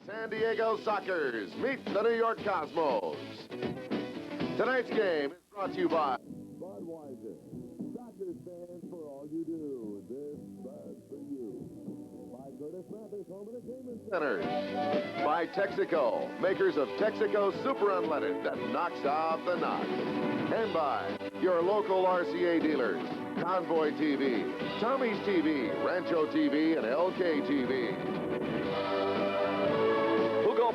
San Diego Sockers meet the New York Cosmos. Tonight's game is brought to you by Budweiser. Sockers fans, for all you do, this bad for you. By Curtis Mathers Home Entertainment Center. By Texaco, makers of Texaco Super Unleaded that knocks off the knock. And by your local RCA dealers, Convoy TV, Tommy's TV, Rancho TV, and LK TV.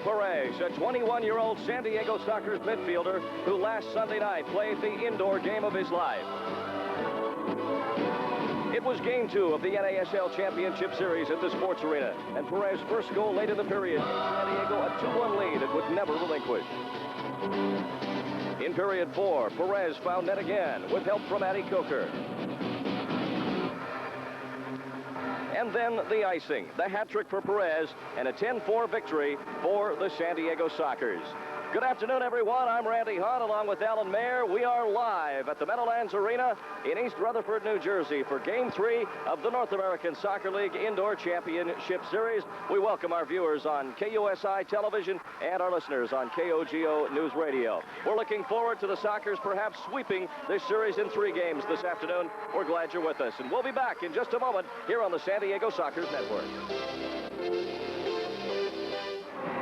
Perez, a 21-year-old San Diego Sockers midfielder who last Sunday night played the indoor game of his life. It was game 2 of the NASL Championship Series at the Sports Arena, and Perez's first goal late in the period gave San Diego a 2-1 lead it would never relinquish. In period 4, Perez found net again with help from Addy Coker. And then the icing, the hat trick for Perez, and a 10-4 victory for the San Diego Sockers. Good afternoon, everyone. I'm Randy Hunt, along with Alan Mayer. We are live at the Meadowlands Arena in East Rutherford, New Jersey for Game 3 of the North American Soccer League Indoor Championship Series. We welcome our viewers on KUSI Television and our listeners on KOGO News Radio. We're looking forward to the Sockers perhaps sweeping this series in 3 games this afternoon. We're glad you're with us, and we'll be back in just a moment here on the San Diego Sockers Network.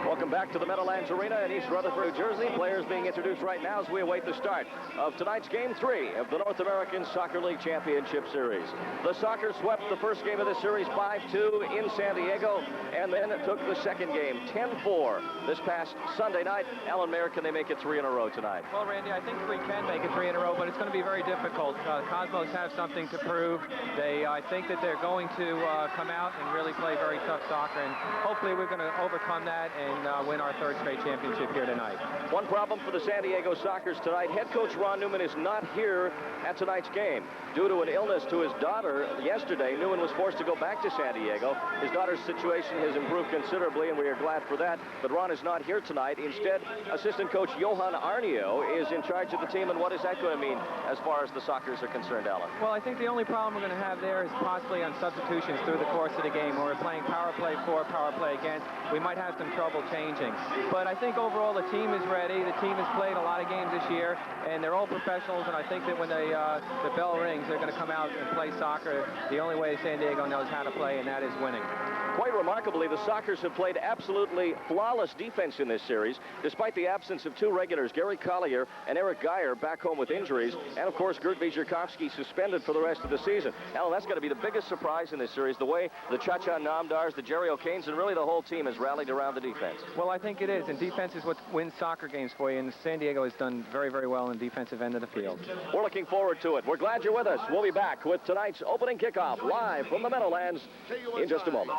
Welcome back to the Meadowlands Arena in East Rutherford, New Jersey. Players being introduced right now as we await the start of tonight's Game 3 of the North American Soccer League Championship Series. The Sockers swept the first game of the series 5-2 in San Diego, and then took the second game 10-4 this past Sunday night. Alan Mayer, can they make it 3 in a row tonight? Well, Randy, I think we can make it 3 in a row, but it's going to be very difficult. Cosmos have something to prove. I think that they're going to come out and really play very tough soccer, and hopefully we're going to overcome that and win our 3rd straight championship here tonight. One problem for the San Diego Sockers tonight. Head coach Ron Newman is not here at tonight's game. Due to an illness to his daughter yesterday, Newman was forced to go back to San Diego. His daughter's situation has improved considerably, and we are glad for that. But Ron is not here tonight. Instead, assistant coach Johan Arnio is in charge of the team. And what is that going to mean as far as the Sockers are concerned, Alan? Well, I think the only problem we're going to have there is possibly on substitutions through the course of the game. When we're playing power play for, power play against, we might have some trouble changing. But I think overall the team is ready. The team has played a lot of games this year, and they're all professionals, and I think that when the bell rings, they're going to come out and play soccer the only way San Diego knows how to play, and that is winning. Quite remarkably, the Sockers have played absolutely flawless defense in this series, despite the absence of 2 regulars, Gary Collier and Eric Geyer, back home with injuries, and of course Gert Wierzchowski suspended for the rest of the season. Alan, that's going to be the biggest surprise in this series, the way the Cha-Cha Namdars, the Jerry O'Kanes, and really the whole team has rallied around the defense. Well, I think it is, and defense is what wins soccer games for you, and San Diego has done very, very well in the defensive end of the field. We're looking forward to it. We're glad you're with us. We'll be back with tonight's opening kickoff live from the Meadowlands in just a moment.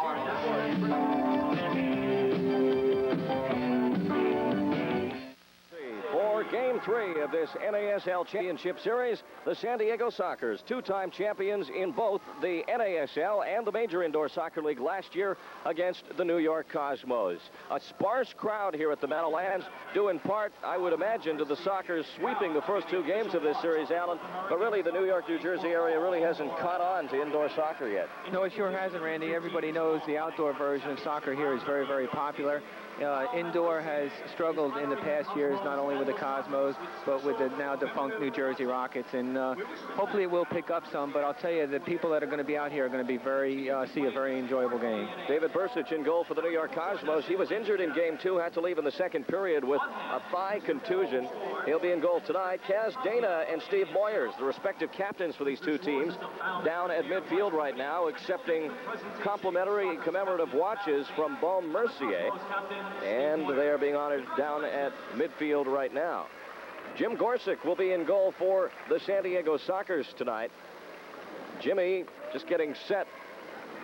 For Game 3 of this NASL Championship Series, the San Diego Sockers, 2-time champions in both the NASL and the Major Indoor Soccer League last year against the New York Cosmos. A sparse crowd here at the Meadowlands, due in part, I would imagine, to the Sockers sweeping the first 2 games of this series, Alan. But really, the New York, New Jersey area really hasn't caught on to indoor soccer yet. No, it sure hasn't, Randy. Everybody knows the outdoor version of soccer here is very, very popular. Indoor has struggled in the past years, not only with the Cosmos, but with the now defunct New Jersey Rockets, and hopefully it will pick up some, but I'll tell you, the people that are going to be out here are going to be see a very enjoyable game. David Bursich in goal for the New York Cosmos. He was injured in Game 2, had to leave in the second period with a thigh contusion. He'll be in goal tonight. Kaz Dana and Steve Moyers, the respective captains for these 2 teams, down at midfield right now, accepting complimentary commemorative watches from Baume Mercier. And they are being honored down at midfield right now. Jim Gorsuch will be in goal for the San Diego Sockers tonight. Jimmy, just getting set,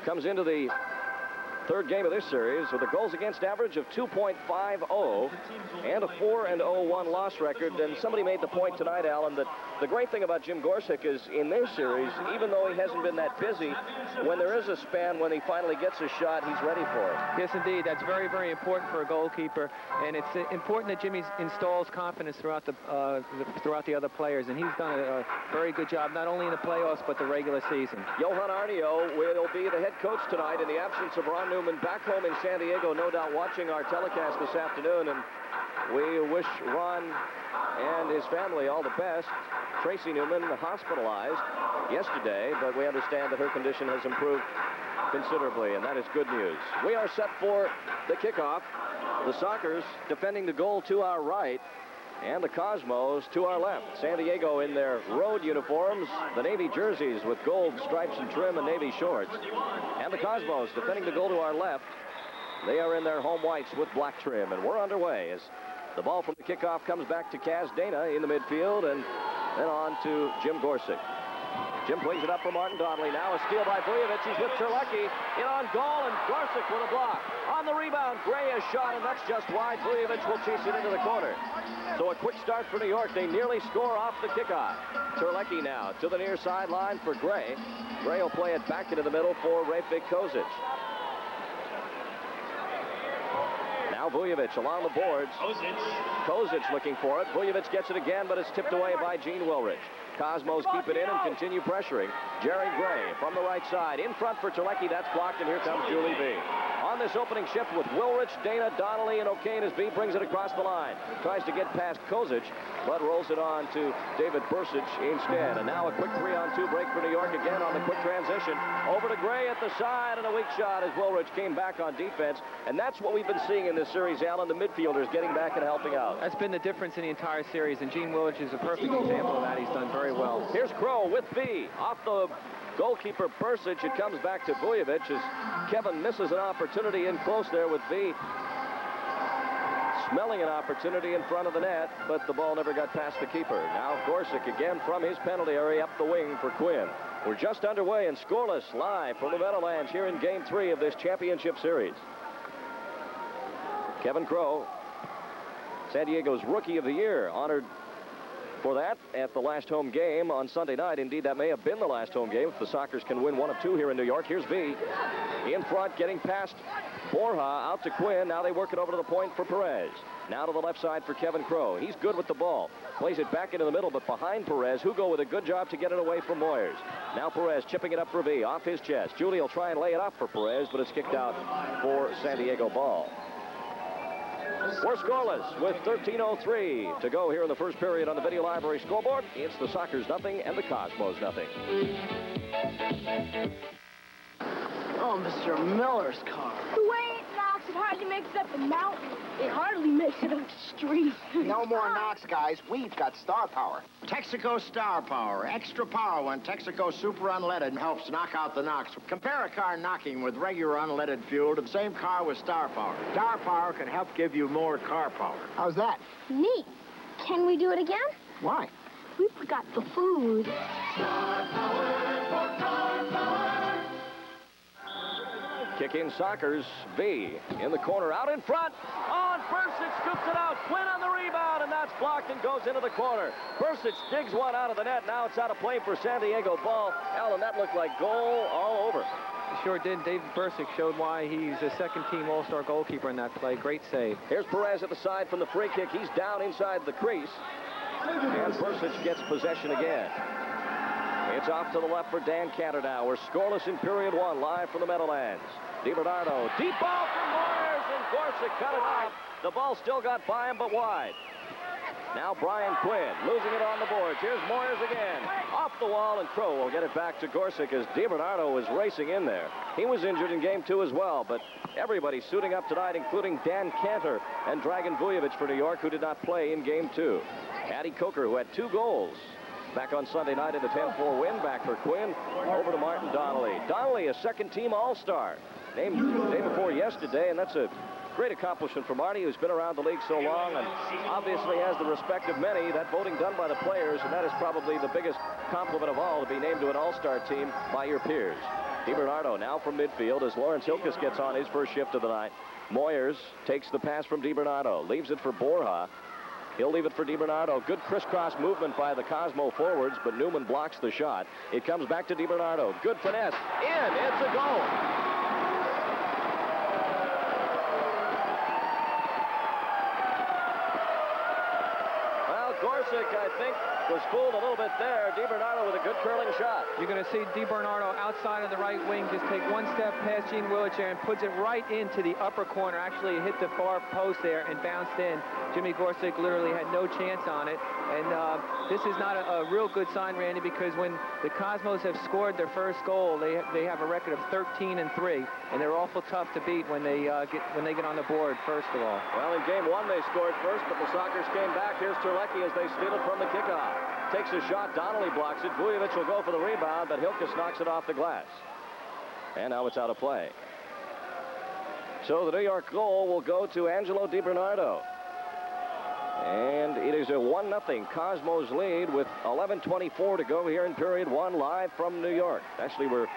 comes into the 3rd game of this series with a goals against average of 2.50 and a 4-0-1 loss record. And somebody made the point tonight, Alan, that the great thing about Jim Gorsuch is in this series, even though he hasn't been that busy, when there is a span, when he finally gets a shot, he's ready for it. Yes, indeed. That's very, very important for a goalkeeper. And it's important that Jimmy installs confidence throughout the other players. And he's done a very good job, not only in the playoffs, but the regular season. Johan Arnio will be the head coach tonight in the absence of Ron Newman back home in San Diego, no doubt watching our telecast this afternoon, and we wish Ron and his family all the best. Tracy Newman hospitalized yesterday, but we understand that her condition has improved considerably, and that is good news. We are set for the kickoff. The Sockers defending the goal to our right, and the Cosmos to our left. San Diego in their road uniforms, the navy jerseys with gold stripes and trim and navy shorts. And the Cosmos defending the goal to our left. They are in their home whites with black trim, and we're underway as the ball from the kickoff comes back to Kaz Dana in the midfield, and then on to Jim Gorsuch. Jim plays it up for Martin Donnelly. Now a steal by Vujovic. He's with Terlecki. In on goal, and Gorsuch with a block. On the rebound, Gray is shot, and that's just wide. Vujovic will chase it into the corner. So a quick start for New York. They nearly score off the kickoff. Terlecki now to the near sideline for Gray. Gray will play it back into the middle for Rafik Kozic. Now Vujovic along the boards. Kozic looking for it. Vujovic gets it again, but it's tipped away by Gene Wilrich. Cosmos keep it in and continue pressuring. Jerry Gray from the right side. In front for Terlecki. That's blocked, and here comes Juli Veee. On this opening shift with Wilrich, Dana, Donnelly, and O'Kane as Veee brings it across the line. Tries to get past Kozic, but rolls it on to David Bursic instead. And now a quick 3-on-2 break for New York again on the quick transition. Over to Gray at the side, and a weak shot as Wilrich came back on defense. And that's what we've been seeing in this series, Alan, the midfielders getting back and helping out. That's been the difference in the entire series, and Gene Wilrich is a perfect example of that. He's done very well. Here's Crow with Veee. Off the goalkeeper Bursic, it comes back to Vujovic as Kevin misses an opportunity in close there with Veee. Smelling an opportunity in front of the net, but the ball never got past the keeper. Now Gorsuch again from his penalty area up the wing for Quinn. We're just underway and scoreless live from the Meadowlands here in Game 3 of this championship series. Kevin Crow, San Diego's Rookie of the Year, honored for that at the last home game on Sunday night. Indeed, that may have been the last home game if the Sockers can win one of two here in New York. Here's Veee in front, getting past Borja out to Quinn. Now they work it over to the point for Perez. Now to the left side for Kevin Crow. He's good with the ball. Plays it back into the middle, but behind Perez. Hugo with a good job to get it away from Moyers. Now Perez chipping it up for Veee off his chest. Juli will try and lay it up for Perez, but it's kicked out for San Diego ball. We're scoreless with 13:03 to go here in the first period on the Video Library scoreboard. It's the Sockers nothing and the Cosmos nothing. Oh, Mr. Miller's car. The way it knocks, it hardly makes it up the mountain. It hardly makes it up the street. No more knocks, guys. We've got star power. Texaco Star Power. Extra power when Texaco Super Unleaded helps knock out the knocks. Compare a car knocking with regular unleaded fuel to the same car with Star Power. Star Power can help give you more car power. How's that? Neat. Can we do it again? Why? We forgot the food. Kick-in Sockers. Veee in the corner, out in front. On Bursic, scoops it out. Quinn on the rebound, and that's blocked and goes into the corner. Bursic digs one out of the net. Now it's out of play for San Diego ball. Alan, that looked like goal all over. He sure did. David Bursic showed why he's a second-team All-Star goalkeeper in that play. Great save. Here's Perez at the side from the free kick. He's down inside the crease. And Bursic gets possession again. It's off to the left for Dan Cantor now. We're scoreless in period one, live from the Meadowlands. DiBernardo, deep ball from Moyers, and Gorsuch cut it off. The ball still got by him, but wide. Now Brian Quinn losing it on the boards. Here's Moyers again. Off the wall, and Crow will get it back to Gorsuch as DiBernardo was racing in there. He was injured in game 2 as well, but everybody's suiting up tonight, including Dan Cantor and Dragan Vujovic for New York, who did not play in game 2. Addy Coker, who had 2 goals back on Sunday night in the 10-4 win, back for Quinn. Over to Martin Donnelly. Donnelly, a second-team All-Star. Named the day before yesterday, and that's a great accomplishment for Marty, who's been around the league so long and obviously has the respect of many. That voting done by the players, and that is probably the biggest compliment of all, to be named to an All-Star team by your peers. DiBernardo now from midfield as Lawrence Hilkes gets on his first shift of the night. Moyers takes the pass from DiBernardo, leaves it for Borja. He'll leave it for DiBernardo. Good crisscross movement by the Cosmo forwards, but Newman blocks the shot. It comes back to DiBernardo. Good finesse. In. It's a goal. Gorsuch, I think, was fooled a little bit there. DiBernardo with a good curling shot. You're going to see DiBernardo outside of the right wing just take one step past Gene Wiltshire and puts it right into the upper corner. Actually hit the far post there and bounced in. Jimmy Gorsuch literally had no chance on it. And this is not a real good sign, Randy, because when the Cosmos have scored their first goal, they have a record of 13-3, and they're awful tough to beat when they get on the board, first of all. Well, in game one, they scored first, but the Sockers came back. Here's Terlecki as they steal it from the kickoff. Takes a shot. Donnelly blocks it. Vujovic will go for the rebound, but Hilkes knocks it off the glass. And now it's out of play. So the New York goal will go to Angelo DiBernardo. And it is a 1-0 Cosmos lead with 11:24 to go here in period one, live from New York. Actually, we're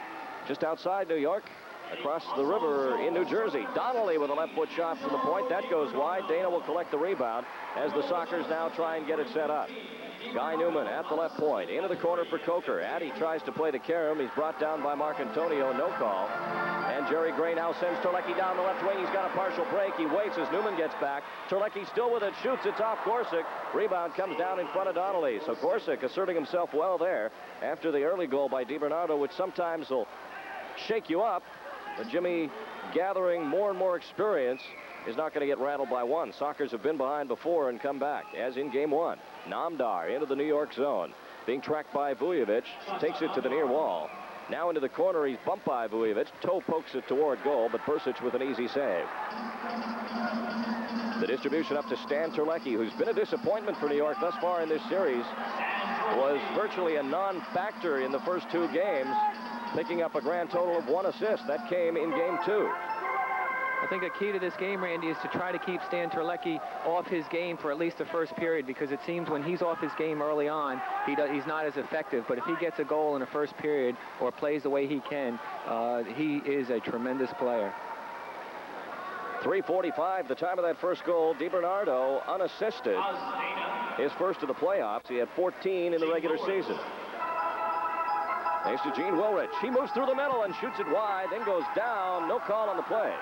just outside New York, across the river in New Jersey. Donnelly with a left foot shot from the point. That goes wide. Dana will collect the rebound as the Sockers now try and get it set up. Guy Newman at the left point. Into the corner for Coker. Addy tries to play to Karam. He's brought down by Marcantonio. No call. And Jerry Gray now sends Terlecki down the left wing. He's got a partial break. He waits as Newman gets back. Terlecki still with it. Shoots. It's off Gorsuch. Rebound comes down in front of Donnelly. So Gorsuch asserting himself well there after the early goal by DiBernardo, which sometimes will shake you up. But Jimmy, gathering more and more experience, is not going to get rattled by one. Sockers have been behind before and come back, as in game one. Namdar into the New York zone. Being tracked by Vujovic. Takes it to the near wall. Now into the corner. He's bumped by Vujovic. Toe pokes it toward goal, but Bursic with an easy save. The distribution up to Stan Terlecki, who's been a disappointment for New York thus far in this series. Was virtually a non-factor in the first two games, picking up a grand total of 1 assist. That came in game two. I think a key to this game, Randy, is to try to keep Stan Terlecki off his game for at least the first period, because it seems when he's off his game early on, he's not as effective. But if he gets a goal in the first period or plays the way he can, he is a tremendous player. 3:45, the time of that first goal. DiBernardo unassisted. His first of the playoffs. He had 14 in the regular season. Thanks to Gene Wilrich. He moves through the middle and shoots it wide, then goes down. No call on the play.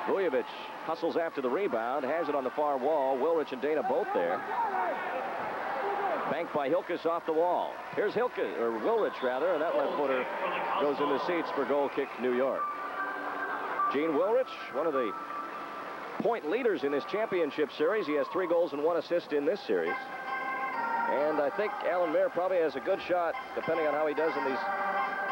Vujovic hustles after the rebound, has it on the far wall. Wilrich and Dana both there. Banked by Hilkes off the wall. Here's Hilkes, or Wilrich rather, and that left footer goes in the seats for goal kick New York. Gene Wilrich, one of the point leaders in this championship series. He has 3 goals and 1 assist in this series. And I think Alan Mayer probably has a good shot, depending on how he does in these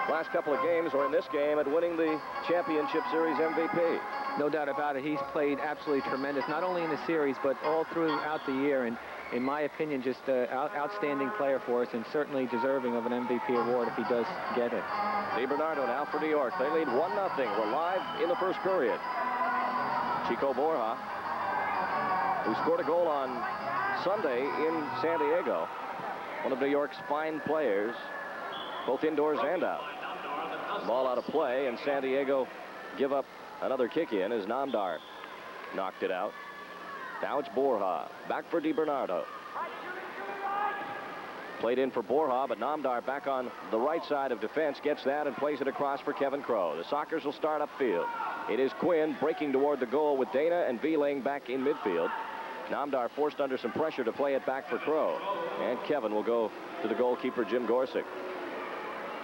last couple of games or in this game, at winning the championship series MVP. No doubt about it. He's played absolutely tremendous, not only in the series, but all throughout the year. And in my opinion, just an outstanding player for us, and certainly deserving of an MVP award if he does get it. DiBernardo now for New York. They lead 1-0. We're live in the first period. Chico Borja, who scored a goal on Sunday in San Diego. One of New York's fine players, both indoors and out. Ball out of play, and San Diego give up another kick in as Namdar knocked it out. Now it's Borja. Back for DiBernardo. Played in for Borja, but Namdar back on the right side of defense, gets that and plays it across for Kevin Crowe. The Sockers will start upfield. It is Quinn breaking toward the goal with Dana and Veee laying back in midfield. Namdar forced under some pressure to play it back for Crowe. And Kevin will go to the goalkeeper, Jim Gorsuch.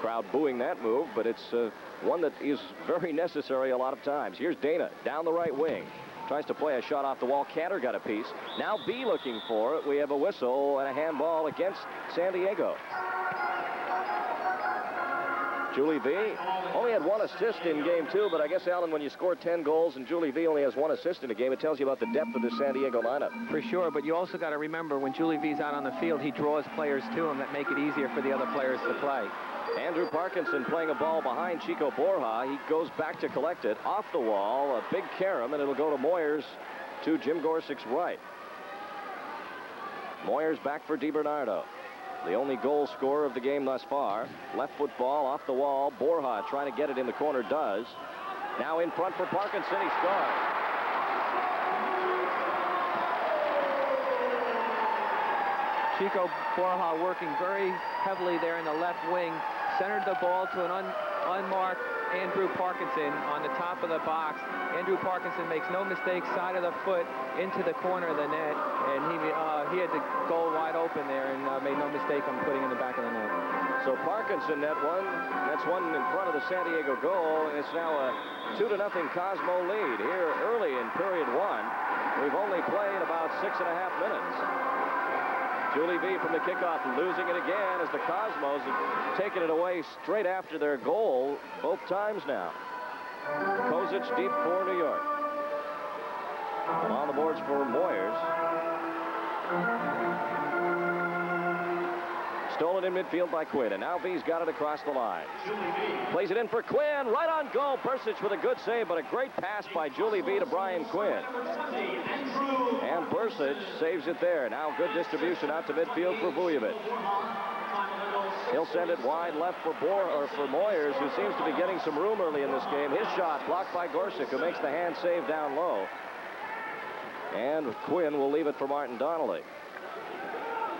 Crowd booing that move, but it's one that is very necessary a lot of times. Here's Dana down the right wing. Tries to play a shot off the wall. Cantor got a piece. Now Veee looking for it. We have a whistle and a handball against San Diego. Juli Veee only had 1 assist in game 2, but I guess, Alan, when you score 10 goals and Juli Veee only has 1 assist in a game, it tells you about the depth of the San Diego lineup. For sure, but you also got to remember when Juli Vee's out on the field, he draws players to him that make it easier for the other players to play. Andrew Parkinson playing a ball behind Chico Borja. He goes back to collect it. Off the wall, a big carom, and it'll go to Moyers to Jim Gorsuch's right. Moyers back for DiBernardo. The only goal scorer of the game thus far. Left foot ball off the wall. Borja trying to get it in the corner, does. Now in front for Parkinson, he scores. Chico Borja working very heavily there in the left wing. Centered the ball to an unmarked Andrew Parkinson on the top of the box. Andrew Parkinson makes no mistake, side of the foot into the corner of the net, and he had the goal wide open there and made no mistake on putting in the back of the net. So Parkinson net one. That's one in front of the San Diego goal, and it's now a 2-0 Cosmo lead here early in period one. We've only played about 6.5 minutes. Juli Veee from the kickoff, losing it again as the Cosmos have taken it away straight after their goal both times now. Kozic deep for New York. On the boards for Moyers. Stolen in midfield by Quinn, and now Vee's got it across the line. Plays it in for Quinn, right on goal. Bursic with a good save, but a great pass by Juli Veee to Brian Quinn. And Bursic saves it there. Now good distribution out to midfield for Vujovic. He'll send it wide left for Moyers, who seems to be getting some room early in this game. His shot blocked by Gorsic, who makes the hand save down low. And Quinn will leave it for Martin Donnelly.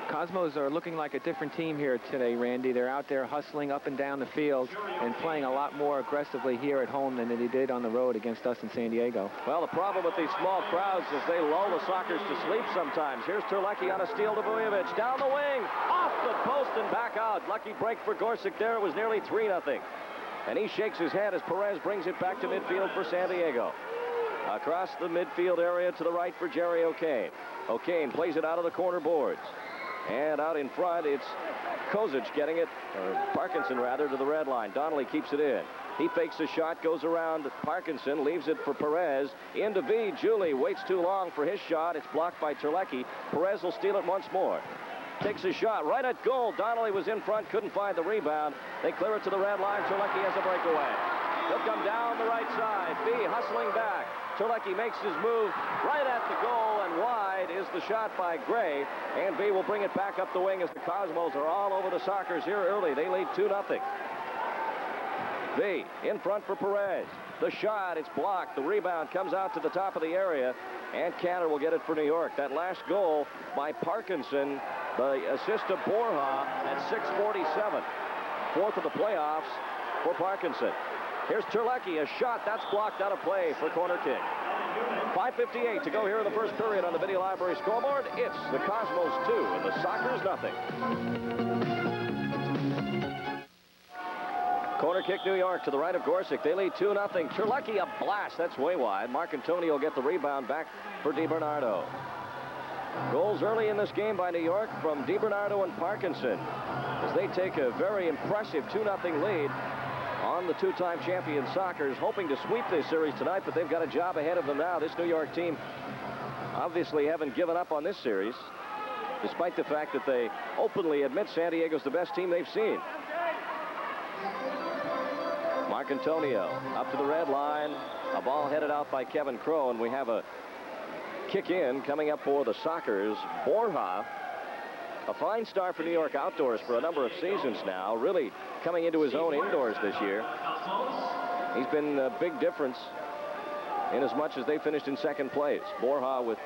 Cosmos are looking like a different team here today, Randy. They're out there hustling up and down the field and playing a lot more aggressively here at home than they did on the road against us in San Diego. Well, the problem with these small crowds is they lull the Sockers to sleep sometimes. Here's Terlecki on a steal to Vujovic. Down the wing, off the post and back out. Lucky break for Gorsic there. It was nearly 3-0. And he shakes his head as Perez brings it back to midfield for San Diego. Across the midfield area to the right for Jerry O'Kane. O'Kane plays it out of the corner boards. And out in front, it's Kozic getting it, or Parkinson rather, to the red line. Donnelly keeps it in. He fakes a shot, goes around Parkinson, leaves it for Perez. Into Veee. Juli waits too long for his shot. It's blocked by Terlecki. Perez will steal it once more. Takes a shot right at goal. Donnelly was in front, couldn't find the rebound. They clear it to the red line. Terlecki has a breakaway. He'll come down the right side. Veee hustling back. Terlecki makes his move right at the goal, and wide is the shot by Gray. And Veee will bring it back up the wing as the Cosmos are all over the Sockers here early. They lead 2-0. Veee in front for Perez. The shot, it's blocked. The rebound comes out to the top of the area, and Cantor will get it for New York. That last goal by Parkinson, the assist to Borja at 6:47. Fourth of the playoffs for Parkinson. Here's Terlecki, a shot that's blocked out of play for corner kick. 5:58 to go here in the first period on the Video Library scoreboard. It's the Cosmos 2 and the Sockers nothing. Corner kick New York to the right of Gorsic. They lead 2-0. Terlecki a blast. That's way wide. Marcantoni will get the rebound back for DiBernardo. Goals early in this game by New York from DiBernardo and Parkinson as they take a very impressive 2-0 lead on the two-time champion Sockers, hoping to sweep this series tonight, but they've got a job ahead of them now. This New York team obviously haven't given up on this series, despite the fact that they openly admit San Diego's the best team they've seen. Marcantonio up to the red line. A ball headed out by Kevin Crow, and we have a kick in coming up for the Sockers. Borja, a fine star for New York outdoors for a number of seasons now, really coming into his own indoors this year. He's been a big difference in as much as they finished in second place. Borja with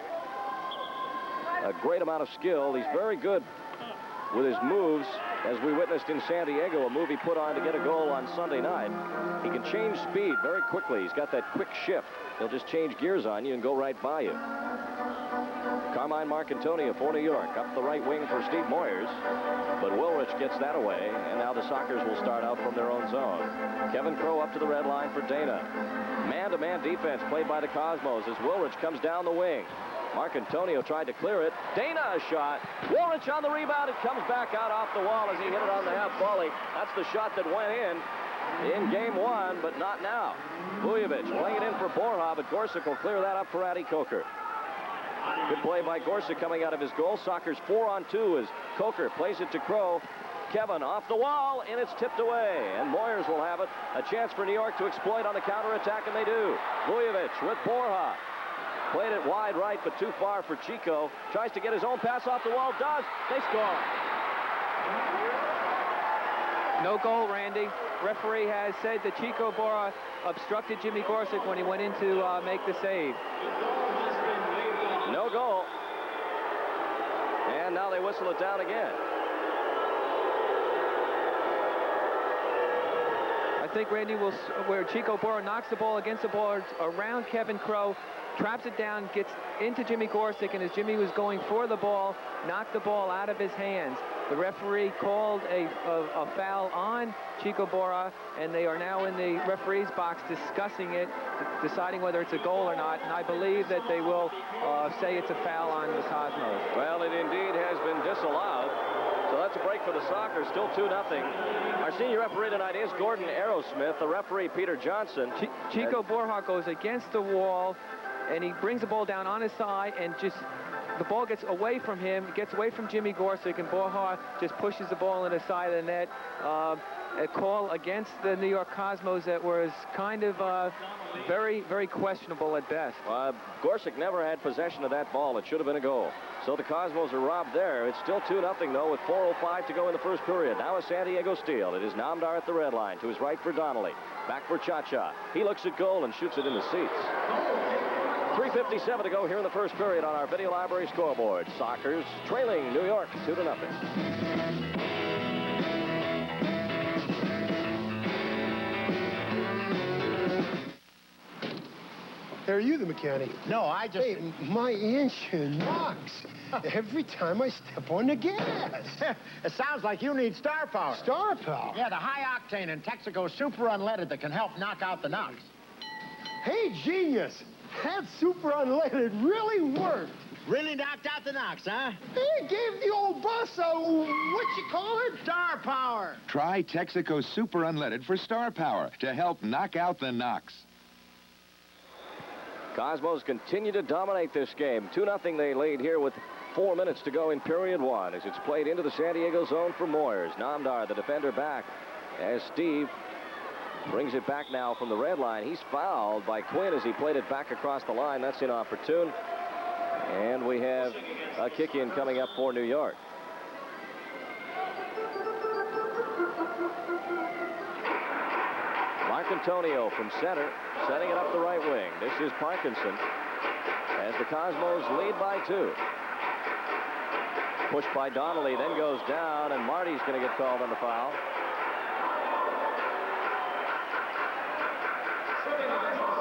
a great amount of skill. He's very good with his moves, as we witnessed in San Diego, a move he put on to get a goal on Sunday night. He can change speed very quickly. He's got that quick shift. He'll just change gears on you and go right by you. Carmine Marcantonio for New York, up the right wing for Steve Moyers, but Wilrich gets that away, and now the Sockers will start out from their own zone. Kevin Crow up to the red line for Dana. Man-to-man defense played by the Cosmos as Wilrich comes down the wing. Marcantonio tried to clear it. Dana a shot. Wilrich on the rebound. It comes back out off the wall as he hit it on the half volley. That's the shot that went in game one, but not now. Vujovic playing it in for Borja, but Gorsic will clear that up for Addy Coker. Good play by Gorsic coming out of his goal. Sockers 4-on-2 as Coker plays it to Crow. Kevin off the wall, and it's tipped away. And Moyers will have it. A chance for New York to exploit on the counterattack, and they do. Vujovic with Borja. Played it wide right, but too far for Chico. Tries to get his own pass off the wall. Does. They score. No goal, Randy. Referee has said that Chico Borja obstructed Jimmy Gorsic when he went in to make the save. No goal. And now they whistle it down again. I think Randy where Chico Borja knocks the ball against the boards around Kevin Crowe, traps it down, gets into Jimmy Gorsuch, and as Jimmy was going for the ball, knocked the ball out of his hands. The referee called a foul on Chico Borja, and they are now in the referee's box discussing it, deciding whether it's a goal or not, and I believe that they will say it's a foul on the Cosmos. Well, it indeed has been disallowed. So that's a break for the Sockers, still 2-0. Our senior referee tonight is Gordon Aerosmith, the referee Peter Johnson. Chico Borja goes against the wall, and he brings the ball down on his side, and just the ball gets away from him, gets away from Jimmy Gorsuch, and Borja just pushes the ball in the side of the net. A call against the New York Cosmos that was kind of very, very questionable at best. Gorsuch never had possession of that ball. It should have been a goal. So the Cosmos are robbed there. It's still 2-0, though, with 4:05 to go in the first period. Now a San Diego steal. It is Namdar at the red line. To his right for Donnelly. Back for Cha-Cha. He looks at goal and shoots it in the seats. 3:57 to go here in the first period on our video library scoreboard. Sockers trailing New York 2-0. Are you the mechanic? No, I just... Hey, my engine knocks every time I step on the gas. It sounds like you need star power. Star power? Yeah, the high-octane in Texaco Super Unleaded that can help knock out the knocks. Hey, genius! That super unleaded really worked. Really knocked out the knocks, huh? Hey, gave the old bus a, what you call it? Star power. Try Texaco Super Unleaded for star power to help knock out the knocks. Cosmos continue to dominate this game. 2-0 they lead here with 4 minutes to go in period one as it's played into the San Diego zone for Moyers. Namdar, the defender, back as Steve brings it back now from the red line. He's fouled by Quinn as he played it back across the line. That's inopportune. And we have a kick-in coming up for New York. Marcantonio from center, setting it up the right wing. This is Parkinson as the Cosmos lead by 2. Pushed by Donnelly, then goes down, and Marty's going to get called on the foul.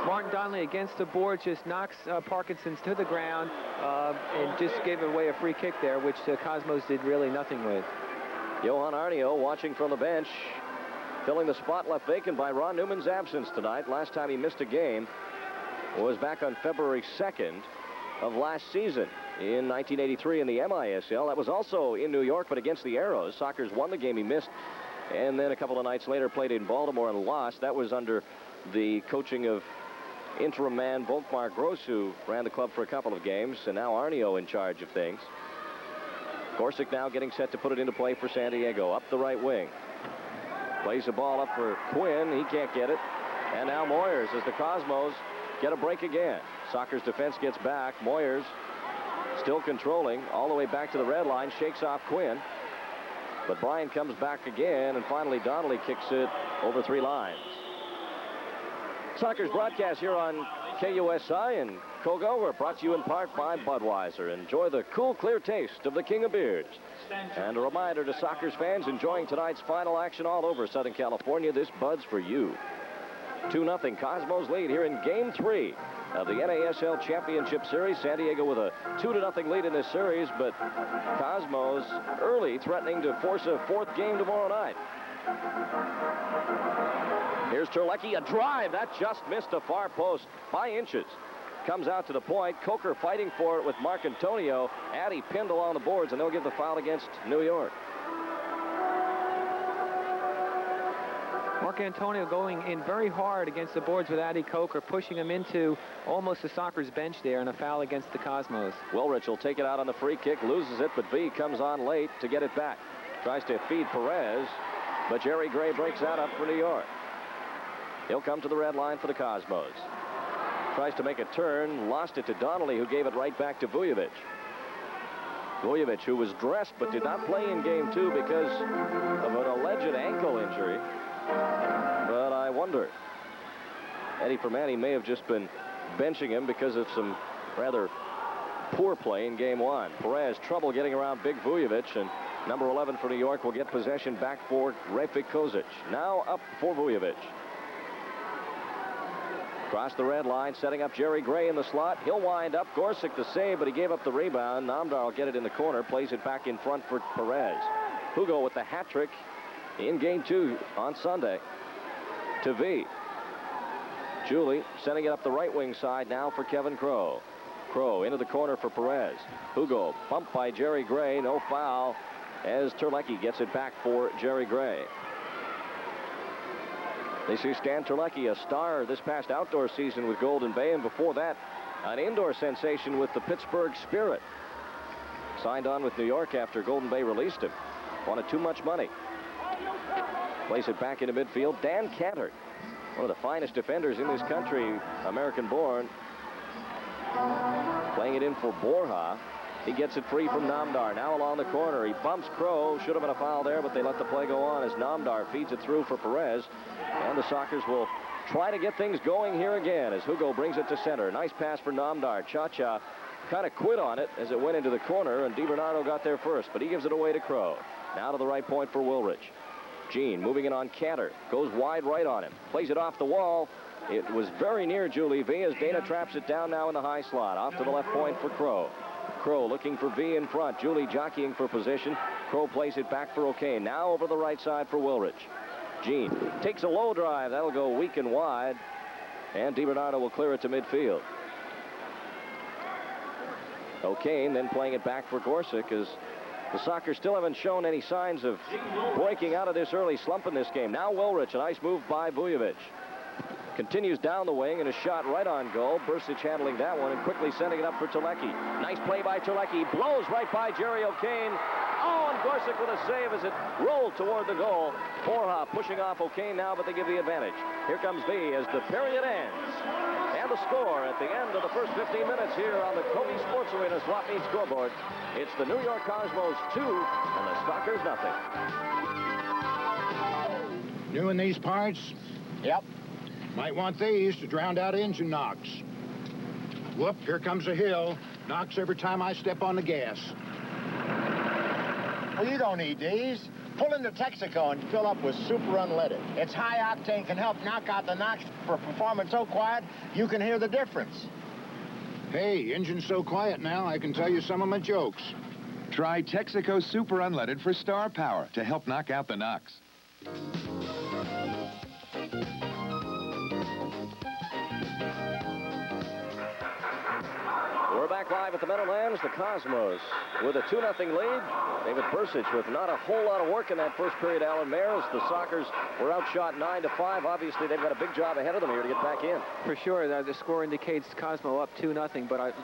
Martin Donnelly against the board just knocks Parkinson's to the ground and just gave away a free kick there, which the Cosmos did really nothing with. Johan Arnio watching from the bench, filling the spot left vacant by Ron Newman's absence tonight. Last time he missed a game was back on February 2nd of last season in 1983 in the MISL. That was also in New York, but against the Arrows. Sockers won the game he missed, and then a couple of nights later played in Baltimore and lost. That was under the coaching of interim man Volkmar Gross, who ran the club for a couple of games, and now Arnio in charge of things. Gorsuch now getting set to put it into play for San Diego. Up the right wing. Plays the ball up for Quinn. He can't get it. And now Moyers as the Cosmos get a break again. Sockers defense gets back. Moyers still controlling all the way back to the red line. Shakes off Quinn. But Bryan comes back again, and finally Donnelly kicks it over 3 lines. Sockers broadcast here on KUSI and Kogo. We're brought to you in part by Budweiser. Enjoy the cool, clear taste of the King of Beers. And a reminder to Sockers fans enjoying tonight's final action all over Southern California, this Bud's for you. 2-0 Cosmos lead here in Game 3 of the NASL Championship Series. San Diego with a 2-0 lead in this series, but Cosmos early threatening to force a 4th game tomorrow night. Here's Terlecki, a drive. That just missed a far post by inches. Comes out to the point. Coker fighting for it with Marcantonio. Addy pinned along the boards, and they'll give the foul against New York. Marcantonio going in very hard against the boards with Addy Coker, pushing him into almost the Sockers bench there, and a foul against the Cosmos. Wilrich will take it out on the free kick, loses it, but Veee comes on late to get it back. Tries to feed Perez, but Jerry Gray breaks that up for New York. He'll come to the red line for the Cosmos. Tries to make a turn, lost it to Donnelly, who gave it right back to Vujovic. Vujovic, who was dressed but did not play in Game 2 because of an alleged ankle injury. But I wonder. Eddie Permani may have just been benching him because of some rather poor play in Game 1. Perez, trouble getting around big Vujovic, and Number 11 for New York will get possession back for Refik Kozic. Now up for Vujovic. Across the red line, setting up Jerry Gray in the slot. He'll wind up. Gorsuch the save, but he gave up the rebound. Namdar will get it in the corner, plays it back in front for Perez. Hugo with the hat trick in game 2 on Sunday. To Veee. Juli sending it up the right wing side now for Kevin Crow. Crow into the corner for Perez. Hugo bumped by Jerry Gray. No foul as Terlecki gets it back for Jerry Gray. They see Stan Terlecki, a star this past outdoor season with Golden Bay, and before that, an indoor sensation with the Pittsburgh Spirit. Signed on with New York after Golden Bay released him. Wanted too much money. Plays it back into midfield. Dan Cantor, one of the finest defenders in this country, American-born. Playing it in for Borja. He gets it free from Namdar. Now along the corner. He bumps Crow. Should have been a foul there, but they let the play go on as Namdar feeds it through for Perez. And the Sockers will try to get things going here again as Hugo brings it to center. Nice pass for Namdar. Cha-Cha kind of quit on it as it went into the corner, and DiBernardo got there first, but he gives it away to Crow. Now to the right point for Wilrich. Gene moving it on Cantor. Goes wide right on him. Plays it off the wall. It was very near Juli Veee as Dana traps it down now in the high slot. Off to the left point for Crow. Crow looking for Veee in front. Juli jockeying for position. Crow plays it back for O'Kane. Now over the right side for Wilrich. Gene takes a low drive. That'll go weak and wide. And DiBernardo will clear it to midfield. O'Kane then playing it back for Gorsuch as the Sockers still haven't shown any signs of breaking out of this early slump in this game. Now Wilrich, a nice move by Vujovic. Continues down the wing and a shot right on goal. Bursic handling that one and quickly sending it up for Terlecki. Nice play by Terlecki. Blows right by Jerry O'Kane. Oh, and Gorsuch with a save as it rolled toward the goal. Borja pushing off O'Kane now, but they give the advantage. Here comes Veee as the period ends. And the score at the end of the first 15 minutes here on the Kobe Sports Arena swap meet scoreboard. It's the New York Cosmos 2 and the Sockers nothing. New in these parts? Yep. Might want these to drown out engine knocks. Whoop, here comes a hill. Knocks every time I step on the gas. Well, you don't need these. Pull into Texaco and fill up with super unleaded. Its high octane can help knock out the knocks for performance so quiet you can hear the difference. Hey, engine's so quiet now I can tell you some of my jokes. Try Texaco Super Unleaded for star power to help knock out the knocks. We're back live at the Meadowlands. The Cosmos with a 2-0 lead. David Bursic with not a whole lot of work in that first period. Alan Mayers, the Sockers were outshot 9-5. Obviously, they've got a big job ahead of them here to get back in. For sure, the score indicates Cosmo up 2-0, but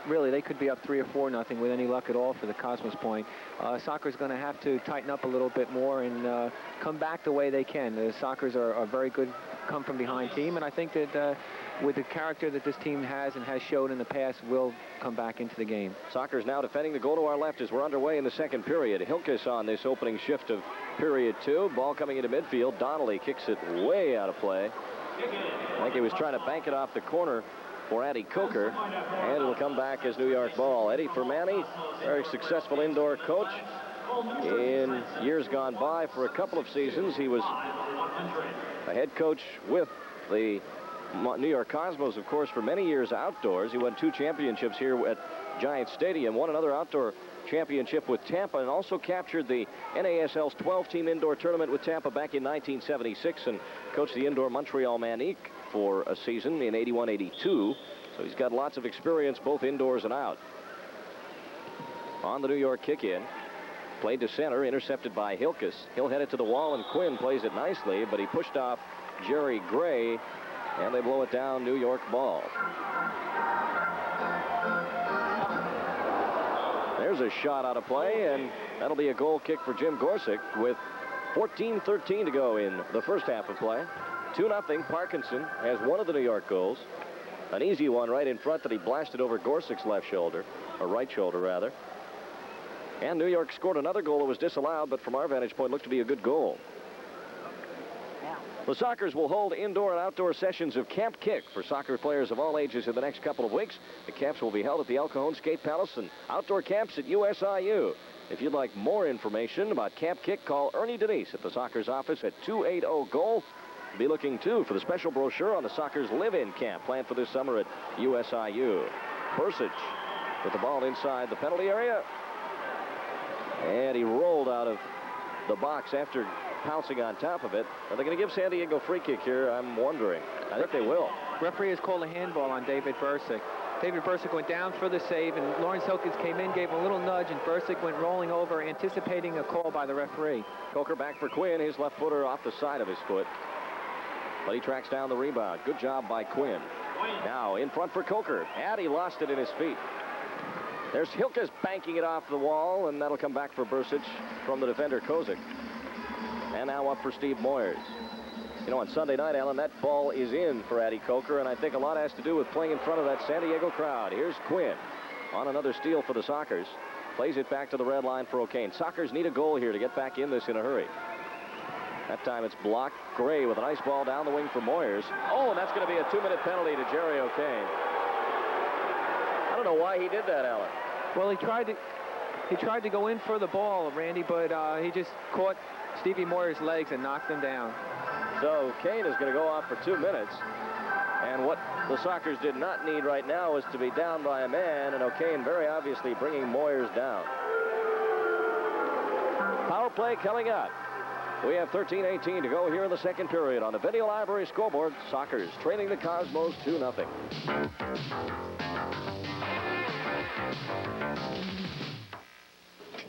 really they could be up 3 or 4-0 with any luck at all for the Cosmos point. Soccer's going to have to tighten up a little bit more and come back the way they can. The Sockers are a very good come-from-behind team, and I think that with the character that this team has and has showed in the past, will come back into the game. Sockers now defending the goal to our left as we're underway in the second period. Hilkes on this opening shift of period 2. Ball coming into midfield. Donnelly kicks it way out of play. I think he was trying to bank it off the corner for Eddie Coker, and it'll come back as New York ball. Eddie Fermani, very successful indoor coach. In years gone by, for a couple of seasons, he was a head coach with the New York Cosmos, of course, for many years outdoors. He won 2 championships here at Giant Stadium, won another outdoor championship with Tampa, and also captured the NASL's 12-team indoor tournament with Tampa back in 1976 and coached the indoor Montreal Manique for a season in 81-82. So he's got lots of experience both indoors and out. On the New York kick-in, played to center, intercepted by Hilkes. He'll head it to the wall, and Quinn plays it nicely, but he pushed off Jerry Gray, and they blow it down, New York ball. There's a shot out of play, and that'll be a goal kick for Jim Gorsuch with 14:13 to go in the first half of play. 2-0. Parkinson has one of the New York goals. An easy one right in front that he blasted over Gorsuch's left shoulder, or right shoulder, rather. And New York scored another goal that was disallowed, but from our vantage point looked to be a good goal. The Sockers will hold indoor and outdoor sessions of Camp Kick for soccer players of all ages in the next couple of weeks. The camps will be held at the El Cajon Skate Palace and outdoor camps at USIU. If you'd like more information about Camp Kick, call Ernie Denise at the Sockers office at 280-GOAL. Be looking, too, for the special brochure on the Sockers live-in camp planned for this summer at USIU. Bursich with the ball inside the penalty area. And he rolled out of the box after pouncing on top of it. Are they going to give San Diego free kick here? I'm wondering. I think they will. Referee has called a handball on David Bursick. David Bursick went down for the save, and Lawrence Hilkins came in, gave him a little nudge, and Bursick went rolling over, anticipating a call by the referee. Coker back for Quinn. His left footer off the side of his foot. But he tracks down the rebound. Good job by Quinn. Now in front for Coker. Addy lost it in his feet. There's Hilkes banking it off the wall, and that'll come back for Bursic from the defender, Kozik. And now up for Steve Moyers. You know, on Sunday night, Alan, that ball is in for Addy Coker, and I think a lot has to do with playing in front of that San Diego crowd. Here's Quinn on another steal for the Sockers. Plays it back to the red line for O'Kane. Sockers need a goal here to get back in this in a hurry. That time it's blocked. Gray with a nice ball down the wing for Moyers. Oh, and that's going to be a 2-minute penalty to Jerry O'Kane. I don't know why he did that, Alan. Well, he tried to go in for the ball, Randy, but he just caught Stevie Moyers' legs and knocked him down. So Kane is going to go off for 2 minutes. And what the Sockers did not need right now is to be down by a man, and O'Kane very obviously bringing Moyers down. Power play coming up. We have 13:18 to go here in the second period on the Video Library scoreboard. Sockers trailing the Cosmos 2-0.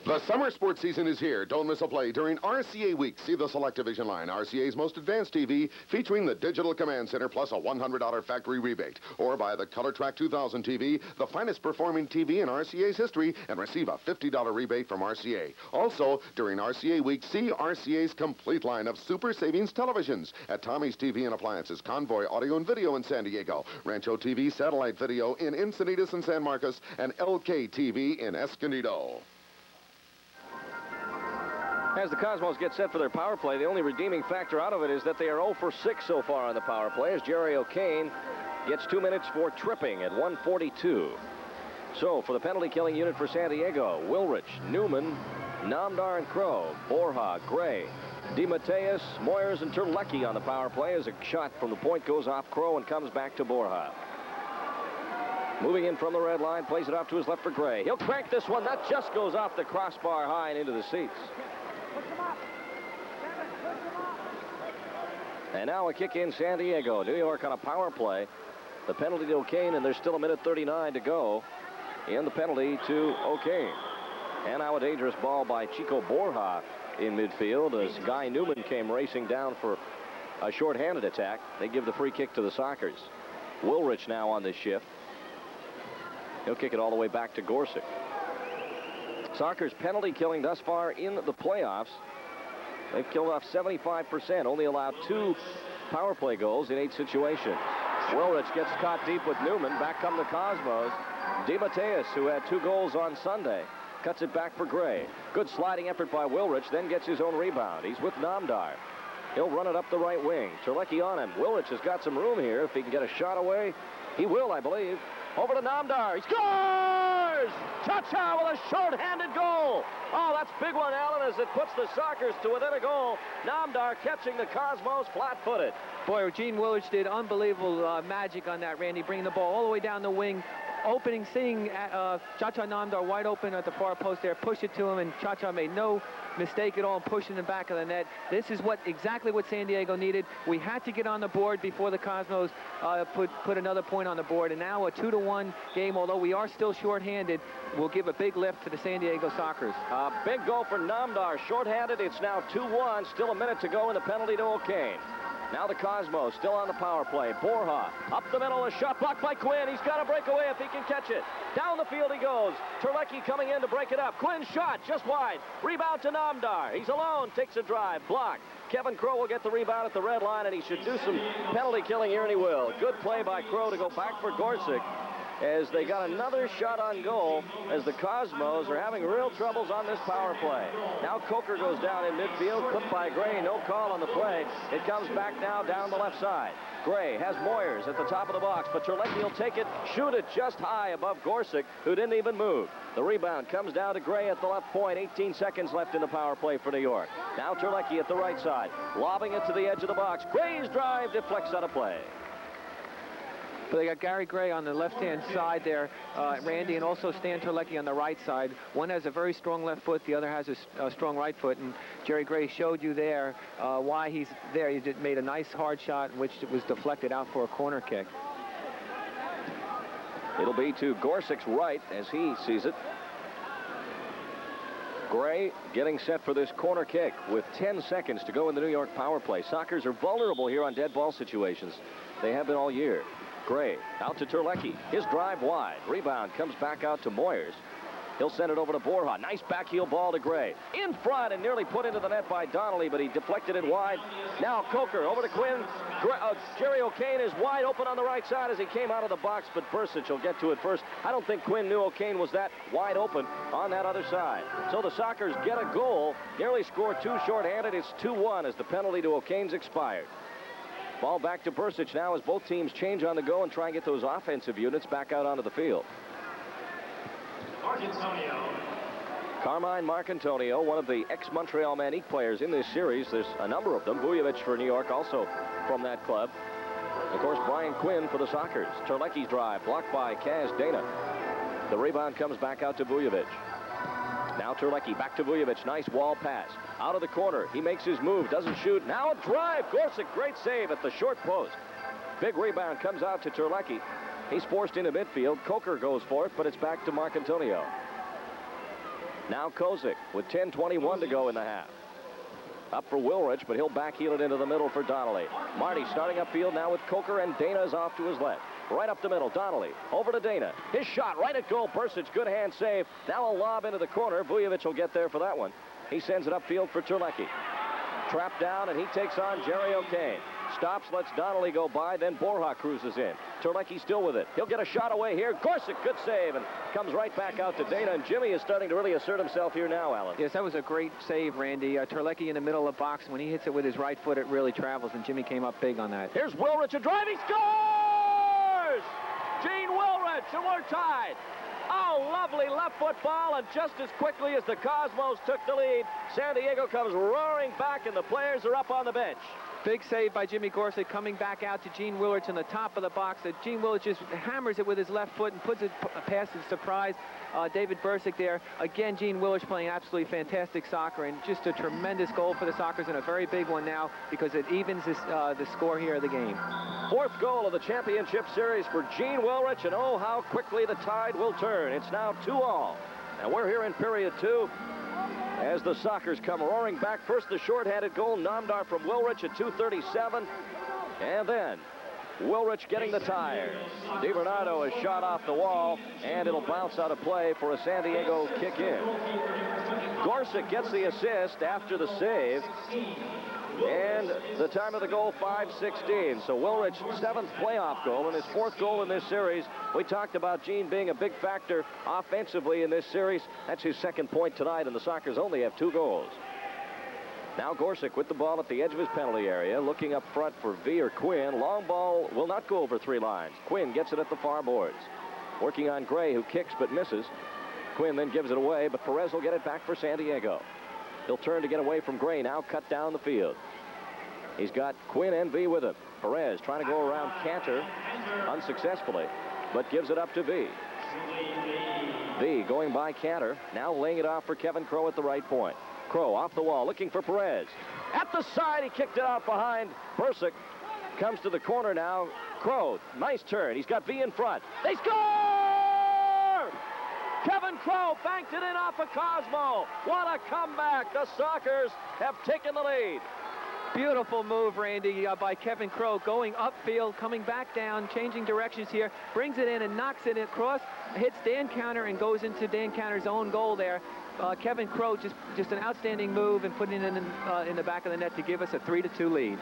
The summer sports season is here. Don't miss a play during RCA Week. See the Select Division line, RCA's most advanced TV, featuring the Digital Command Center plus a $100 factory rebate. Or buy the Color Track 2000 TV, the finest performing TV in RCA's history, and receive a $50 rebate from RCA. Also, during RCA Week, see RCA's complete line of super savings televisions at Tommy's TV and Appliances, Convoy Audio and Video in San Diego, Rancho TV Satellite Video in Encinitas and San Marcos, and LK TV in Escondido. As the Cosmos get set for their power play, the only redeeming factor out of it is that they are 0 for 6 so far on the power play, as Jerry O'Kane gets 2 minutes for tripping at 1:42. So for the penalty killing unit for San Diego, Wilrich, Newman, Namdar and Crow, Borja, Gray, DeMatteis, Moyers, and Terlecki on the power play as a shot from the point goes off Crow and comes back to Borja. Moving in from the red line, plays it off to his left for Gray. He'll crank this one. That just goes off the crossbar high and into the seats. And now a kick in San Diego. New York on a power play. The penalty to O'Kane, and there's still 1:39 to go in the penalty to O'Kane. And now a dangerous ball by Chico Borja in midfield as Guy Newman came racing down for a short-handed attack. They give the free kick to the Sockers. Wilrich now on this shift. He'll kick it all the way back to Gorsuch. Sockers penalty killing thus far in the playoffs. They've killed off 75%, only allowed 2 power play goals in 8 situations. Wilrich gets caught deep with Newman. Back come the Cosmos. DeMatteis, who had 2 goals on Sunday, cuts it back for Gray. Good sliding effort by Wilrich, then gets his own rebound. He's with Namdar. He'll run it up the right wing. Terlecki on him. Wilrich has got some room here. If he can get a shot away, he will, I believe. Over to Namdar. He scores! Cha-cha with a short-handed goal. Oh, that's a big one, Allen, as it puts the Sockers to within a goal. Namdar catching the Cosmos flat-footed. Boy, Gene Wilrich did unbelievable magic on that, Randy, bringing the ball all the way down the wing. Opening, seeing Cha-Cha Namdar wide open at the far post there, push it to him, and Cha-Cha made no mistake at all in pushing the back of the net. This is exactly what San Diego needed. We had to get on the board before the Cosmos put another point on the board, and now a 2-1 game, although we are still shorthanded, will give a big lift to the San Diego Sockers. A big goal for Namdar, shorthanded. It's now 2-1, still a minute to go in the penalty to O'Kane. Now the Cosmos still on the power play. Borja up the middle, a shot blocked by Quinn. He's got to break away if he can catch it. Down the field he goes. Terlecki coming in to break it up. Quinn shot just wide. Rebound to Namdar. He's alone, takes a drive, blocked. Kevin Crow will get the rebound at the red line, and he should do some penalty killing here, and he will. Good play by Crow to go back for Gorsuch. as they got another shot on goal as the Cosmos are having real troubles on this power play. Now Coker goes down in midfield, clipped by Gray. No call on the play. It comes back now down the left side. Gray has Moyers at the top of the box, but Terlecki will take it, shoot it just high above Gorsick, who didn't even move. The rebound comes down to Gray at the left point. 18 seconds left in the power play for New York. Now Terlecki at the right side, lobbing it to the edge of the box. Gray's drive deflects out of play. But they got Gary Gray on the left-hand side there, Randy, and also Stan Terlecki on the right side. One has a very strong left foot, the other has a strong right foot, and Jerry Gray showed you there why he's there. He made a nice hard shot in which it was deflected out for a corner kick. It'll be to Gorsick's right as he sees it. Gray getting set for this corner kick with 10 seconds to go in the New York power play. Sockers are vulnerable here on dead ball situations. They have been all year. Gray out to Terlecki. His drive wide. Rebound comes back out to Moyers. He'll send it over to Borja. Nice backheel ball to Gray. In front and nearly put into the net by Donnelly, but he deflected it wide. Now Coker over to Quinn. Jerry O'Kane is wide open on the right side as he came out of the box, but Bursic will get to it first. I don't think Quinn knew O'Kane was that wide open on that other side. So the Sockers get a goal. Nearly scored two shorthanded. It's 2-1 as the penalty to O'Kane's expired. Ball back to Bursic now as both teams change on the go and try and get those offensive units back out onto the field. Carmine Marcantonio, one of the ex-Montreal Manique players in this series. There's a number of them. Vujovic for New York, also from that club. Of course, Brian Quinn for the Sockers. Terlecki's drive blocked by Kaz Dana. The rebound comes back out to Vujovic. Now Terlecki back to Vujovic. Nice wall pass. Out of the corner. He makes his move. Doesn't shoot. Now a drive. Gorsick, great save at the short post. Big rebound comes out to Terlecki. He's forced into midfield. Coker goes for it, but it's back to Marcantonio. Now Kozik with 10:21 to go in the half. Up for Wilrich, but he'll backheel it into the middle for Donnelly. Marty starting upfield now with Coker, and Dana's off to his left. Right up the middle, Donnelly. Over to Dana. His shot right at goal. Bursic, good hand save. Now a lob into the corner. Vujovic will get there for that one. He sends it upfield for Terlecki. Trapped down, and he takes on Jerry O'Kane. Stops, lets Donnelly go by, then Borja cruises in. Terlecki still with it. He'll get a shot away here. Gorsick, good save, and comes right back out to Dana, and Jimmy is starting to really assert himself here now, Alan. Yes, that was a great save, Randy. Terlecki in the middle of the box. When he hits it with his right foot, it really travels, and Jimmy came up big on that. Here's Wilrich, a driving scores! Gene Wilrich, and we're tied. Oh, lovely left foot ball, and just as quickly as the Cosmos took the lead, San Diego comes roaring back, and the players are up on the bench. Big save by Jimmy Gorsick, coming back out to Gene Wilrich on the top of the box. Gene Wilrich just hammers it with his left foot and puts it past his surprise David Bursic there. Again, Gene Wilrich playing absolutely fantastic soccer, and just a tremendous goal for the Sockers, and a very big one now because it evens the score here of the game. Fourth goal of the championship series for Gene Wilrich, and oh, how quickly the tide will turn. It's now 2-2. And we're here in period 2. As the Sockers come roaring back. First, the short-handed goal, Namdar from Wilrich at 2:37. And then Wilrich getting the tire. DiBernardo is shot off the wall, and it'll bounce out of play for a San Diego kick in. Gorsick gets the assist after the save. And the time of the goal, 5:16. So Wilrich's 7th playoff goal and his 4th goal in this series. We talked about Gene being a big factor offensively in this series. That's his 2nd point tonight, and the Sockers only have 2 goals. Now Gorsick with the ball at the edge of his penalty area, looking up front for Veee or Quinn. Long ball will not go over 3 lines. Quinn gets it at the far boards. Working on Gray, who kicks but misses. Quinn then gives it away, but Perez will get it back for San Diego. He'll turn to get away from Gray, now cut down the field. He's got Quinn and Veee with him. Perez trying to go around Cantor unsuccessfully, but gives it up to Veee. Veee going by Cantor, now laying it off for Kevin Crow at the right point. Crow off the wall, looking for Perez. At the side, he kicked it out behind Bursic. Comes to the corner now. Crow, nice turn. He's got Veee in front. They score! Kevin Crow banked it in off of Cosmo. What a comeback. The Sockers have taken the lead. Beautiful move, Randy, by Kevin Crow, going upfield, coming back down, changing directions here, brings it in and knocks it across, hits Dan Counter and goes into Dan Counter's own goal there. Kevin Crow, just an outstanding move and putting it in the back of the net to give us a 3-2 lead.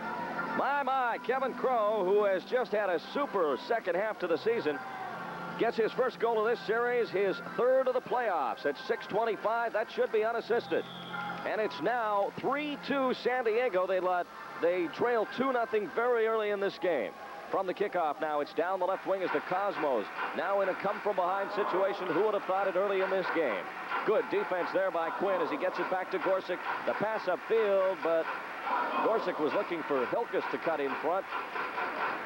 My, Kevin Crow, who has just had a super second half to the season, Gets his first goal of this series, his third of the playoffs at 6:25. That should be unassisted. And it's now 3-2 San Diego. They trail 2-0 very early in this game. From the kickoff now, it's down the left wing as the Cosmos now in a come-from-behind situation. Who would have thought it early in this game? Good defense there by Quinn as he gets it back to Gorsuch. The pass upfield, but Gorsuch was looking for Hilkus to cut in front.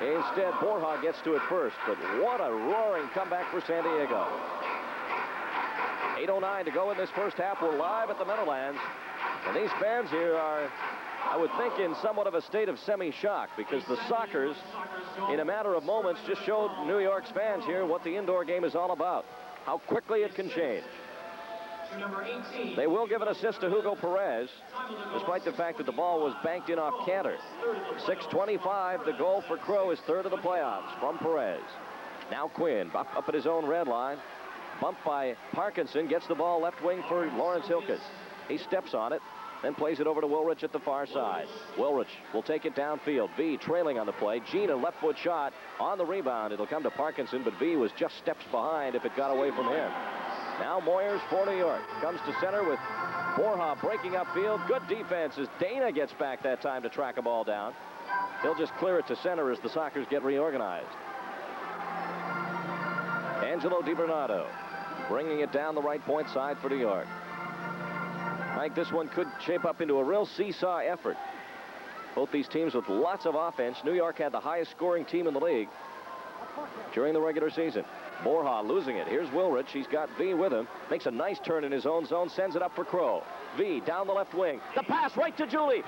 Instead, Borja gets to it first. But what a roaring comeback for San Diego. 8:09 to go in this first half. We're live at the Meadowlands. And these fans here are, I would think, in somewhat of a state of semi-shock because the Sockers, in a matter of moments, just showed New York's fans here what the indoor game is all about, how quickly it can change. They will give an assist to Hugo Perez, despite the fact that the ball was banked in off Cantor. 6:25, the goal for Crow is third of the playoffs from Perez. Now Quinn, up at his own red line. Bumped by Parkinson, gets the ball left wing for Lawrence Hilkus. He steps on it, then plays it over to Wilrich at the far side. Wilrich will take it downfield. Veee trailing on the play. Gene, a left foot shot on the rebound. It'll come to Parkinson, but Veee was just steps behind if it got away from him. Now Moyers for New York. Comes to center with Borja breaking upfield. Good defense as Dana gets back that time to track a ball down. He'll just clear it to center as the Sockers get reorganized. Angelo DiBernardo bringing it down the right point side for New York. I think this one could shape up into a real seesaw effort. Both these teams with lots of offense. New York had the highest scoring team in the league during the regular season. Borja losing it. Here's Wilrich. He's got Veee with him. Makes a nice turn in his own zone. Sends it up for Crow. Veee down the left wing. The pass right to Juli.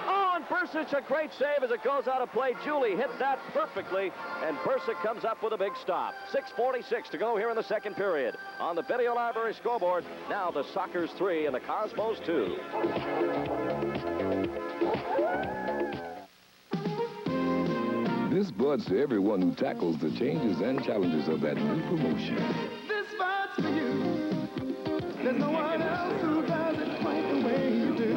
Oh, and Bursic, a great save as it goes out of play. Juli hit that perfectly, and Bursic comes up with a big stop. 6:46 to go here in the second period. On the Video Library scoreboard, now the Sockers 3 and the Cosmos 2. This bud's to everyone who tackles the changes and challenges of that new promotion. This bud's for you. There's no one else who does it quite the way you do.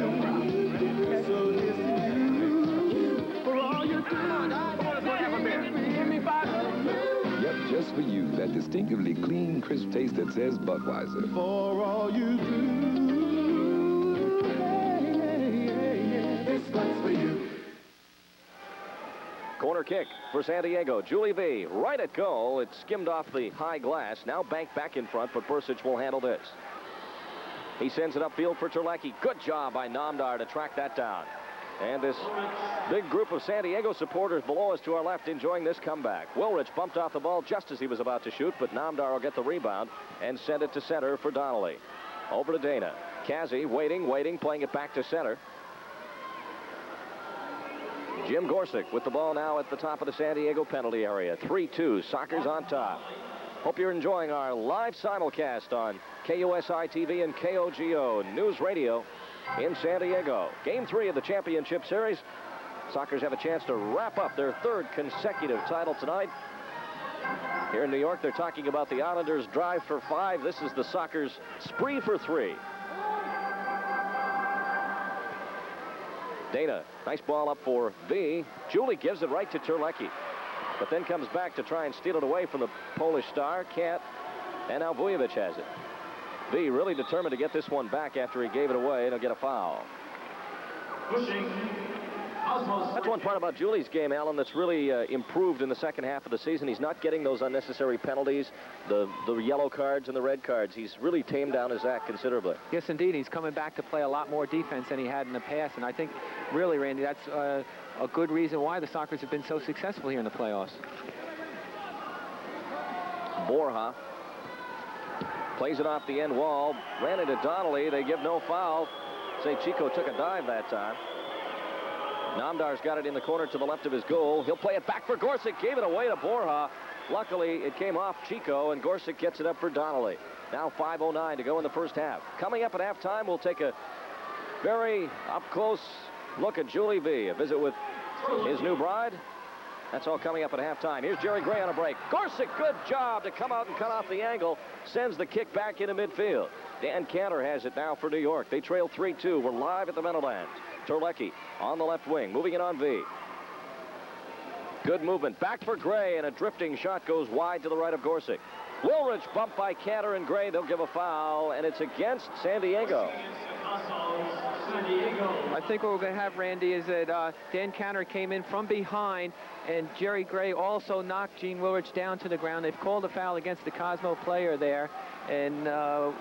So this is you. For all you do. Yep, just for you. That distinctively clean, crisp taste that says Budweiser. For all you do. This bud's for you. Corner kick for San Diego. Juli Veee right at goal. It skimmed off the high glass. Now banked back in front, but Bursic will handle this. He sends it upfield for Terlecki. Good job by Namdar to track that down. And this big group of San Diego supporters below us to our left enjoying this comeback. Wilrich bumped off the ball just as he was about to shoot, but Namdar will get the rebound and send it to center for Donnelly. Over to Dana. Kazzy waiting, playing it back to center. Jim Gorsuch with the ball now at the top of the San Diego penalty area. 3-2, Sockers on top. Hope you're enjoying our live simulcast on KUSI TV and KOGO News Radio in San Diego. Game 3 of the championship series. Sockers have a chance to wrap up their third consecutive title tonight. Here in New York, they're talking about the Islanders' drive for 5. This is the Sockers' spree for 3. Dana, nice ball up for Veee. Juli gives it right to Terlecki, but then comes back to try and steal it away from the Polish star. Can't, and now Vujovic has it. Veee really determined to get this one back after he gave it away, and he'll get a foul. That's one part about Juli's game, Alan, that's really improved in the second half of the season. He's not getting those unnecessary penalties, the yellow cards and the red cards. He's really tamed down his act considerably. Yes, indeed. He's coming back to play a lot more defense than he had in the past, and I think, really, Randy, that's a good reason why the Sockers have been so successful here in the playoffs. Borja plays it off the end wall, ran into Donnelly. They give no foul. Say Chico took a dive that time. Namdar's got it in the corner to the left of his goal. He'll play it back for Gorsuch. Gave it away to Borja. Luckily, it came off Chico, and Gorsuch gets it up for Donnelly. Now 5:09 to go in the first half. Coming up at halftime, we'll take a very up-close look at Juli Veee. A visit with his new bride. That's all coming up at halftime. Here's Jerry Gray on a break. Gorsuch, good job to come out and cut off the angle. Sends the kick back into midfield. Dan Cantor has it now for New York. They trail 3-2. We're live at the Meadowlands. Terlecki on the left wing, moving it on Veee. Good movement. Back for Gray, and a drifting shot goes wide to the right of Gorsuch. Woolridge bumped by Cantor and Gray. They'll give a foul, and it's against San Diego. I think what we're going to have, Randy, is that Dan Cantor came in from behind, and Jerry Gray also knocked Gene Woolridge down to the ground. They've called a foul against the Cosmo player there, and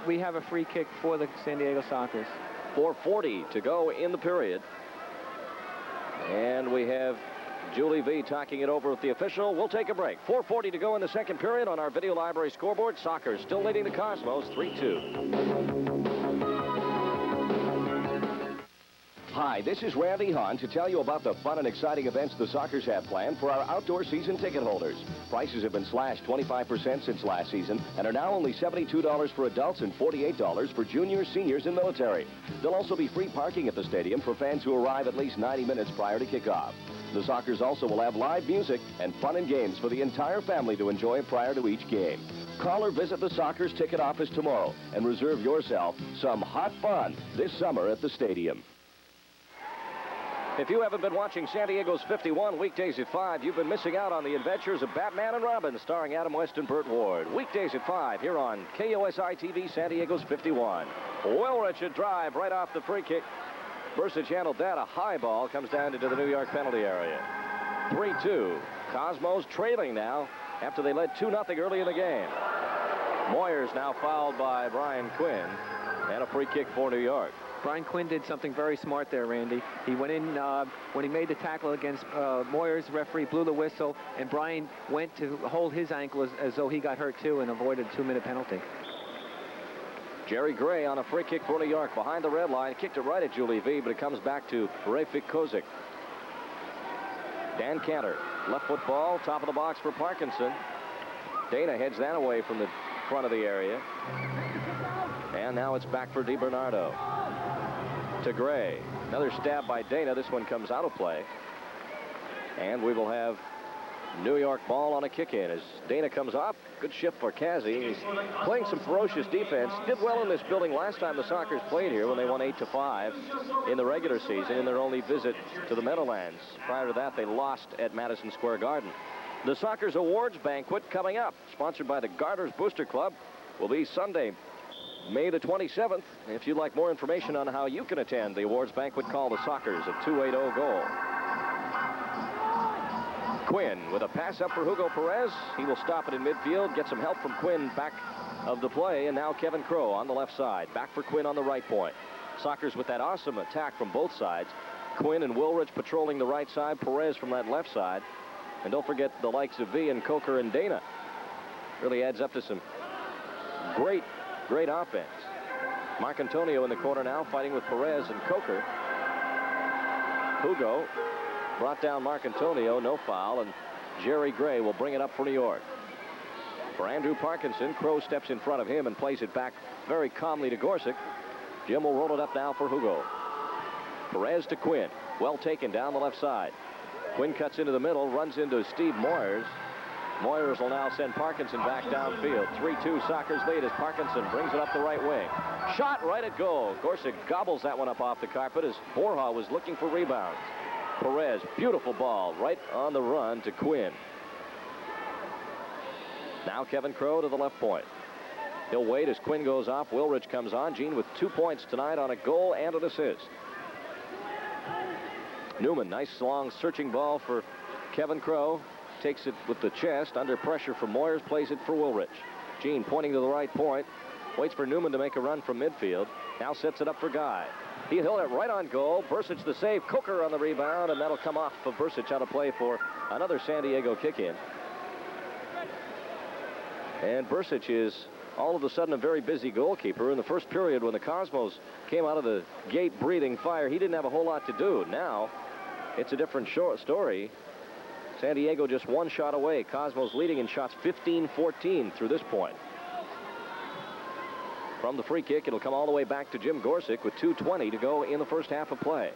we have a free kick for the San Diego Sockers. 4:40 to go in the period. And we have Juli Veee talking it over with the official. We'll take a break. 4:40 to go in the second period on our video library scoreboard. Sockers still leading the Cosmos 3-2. Hi, this is Randy Hahn to tell you about the fun and exciting events the Sockers have planned for our outdoor season ticket holders. Prices have been slashed 25% since last season and are now only $72 for adults and $48 for juniors, seniors, and military. There'll also be free parking at the stadium for fans who arrive at least 90 minutes prior to kickoff. The Sockers also will have live music and fun and games for the entire family to enjoy prior to each game. Call or visit the Sockers ticket office tomorrow and reserve yourself some hot fun this summer at the stadium. If you haven't been watching San Diego's 51 weekdays at 5, you've been missing out on the adventures of Batman and Robin starring Adam West and Burt Ward. Weekdays at 5 here on KOSI-TV San Diego's 51. Woolridge a drive right off the free kick. Bursic handled that. A high ball comes down into the New York penalty area. 3-2. Cosmos trailing now after they led 2-0 early in the game. Moyers now fouled by Brian Quinn, and a free kick for New York. Brian Quinn did something very smart there, Randy. He went in when he made the tackle against Moyers. Referee blew the whistle, and Brian went to hold his ankle as though he got hurt too and avoided a 2-minute penalty. Jerry Gray on a free kick for New York behind the red line. Kicked it right at Juli Veee, but it comes back to Rafik Kozik. Dan Cantor, left foot ball, top of the box for Parkinson. Dana heads that away from the front of the area. And now it's back for DiBernardo. To Gray. Another stab by Dana. This one comes out of play. And we will have New York ball on a kick-in as Dana comes up. Good shift for Kazi. He's playing some ferocious defense. Did well in this building last time the Sockers played here when they won 8-5 in the regular season in their only visit to the Meadowlands. Prior to that, they lost at Madison Square Garden. The Sockers Awards Banquet coming up, sponsored by the Garters Booster Club, will be Sunday, May the 27th. If you'd like more information on how you can attend the awards banquet, call the Sockers at 280-GOAL. Quinn with a pass up for Hugo Perez. He will stop it in midfield, get some help from Quinn back of the play, and now Kevin Crowe on the left side. Back for Quinn on the right point. Sockers with that awesome attack from both sides. Quinn and Woolridge patrolling the right side, Perez from that left side. And don't forget the likes of Veee and Coker and Dana. Really adds up to some great offense. Marcantonio in the corner now, fighting with Perez and Coker. Hugo brought down Marcantonio, no foul, and Jerry Gray will bring it up for New York. For Andrew Parkinson, Crowe steps in front of him and plays it back very calmly to Gorsuch. Jim will roll it up now for Hugo. Perez to Quinn. Well taken down the left side. Quinn cuts into the middle, runs into Steve Moyers. Moyers will now send Parkinson back downfield. 3-2 Sockers lead as Parkinson brings it up the right wing. Shot right at goal. Gorsuch gobbles that one up off the carpet as Borja was looking for rebounds. Perez, beautiful ball right on the run to Quinn. Now Kevin Crowe to the left point. He'll wait as Quinn goes off. Woolridge comes on. Gene with 2 points tonight on a goal and an assist. Newman, nice long searching ball for Kevin Crowe. Takes it with the chest, under pressure from Moyers, plays it for Woolridge. Gene pointing to the right point, waits for Newman to make a run from midfield, now sets it up for Guy. He held it right on goal. Bursic the save, Coker on the rebound, and that'll come off of Bursic out of play for another San Diego kick-in. And Bursic is all of a sudden a very busy goalkeeper. In the first period when the Cosmos came out of the gate breathing fire, he didn't have a whole lot to do. Now, it's a different story. San Diego just one shot away. Cosmos leading in shots 15-14 through this point. From the free kick, it'll come all the way back to Jim Gorsuch with 2:20 to go in the first half of play.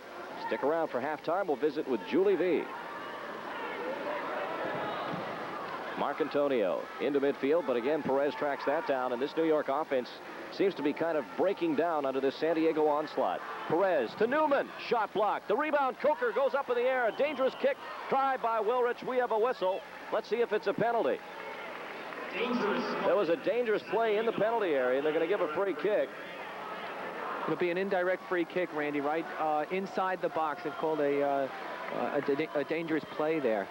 Stick around for halftime. We'll visit with Juli Veee. Marcantonio into midfield, but again, Perez tracks that down, and this New York offense seems to be kind of breaking down under this San Diego onslaught. Perez to Newman, shot blocked. The rebound, Coker goes up in the air. A dangerous kick, tried by Woolridge. We have a whistle. Let's see if it's a penalty. There was a dangerous play in the penalty area, and they're going to give a free kick. It'll be an indirect free kick, Randy, right inside the box. They've called a dangerous play there.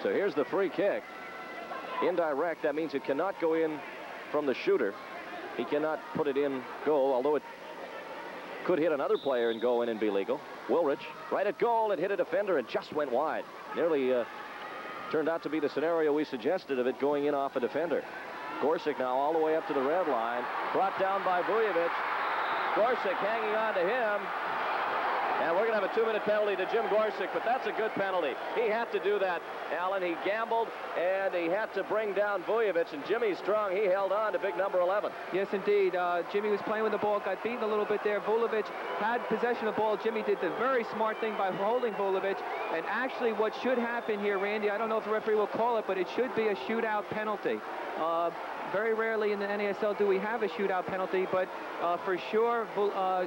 So here's the free kick. Indirect, that means it cannot go in from the shooter. He cannot put it in goal, although it could hit another player and go in and be legal. Wilrich, right at goal, it hit a defender and just went wide. Nearly turned out to be the scenario we suggested of it going in off a defender. Gorsick now all the way up to the red line. Brought down by Vujovic. Gorsick hanging on to him. And we're going to have a 2-minute penalty to Jim Gorsick, but that's a good penalty. He had to do that, Alan. He gambled, and he had to bring down Vujovic, and Jimmy's strong. He held on to big number 11. Yes, indeed. Jimmy was playing with the ball, got beaten a little bit there. Vujovic had possession of the ball. Jimmy did the very smart thing by holding Vujovic. And actually what should happen here, Randy, I don't know if the referee will call it, but it should be a shootout penalty. Very rarely in the NASL do we have a shootout penalty, but for sure,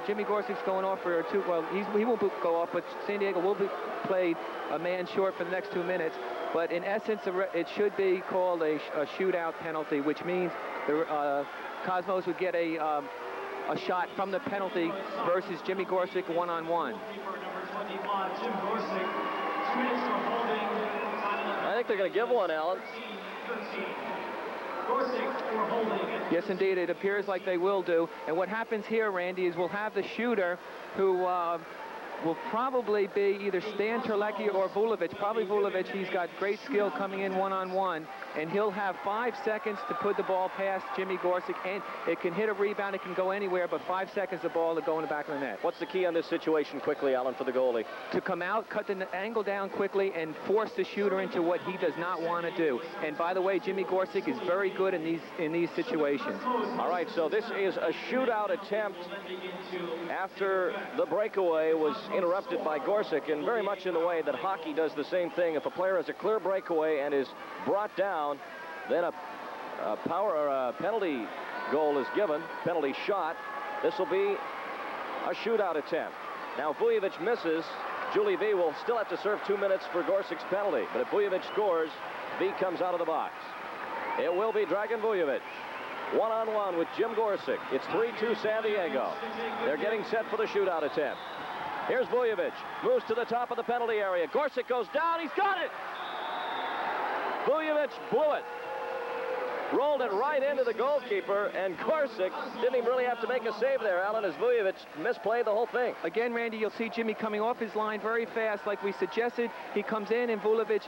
Jimmy Gorsick's going off for 2. Well, he won't go off, but San Diego will be played a man short for the next 2 minutes. But in essence, it should be called a shootout penalty, which means the Cosmos would get a shot from the penalty versus Jimmy Gorsick one-on-one. I think they're going to give one, Alan. Yes, indeed. It appears like they will do. And what happens here, Randy, is we'll have the shooter who will probably be either Stan Terlecki or Vujovic. Probably Vujovic. He's got great skill coming in one-on-one. And he'll have 5 seconds to put the ball past Jimmy Gorsick. And it can hit a rebound. It can go anywhere, but 5 seconds the ball to go in the back of the net. What's the key on this situation quickly, Alan, for the goalie? To come out, cut the angle down quickly, and force the shooter into what he does not want to do. And by the way, Jimmy Gorsick is very good in these situations. All right, so this is a shootout attempt after the breakaway was interrupted by Gorsick, and very much in the way that hockey does the same thing. If a player has a clear breakaway and is brought down, then a penalty goal is given, penalty shot. This will be a shootout attempt. Now, if Vujovic misses, Juli Veee will still have to serve 2 minutes for Gorsick's penalty. But if Vujovic scores, Veee comes out of the box. It will be Dragan Vujovic. One-on-one with Jim Gorsick. It's 3-2 San Diego. They're getting set for the shootout attempt. Here's Vujovic. Moves to the top of the penalty area. Gorsick goes down. He's got it! Vujovic blew it. Rolled it right into the goalkeeper, and Gorsick didn't even really have to make a save there, Alan, as Vujovic misplayed the whole thing. Again, Randy, you'll see Jimmy coming off his line very fast, like we suggested. He comes in, and Vujovic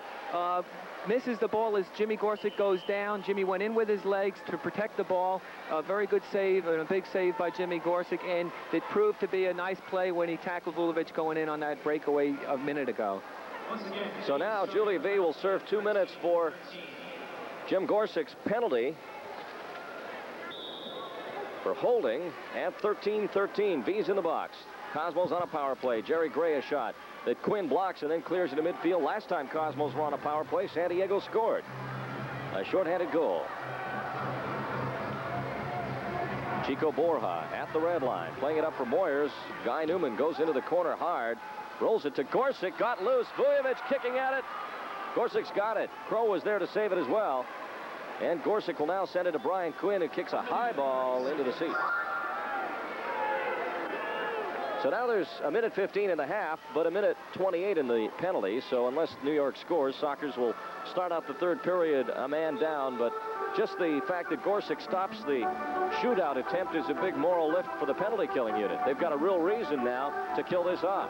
misses the ball as Jimmy Gorsick goes down. Jimmy went in with his legs to protect the ball. A very good save, and a big save by Jimmy Gorsick, and it proved to be a nice play when he tackled Vujovic going in on that breakaway a minute ago. So now Juli Veee will serve 2 minutes for Jim Gorsick's penalty for holding at 13-13. Vee's in the box. Cosmos on a power play. Jerry Gray a shot that Quinn blocks and then clears into midfield. Last time Cosmos were on a power play, San Diego scored a shorthanded goal. Chico Borja at the red line, playing it up for Moyers. Guy Newman goes into the corner hard, rolls it to Gorsick, got loose. Vujovic kicking at it. Gorsick's got it. Crow was there to save it as well. And Gorsick will now send it to Brian Quinn, who kicks a high ball into the seat. So now there's a minute 15 and a half, but a minute 28 in the penalty. So unless New York scores, Sockers will start out the third period a man down. But just the fact that Gorsick stops the shootout attempt is a big moral lift for the penalty killing unit. They've got a real reason now to kill this off.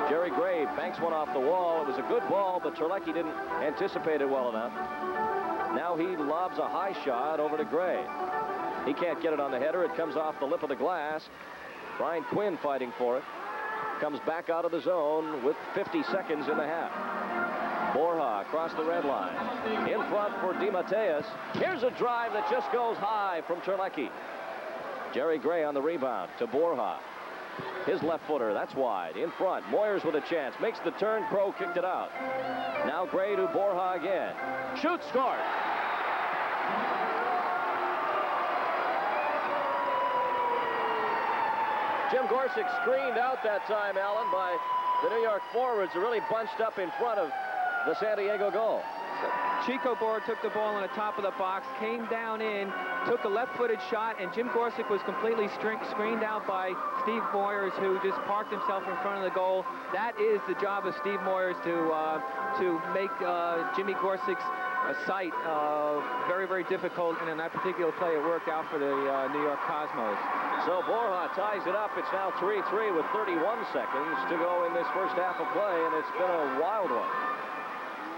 Jerry Gray banks one off the wall. It was a good ball, but Terlecki didn't anticipate it well enough. Now he lobs a high shot over to Gray. He can't get it on the header. It comes off the lip of the glass. Brian Quinn fighting for it. Comes back out of the zone with 50 seconds in the half. Borja across the red line. In front for DeMatteis. Here's a drive that just goes high from Terlecki. Jerry Gray on the rebound to Borja. His left footer, that's wide. In front, Moyers with a chance. Makes the turn, Crow kicked it out. Now Gray to Borja again. Shoots, scores. Jim Gorsick screened out that time, Alan, by the New York forwards, who really bunched up in front of the San Diego goal. Chico Bora took the ball on the top of the box, came down in, took a left-footed shot, and Jim Gorsuch was completely screened out by Steve Moyers, who just parked himself in front of the goal. That is the job of Steve Moyers, to make Jimmy Gorsuch's sight very, very difficult, and in that particular play, it worked out for the New York Cosmos. So Borja ties it up. It's now 3-3 with 31 seconds to go in this first half of play, and it's been a wild one.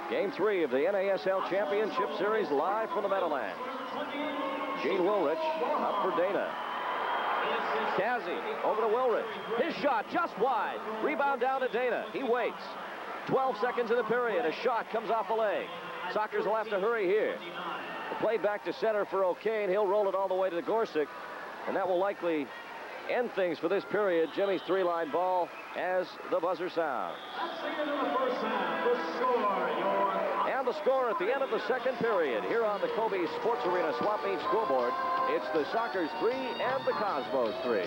Game 3 of the NASL Championship Series live from the Meadowlands. Gene Wilrich up for Dana. Kazzy over to Wilrich. His shot just wide. Rebound down to Dana. He waits. 12 seconds in the period. A shot comes off a leg. Sockers will have to hurry here. The play back to center for O'Kane. He'll roll it all the way to the Gorsuch, and that will likely end things for this period. Jimmy's three-line ball as the buzzer sounds. And the score at the end of the second period here on the Kobe Sports Arena Swap Meet scoreboard. It's the Sockers 3 and the Cosmos 3.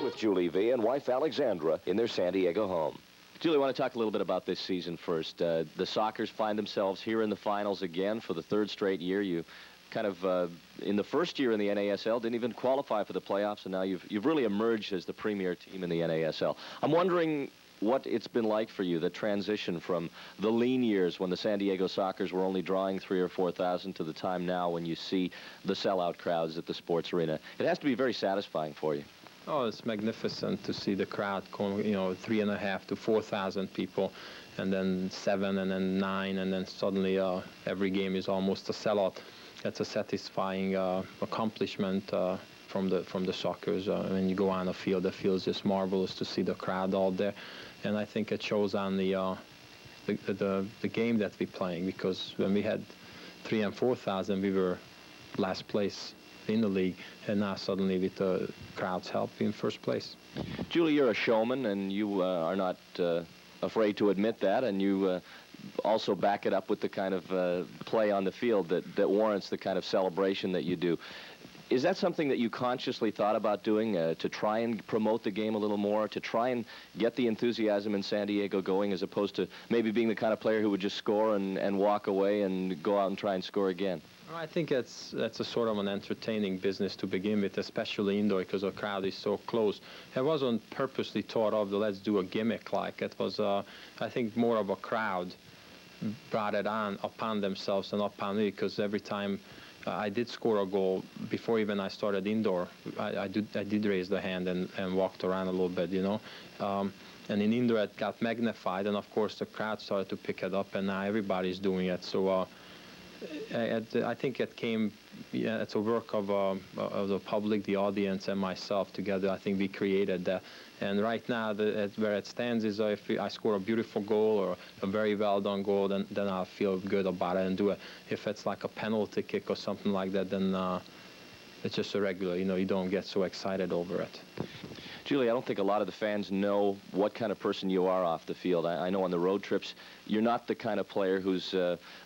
With Julie Veee and wife Alexandra in their San Diego home. Julie, I want to talk a little bit about this season first. The Sockers find themselves here in the finals again for the third straight year. You kind of, in the first year in the NASL, didn't even qualify for the playoffs, and now you've really emerged as the premier team in the NASL. I'm wondering what it's been like for you, the transition from the lean years when the San Diego Sockers were only drawing 3,000 or 4,000 to the time now when you see the sellout crowds at the sports arena. It has to be very satisfying for you. Oh, it's magnificent to see the crowd going, 3,500 to 4,000 people, and then 7, and then 9, and then suddenly every game is almost a sellout. That's a satisfying accomplishment from the Sockers. When you go on the field is just marvelous to see the crowd all there, and I think it shows on the game that we're playing, because when we had 3,000 and 4,000, we were last place in the league, and now suddenly with the crowd's help in first place. Julie, you're a showman, and you are not afraid to admit that, and you also back it up with the kind of play on the field that warrants the kind of celebration that you do. Is that something that you consciously thought about doing, to try and promote the game a little more, to try and get the enthusiasm in San Diego going, as opposed to maybe being the kind of player who would just score and walk away and go out and try and score again? I think that's a sort of an entertaining business to begin with, especially indoor, because the crowd is so close. It wasn't purposely thought of, let's do a gimmick like. It was, I think, more of a crowd brought it on upon themselves and upon me, because every time I did score a goal, before even I started indoor, I did raise the hand and walked around a little bit, and in indoor it got magnified, and of course the crowd started to pick it up, and now everybody's doing it. So I think it came, it's a work of the public, the audience, and myself together. I think we created that. And right now, where it stands is if I score a beautiful goal or a very well-done goal, then I'll feel good about it and do it. If it's like a penalty kick or something like that, then it's just a regular, you don't get so excited over it. Julie, I don't think a lot of the fans know what kind of person you are off the field. I know on the road trips, you're not the kind of player who's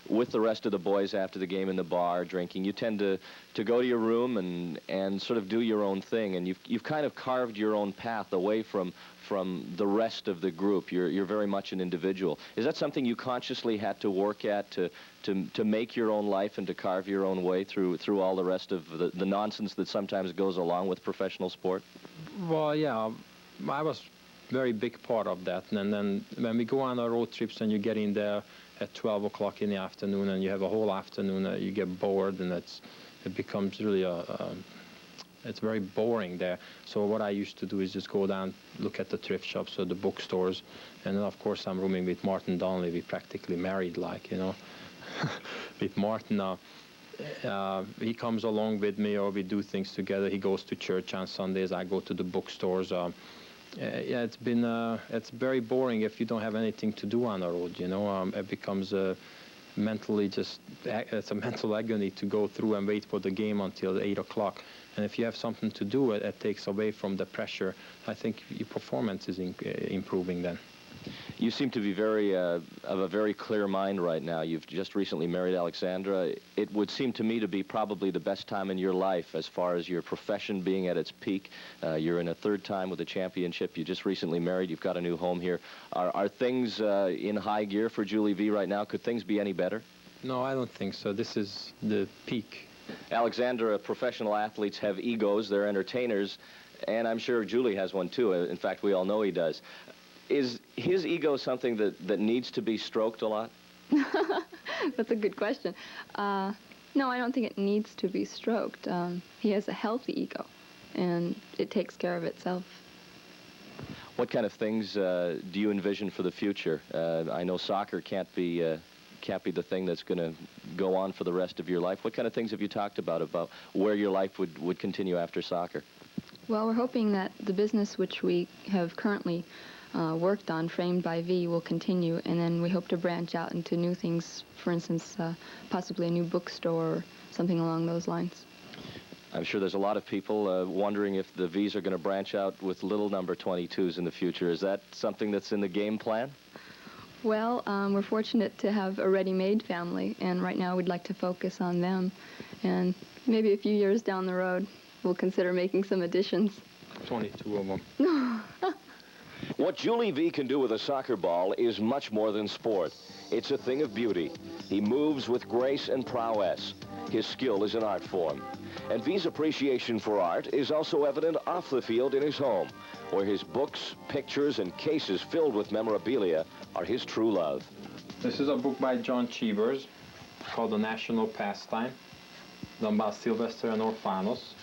with the rest of the boys after the game in the bar drinking. You tend to go to your room and sort of do your own thing, and you've kind of carved your own path away from the rest of the group. You're very much an individual. Is that something you consciously had to work at to make your own life and to carve your own way through all the rest of the nonsense that sometimes goes along with professional sport? Well, yeah, I was a very big part of that. And then when we go on our road trips and you get in there at 12 o'clock in the afternoon and you have a whole afternoon, you get bored, and it becomes really it's very boring there. So what I used to do is just go down, look at the thrift shops or the bookstores, and then of course I'm rooming with Martin Donnelly. We practically married, with Martin. He comes along with me, or we do things together. He goes to church on Sundays. I go to the bookstores. Yeah, it's very boring if you don't have anything to do on the road. It becomes mentally it's a mental agony to go through and wait for the game until 8 o'clock. And if you have something to do, it takes away from the pressure. I think your performance is improving then. You seem to be of a very clear mind right now. You've just recently married Alexandra. It would seem to me to be probably the best time in your life as far as your profession being at its peak. You're in a third time with a championship. You just recently married. You've got a new home here. Are things in high gear for Juli Veee right now? Could things be any better? No, I don't think so. This is the peak. Alexandra, professional athletes have egos. They're entertainers. And I'm sure Juli has one, too. In fact, we all know he does. Is his ego something that needs to be stroked a lot? That's a good question. No, I don't think it needs to be stroked. He has a healthy ego, and it takes care of itself. What kind of things do you envision for the future? I know soccer can't be the thing that's going to go on for the rest of your life. What kind of things have you talked about where your life would continue after soccer? Well, we're hoping that the business which we have currently worked on, Framed by Veee, will continue, and then we hope to branch out into new things, for instance, possibly a new bookstore or something along those lines. I'm sure there's a lot of people wondering if the Vees are going to branch out with little number 22s in the future. Is that something that's in the game plan? Well, we're fortunate to have a ready-made family, and right now we'd like to focus on them, and maybe a few years down the road we'll consider making some additions. 22 of them. What Juli Veee can do with a soccer ball is much more than sport. It's a thing of beauty. He moves with grace and prowess. His skill is an art form. And Vee's appreciation for art is also evident off the field in his home, where his books, pictures, and cases filled with memorabilia are his true love. This is a book by John Cheevers called The National Pastime, done by Sylvester and Orphanos,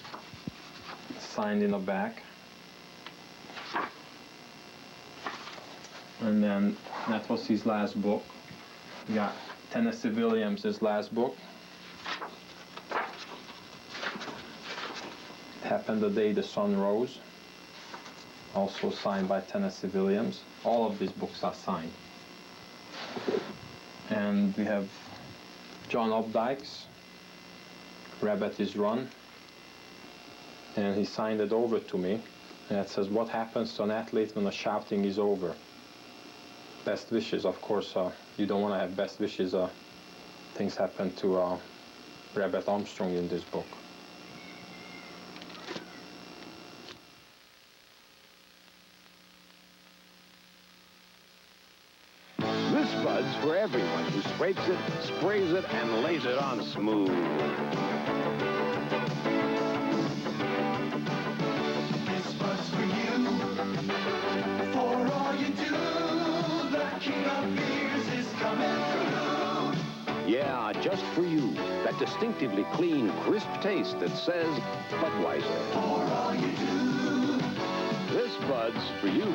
signed in the back. And then that was his last book. We got Tennessee Williams' last book. It happened the day the sun rose. Also signed by Tennessee Williams. All of these books are signed. And we have John Updike's Rabbit is Run. And he signed it over to me. And it says, what happens to an athlete when the shouting is over? Best wishes, of course. You don't want to have best wishes. Things happen to Rabbit Armstrong in this book. This Bud's for everyone who scrapes it, sprays it, and lays it on smooth. This Bud's for you, for all you do. The king of beers is coming through. Yeah, just for you. That distinctively clean, crisp taste that says Budweiser. For all you do. This Bud's for you.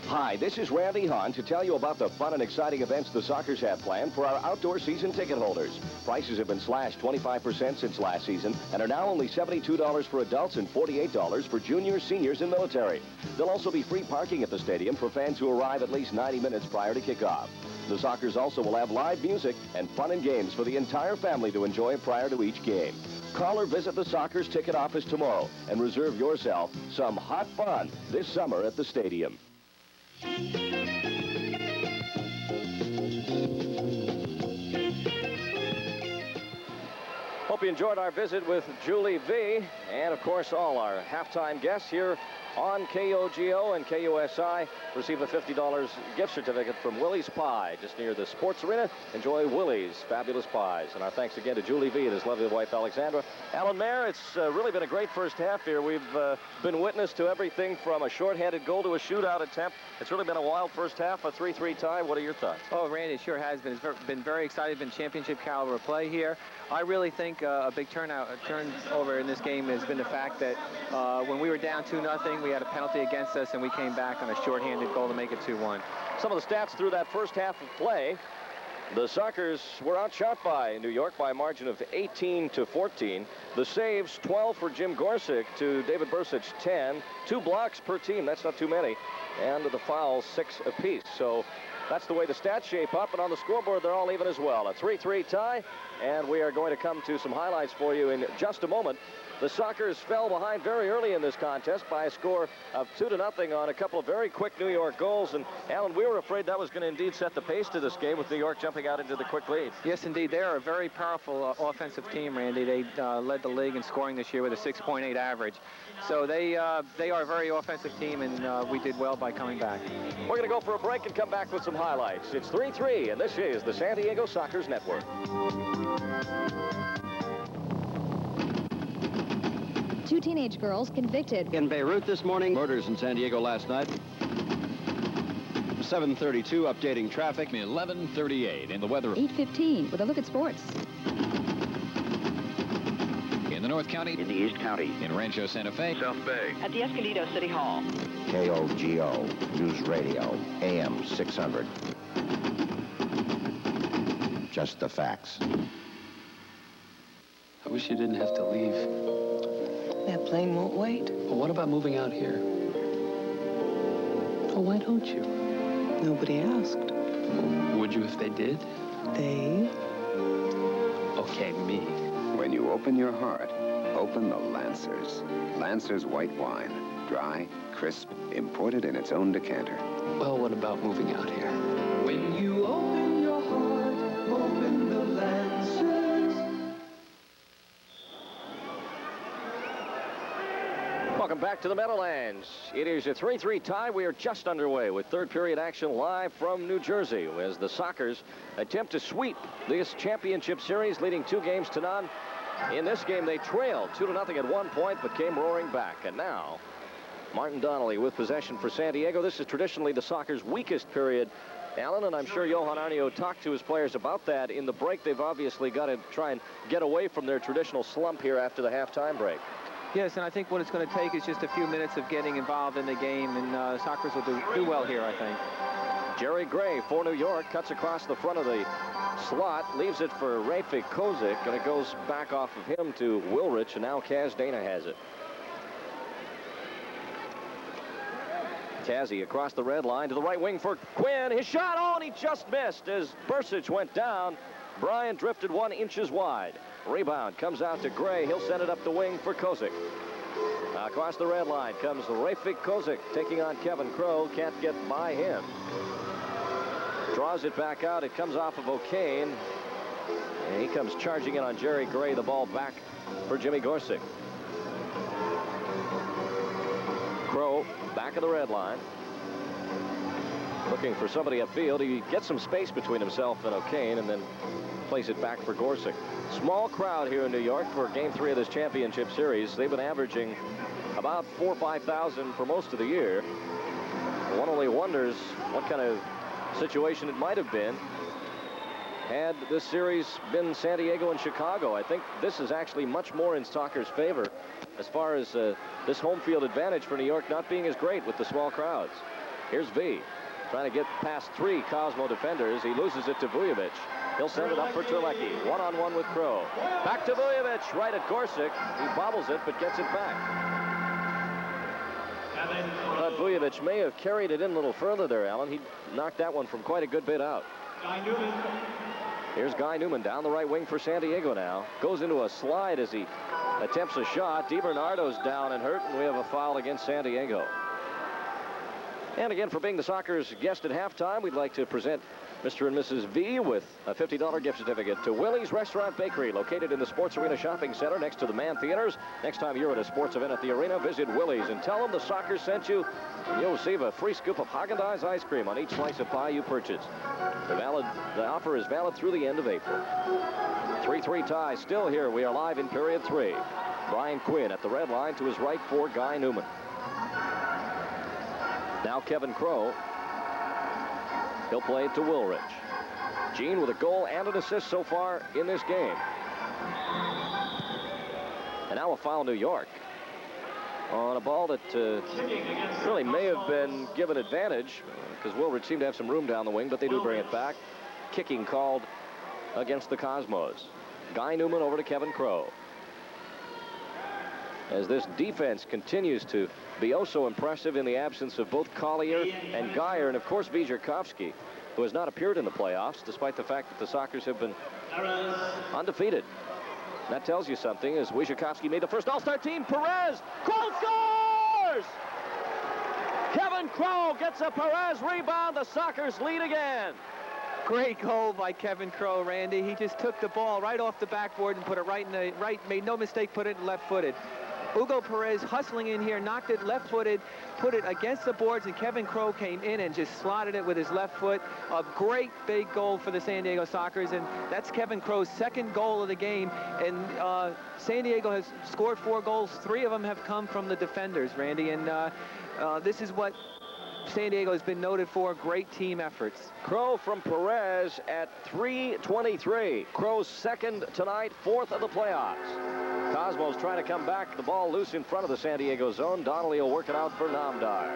Hi, this is Randy Hahn to tell you about the fun and exciting events the Sockers have planned for our outdoor season ticket holders. Prices have been slashed 25% since last season and are now only $72 for adults and $48 for juniors, seniors, and military. There'll also be free parking at the stadium for fans who arrive at least 90 minutes prior to kickoff. The Sockers also will have live music and fun and games for the entire family to enjoy prior to each game. Call or visit the Sockers ticket office tomorrow and reserve yourself some hot fun this summer at the stadium. Hope you enjoyed our visit with Juli Veee and, of course, all our halftime guests here on KOGO and KUSI. Receive a $50 gift certificate from Willie's Pie, just near the sports arena. Enjoy Willie's fabulous pies. And our thanks again to Juli Veee and his lovely wife, Alexandra. Alan Mayer, it's really been a great first half here. We've been witness to everything from a shorthanded goal to a shootout attempt. It's really been a wild first half, a 3-3 tie. What are your thoughts? Oh, Randy, it sure has been. It's been very exciting. Been championship caliber play here. I really think a big turnover in this game has been the fact that when we were down 2-0, we had a penalty against us, and we came back on a shorthanded goal to make it 2-1. Some of the stats through that first half of play. The Sockers were outshot by New York by a margin of 18-14. The saves, 12 for Jim Gorsuch to David Bursich, 10. 2 blocks per team. That's not too many. And the fouls, 6 apiece. So That's the way the stats shape up, and on the scoreboard, they're all even as well. A 3-3 tie, and we are going to come to some highlights for you in just a moment. The Sockers fell behind very early in this contest by a score of 2-0 on a couple of very quick New York goals. And, Alan, we were afraid that was going to indeed set the pace to this game with New York jumping out into the quick lead. Yes, indeed. They are a very powerful offensive team, Randy. They led the league in scoring this year with a 6.8 average. So they are a very offensive team, and we did well by coming back. We're going to go for a break and come back with some highlights. It's 3-3, and this is the San Diego Sockers Network. Two teenage girls convicted. In Beirut this morning. Murders in San Diego last night. 7:32, updating traffic. 11:38 in the weather. 8:15 with a look at sports. In the North County. In the East County. In Rancho Santa Fe. South Bay. At the Escondido City Hall. KOGO News Radio, AM 600. Just the facts. I wish you didn't have to leave. That plane won't wait. Well, what about moving out here? Oh, why don't you? Nobody asked. Would you if they did? They? Okay, me. When you open your heart, open the Lancers. Lancers white wine. Dry, crisp, imported in its own decanter. Well, what about moving out here? When you open your heart, open the Lancers. Welcome back to the Meadowlands. It is a 3-3 tie. We are just underway with third period action live from New Jersey as the Sockers attempt to sweep this championship series, leading 2-0. In this game, they trailed 2-0 at one point, but came roaring back. And now, Martin Donnelly with possession for San Diego. This is traditionally the Sockers' weakest period, Alan, and I'm sure Johan Arnio talked to his players about that. In the break, they've obviously got to try and get away from their traditional slump here after the halftime break. Yes, and I think what it's going to take is just a few minutes of getting involved in the game, and Sockers will do well here, I think. Jerry Gray for New York cuts across the front of the slot, leaves it for Rafik Kozik, and it goes back off of him to Wilrich, and now Kaz Dana has it. Kazzy across the red line to the right wing for Quinn. His shot, oh, and he just missed as Bursic went down. Bryant drifted 1 inches wide. Rebound comes out to Gray. He'll send it up the wing for Kozik. Across the red line comes Rafik Kozik taking on Kevin Crow. Can't get by him. Draws it back out. It comes off of O'Kane. And he comes charging in on Jerry Gray. The ball back for Jimmy Gorsick. Crow back of the red line. Looking for somebody upfield. He gets some space between himself and O'Kane and then plays it back for Gorsick. Small crowd here in New York for Game 3 of this championship series. They've been averaging about 4,000 or 5,000 for most of the year. One only wonders what kind of situation it might have been had this series been San Diego and Chicago. I think this is actually much more in Sockers' favor as far as this home field advantage for New York not being as great with the small crowds. Here's Veee trying to get past 3 Cosmo defenders. He loses it to Vujovic. He'll send it up for Terlecki. One-on-one with Crow. Back to Vujovic, right at Gorsick. He bobbles it, but gets it back. But Vujovic may have carried it in a little further there, Alan. He knocked that one from quite a good bit out. Here's Guy Newman down the right wing for San Diego now. Goes into a slide as he attempts a shot. DiBernardo's down and hurt, and we have a foul against San Diego. And again, for being the Sockers' guest at halftime, we'd like to present Mr. and Mrs. Veee with a $50 gift certificate to Willie's Restaurant Bakery, located in the Sports Arena Shopping Center next to the Man Theaters. Next time you're at a sports event at the arena, visit Willie's and tell them the Sockers sent you, and you'll receive a free scoop of Haagen-Dazs ice cream on each slice of pie you purchase. The offer is valid through the end of April. 3-3 tie still here. We are live in period 3. Brian Quinn at the red line to his right for Guy Newman. Now Kevin Crow. He'll play it to Wilrich. Gene with a goal and an assist so far in this game. And now a foul New York on a ball that really may have been given advantage because Wilrich seemed to have some room down the wing, but they do bring it back. Kicking called against the Cosmos. Guy Newman over to Kevin Crow. As this defense continues to be oh so impressive in the absence of both Collier and Geyer, and of course Vizierkovsky. who has not appeared in the playoffs, despite the fact that the Sockers have been undefeated. That tells you something, as Wojciechowski made the first All-Star team. Perez, Crow scores! Kevin Crow gets a Perez rebound. The Sockers lead again. Great goal by Kevin Crow, Randy. He just took the ball right off the backboard and put it right in the made no mistake, put it left-footed. Hugo Perez hustling in here, knocked it left-footed, put it against the boards, and Kevin Crow came in and just slotted it with his left foot. A great big goal for the San Diego Sockers, and that's Kevin Crow's second goal of the game. And San Diego has scored 4 goals. 3 of them have come from the defenders, Randy, and this is what San Diego has been noted for, great team efforts. Crow from Perez at 3:23. Crow's second tonight, 4th of the playoffs. Cosmos trying to come back. The ball loose in front of the San Diego zone. Donnelly will work it out for Namdar.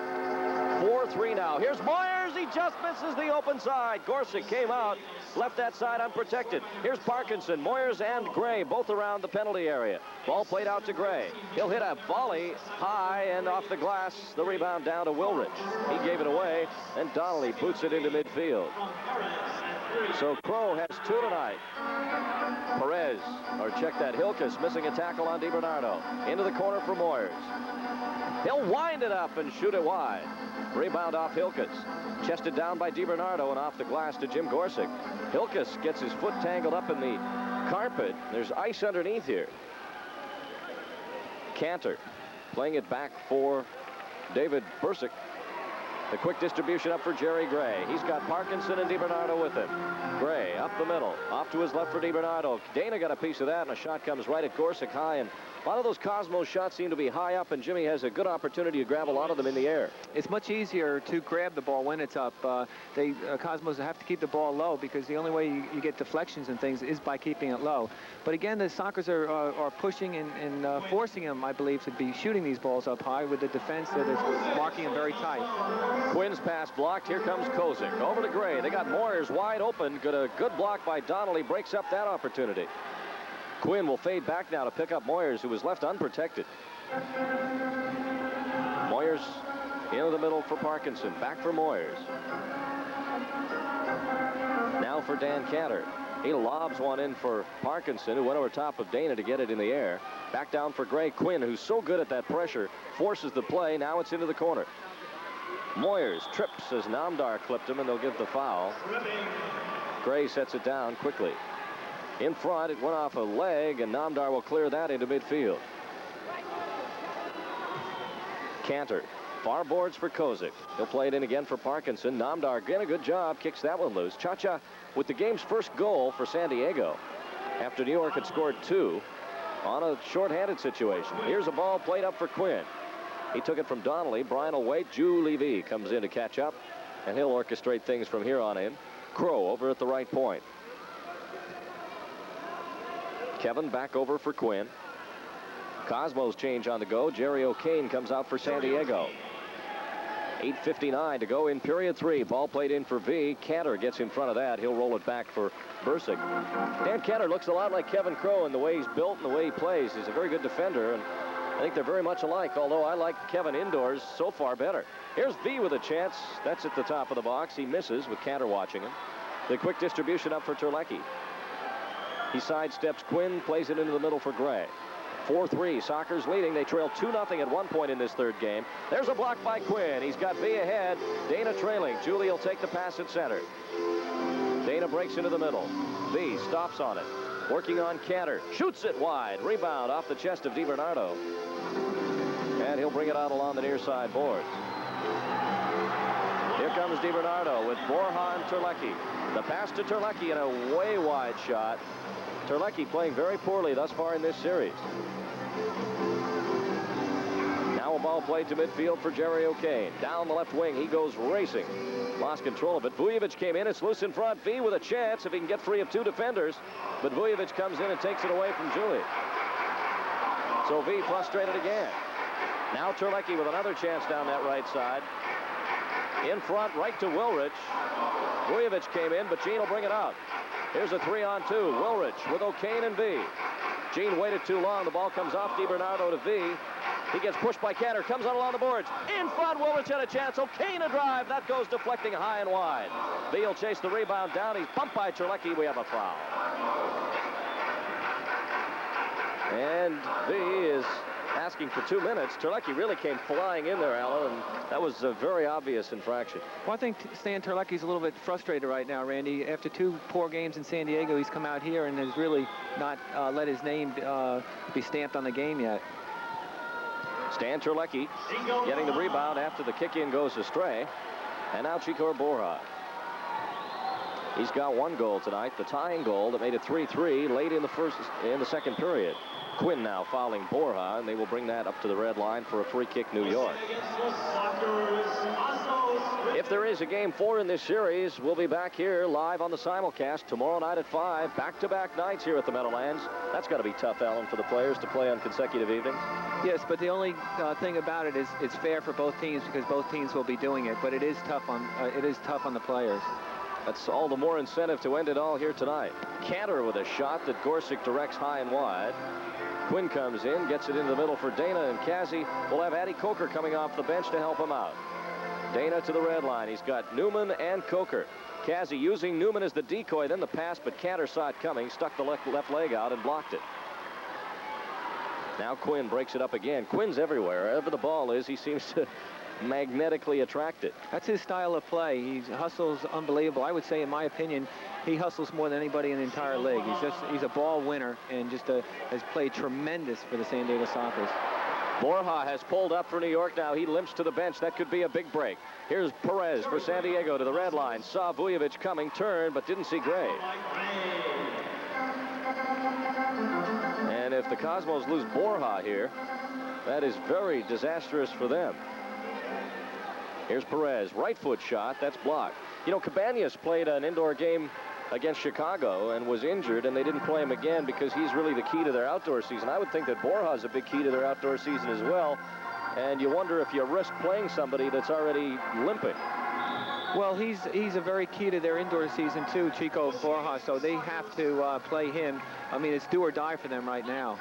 4-3 now. Here's Moyers. He just misses the open side. Gorsuch came out, left that side unprotected. Here's Parkinson, Moyers, and Gray, both around the penalty area. Ball played out to Gray. He'll hit a volley high and off the glass. The rebound down to Wilrich. He gave it away, and Donnelly boots it into midfield. So Crow has 2 tonight. Perez, or check that, Hilkes missing a tackle on DiBernardo. Into the corner for Moyers. He'll wind it up and shoot it wide. Rebound off Hilkes. Chested down by DiBernardo and off the glass to Jim Gorsuch. Hilkes gets his foot tangled up in the carpet. There's ice underneath here. Cantor playing it back for David Bursick. The quick distribution up for Jerry Gray. He's got Parkinson and DiBernardo with him. Gray up the middle, off to his left for DiBernardo. Dana got a piece of that, and a shot comes right at Gorsuch high, and a lot of those Cosmos shots seem to be high up, and Jimmy has a good opportunity to grab a lot of them in the air. It's much easier to grab the ball when it's up. Cosmos have to keep the ball low, because the only way you get deflections and things is by keeping it low. But again, the Sockers are pushing and forcing them, I believe, to be shooting these balls up high with the defense that is marking them very tight. Quinn's pass blocked. Here comes Kozik. Over to Gray. They got Moyers wide open. Got a good block by Donnelly. Breaks up that opportunity. Quinn will fade back now to pick up Moyers, who was left unprotected. Moyers into the middle for Parkinson. Back for Moyers. Now for Dan Cantor. He lobs one in for Parkinson, who went over top of Dana to get it in the air. Back down for Gray. Quinn, who's so good at that pressure, forces the play. Now it's into the corner. Moyers trips as Namdar clipped him, and they'll give the foul. Gray sets it down quickly. In front, it went off a leg, and Namdar will clear that into midfield. Cantor, far boards for Kozik. He'll play it in again for Parkinson. Namdar again, a good job, kicks that one loose. Cha-Cha with the game's first goal for San Diego, after New York had scored 2 on a shorthanded situation. Here's a ball played up for Quinn. He took it from Donnelly. Brian will wait. Juli comes in to catch up, and he'll orchestrate things from here on in. Crow over at the right point. Kevin back over for Quinn. Cosmos change on the go. Jerry O'Kane comes out for San Diego. 8:59 to go in period 3. Ball played in for Veee. Cantor gets in front of that. He'll roll it back for Bursick. Dan Cantor looks a lot like Kevin Crow in the way he's built and the way he plays. He's a very good defender, and I think they're very much alike, although I like Kevin indoors so far better. Here's Veee with a chance. That's at the top of the box. He misses with Cantor watching him. The quick distribution up for Terlecki. He sidesteps Quinn, plays it into the middle for Gray. 4-3, Sockers leading. They trail 2-0 at one point in this third game. There's a block by Quinn. He's got Veee ahead. Dana trailing. Juli will take the pass at center. Dana breaks into the middle. Veee stops on it. Working on Cantor. Shoots it wide. Rebound off the chest of DiBernardo. And he'll bring it out along the near side boards. Here comes DiBernardo with Borja and Terlecki. The pass to Terlecki and a way wide shot. Terlecki playing very poorly thus far in this series. Now a ball played to midfield for Jerry O'Kane. Down the left wing, he goes racing. Lost control of it. Vujovic came in. It's loose in front. Veee with a chance if he can get free of 2 defenders. But Vujovic comes in and takes it away from Juli. So Veee frustrated again. Now Terlecki with another chance down that right side. In front, right to Wilrich. Vujovic came in, but Gene will bring it out. Here's a 3-on-2. Wilrich with O'Kane and Veee. Gene waited too long. The ball comes off DiBernardo to Veee. He gets pushed by Cantor, comes out along the boards. In front, Wilrich had a chance. O'Kane a drive. That goes deflecting high and wide. Veee will chase the rebound down. He's bumped by Terlecki. We have a foul. And Veee is asking for 2 minutes. Terlecki really came flying in there, Alan, and that was a very obvious infraction. Well, I think Stan Terlecki's a little bit frustrated right now, Randy. After 2 poor games in San Diego, he's come out here and has really not let his name be stamped on the game yet. Stan Terlecki getting the rebound after the kick-in goes astray. And now Chikor Borja. He's got 1 goal tonight, the tying goal that made it 3-3 late in the second period. Quinn now fouling Borja, and they will bring that up to the red line for a free kick, New York. If there is a game 4 in this series, we'll be back here live on the simulcast tomorrow night at 5. Back-to-back nights here at the Meadowlands. That's got to be tough, Alan, for the players to play on consecutive evenings. Yes, but the only thing about it is it's fair for both teams because both teams will be doing it. But it is tough on the players. That's all the more incentive to end it all here tonight. Cantor with a shot that Gorsick directs high and wide. Quinn comes in, gets it into the middle for Dana, and Kazi will have Addy Coker coming off the bench to help him out. Dana to the red line. He's got Newman and Coker. Kazi using Newman as the decoy, then the pass, but Cantor saw it coming, stuck the left leg out and blocked it. Now Quinn breaks it up again. Quinn's everywhere. Wherever the ball is, he seems to magnetically attract it. That's his style of play. He hustles unbelievable. I would say, in my opinion, he hustles more than anybody in the entire league. He's a ball winner and just has played tremendous for the San Diego Sockers. Borja has pulled up for New York now. He limps to the bench. That could be a big break. Here's Perez for San Diego to the red line. Saw Vujovic coming, turned, but didn't see Gray. And if the Cosmos lose Borja here, that is very disastrous for them. Here's Perez, right foot shot, that's blocked. You know, Cabañas played an indoor game against Chicago and was injured, and they didn't play him again because he's really the key to their outdoor season. I would think that Borja's a big key to their outdoor season as well, and you wonder if you risk playing somebody that's already limping. Well, he's a very key to their indoor season too, Chico Borja, so they have to play him. I mean, it's do or die for them right now.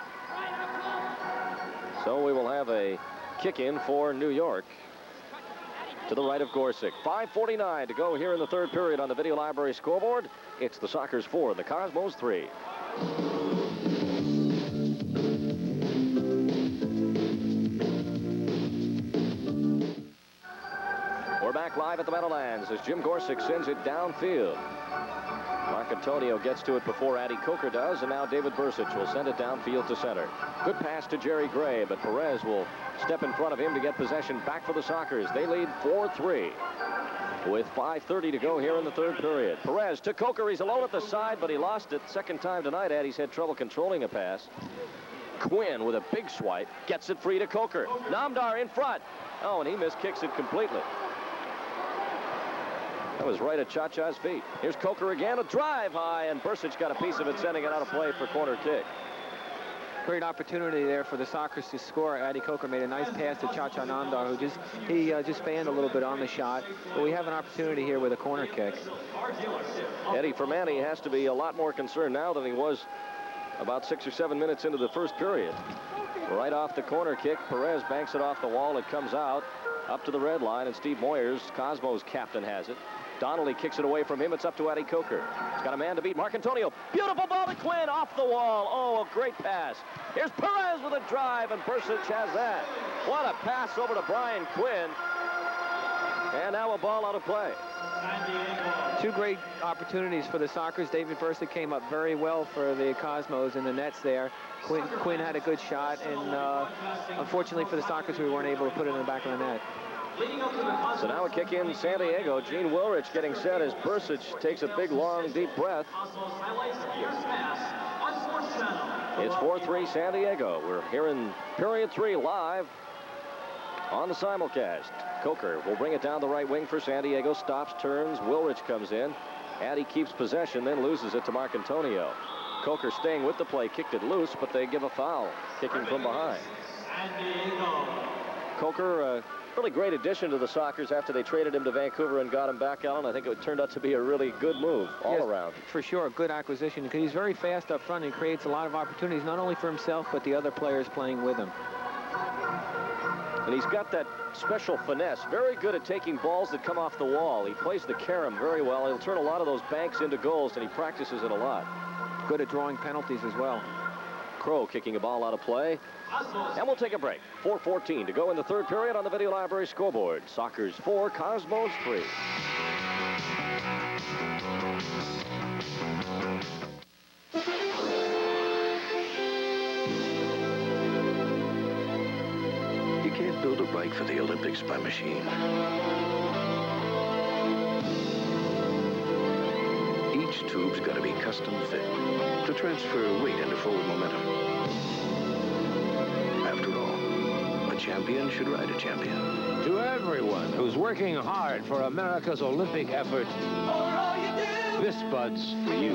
So we will have a kick-in for New York. To the right of Gorsick. 5:49 to go here in the third period on the Video Library scoreboard. It's the Sockers 4, the Cosmos 3. We're back live at the Meadowlands as Jim Gorsick sends it downfield. Marcantonio gets to it before Addy Coker does, and now David Bursich will send it downfield to center. Good pass to Jerry Gray, but Perez will step in front of him to get possession back for the Sockers. They lead 4-3 with 5:30 to go here in the third period. Perez to Coker. He's alone at the side, but he lost it. Second time tonight, Addy's had trouble controlling a pass. Quinn with a big swipe gets it free to Coker. Namdar in front. Oh, and he miskicks it completely. That was right at Cha-Cha's feet. Here's Coker again, a drive high, and Bursich got a piece of it, sending it out of play for corner kick. Great opportunity there for the Sockers to score. Addy Coker made a nice pass to Cha-Cha Namdar, who just fanned a little bit on the shot. But we have an opportunity here with a corner kick. Eddie Fermanti has to be a lot more concerned now than he was about 6 or 7 minutes into the first period. Right off the corner kick, Perez banks it off the wall. It comes out up to the red line, and Steve Moyers, Cosmos captain, has it. Donnelly kicks it away from him. It's up to Addy Coker. He's got a man to beat. Marcantonio. Beautiful ball to Quinn off the wall. Oh, a great pass. Here's Perez with a drive, and Bursich has that. What a pass over to Brian Quinn. And now a ball out of play. 2 great opportunities for the Sockers. David Bursich came up very well for the Cosmos in the nets there. Quinn had a good shot, and unfortunately for the Sockers, we weren't able to put it in the back of the net. So now a kick in San Diego. Gene Wilrich getting set as Bursich takes a big, long, deep breath. It's 4-3 San Diego. We're here in period 3 live on the simulcast. Coker will bring it down the right wing for San Diego. Stops, turns. Wilrich comes in. Addy keeps possession, then loses it to Marcantonio. Coker staying with the play, kicked it loose, but they give a foul, kicking from behind. Coker really great addition to the Sockers after they traded him to Vancouver and got him back, Alan. I think it turned out to be a really good move all around. For sure, a good acquisition, because he's very fast up front and creates a lot of opportunities, not only for himself, but the other players playing with him. And he's got that special finesse, very good at taking balls that come off the wall. He plays the carom very well. He'll turn a lot of those banks into goals, and he practices it a lot. Good at drawing penalties as well. Crow kicking a ball out of play. And we'll take a break. 4:14 to go in the third period on the Video Library scoreboard. Sockers 4, Cosmos 3. You can't build a bike for the Olympics by machine. Each tube's got to be custom fit to transfer weight into forward momentum. After all, a champion should ride a champion. To everyone who's working hard for America's Olympic effort, this Bud's for you.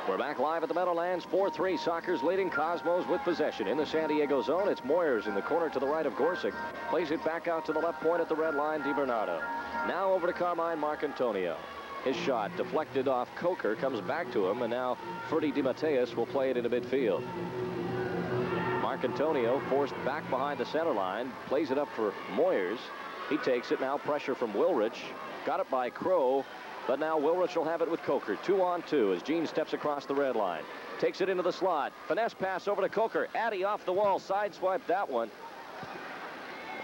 We're back live at the Meadowlands. 4-3, Sockers leading. Cosmos with possession in the San Diego zone. It's Moyers in the corner to the right of Gorsick. Plays it back out to the left point at the red line, DiBernardo. Now over to Carmine Marcantonio. His shot deflected off Coker, comes back to him, and now Ferdy DiMatteis will play it into midfield. Marcantonio forced back behind the center line, plays it up for Moyers. He takes it, now pressure from Wilrich. Got it by Crow, but now Wilrich will have it with Coker. 2-on-2 as Gene steps across the red line. Takes it into the slot. Finesse pass over to Coker. Addy off the wall, sideswiped that one.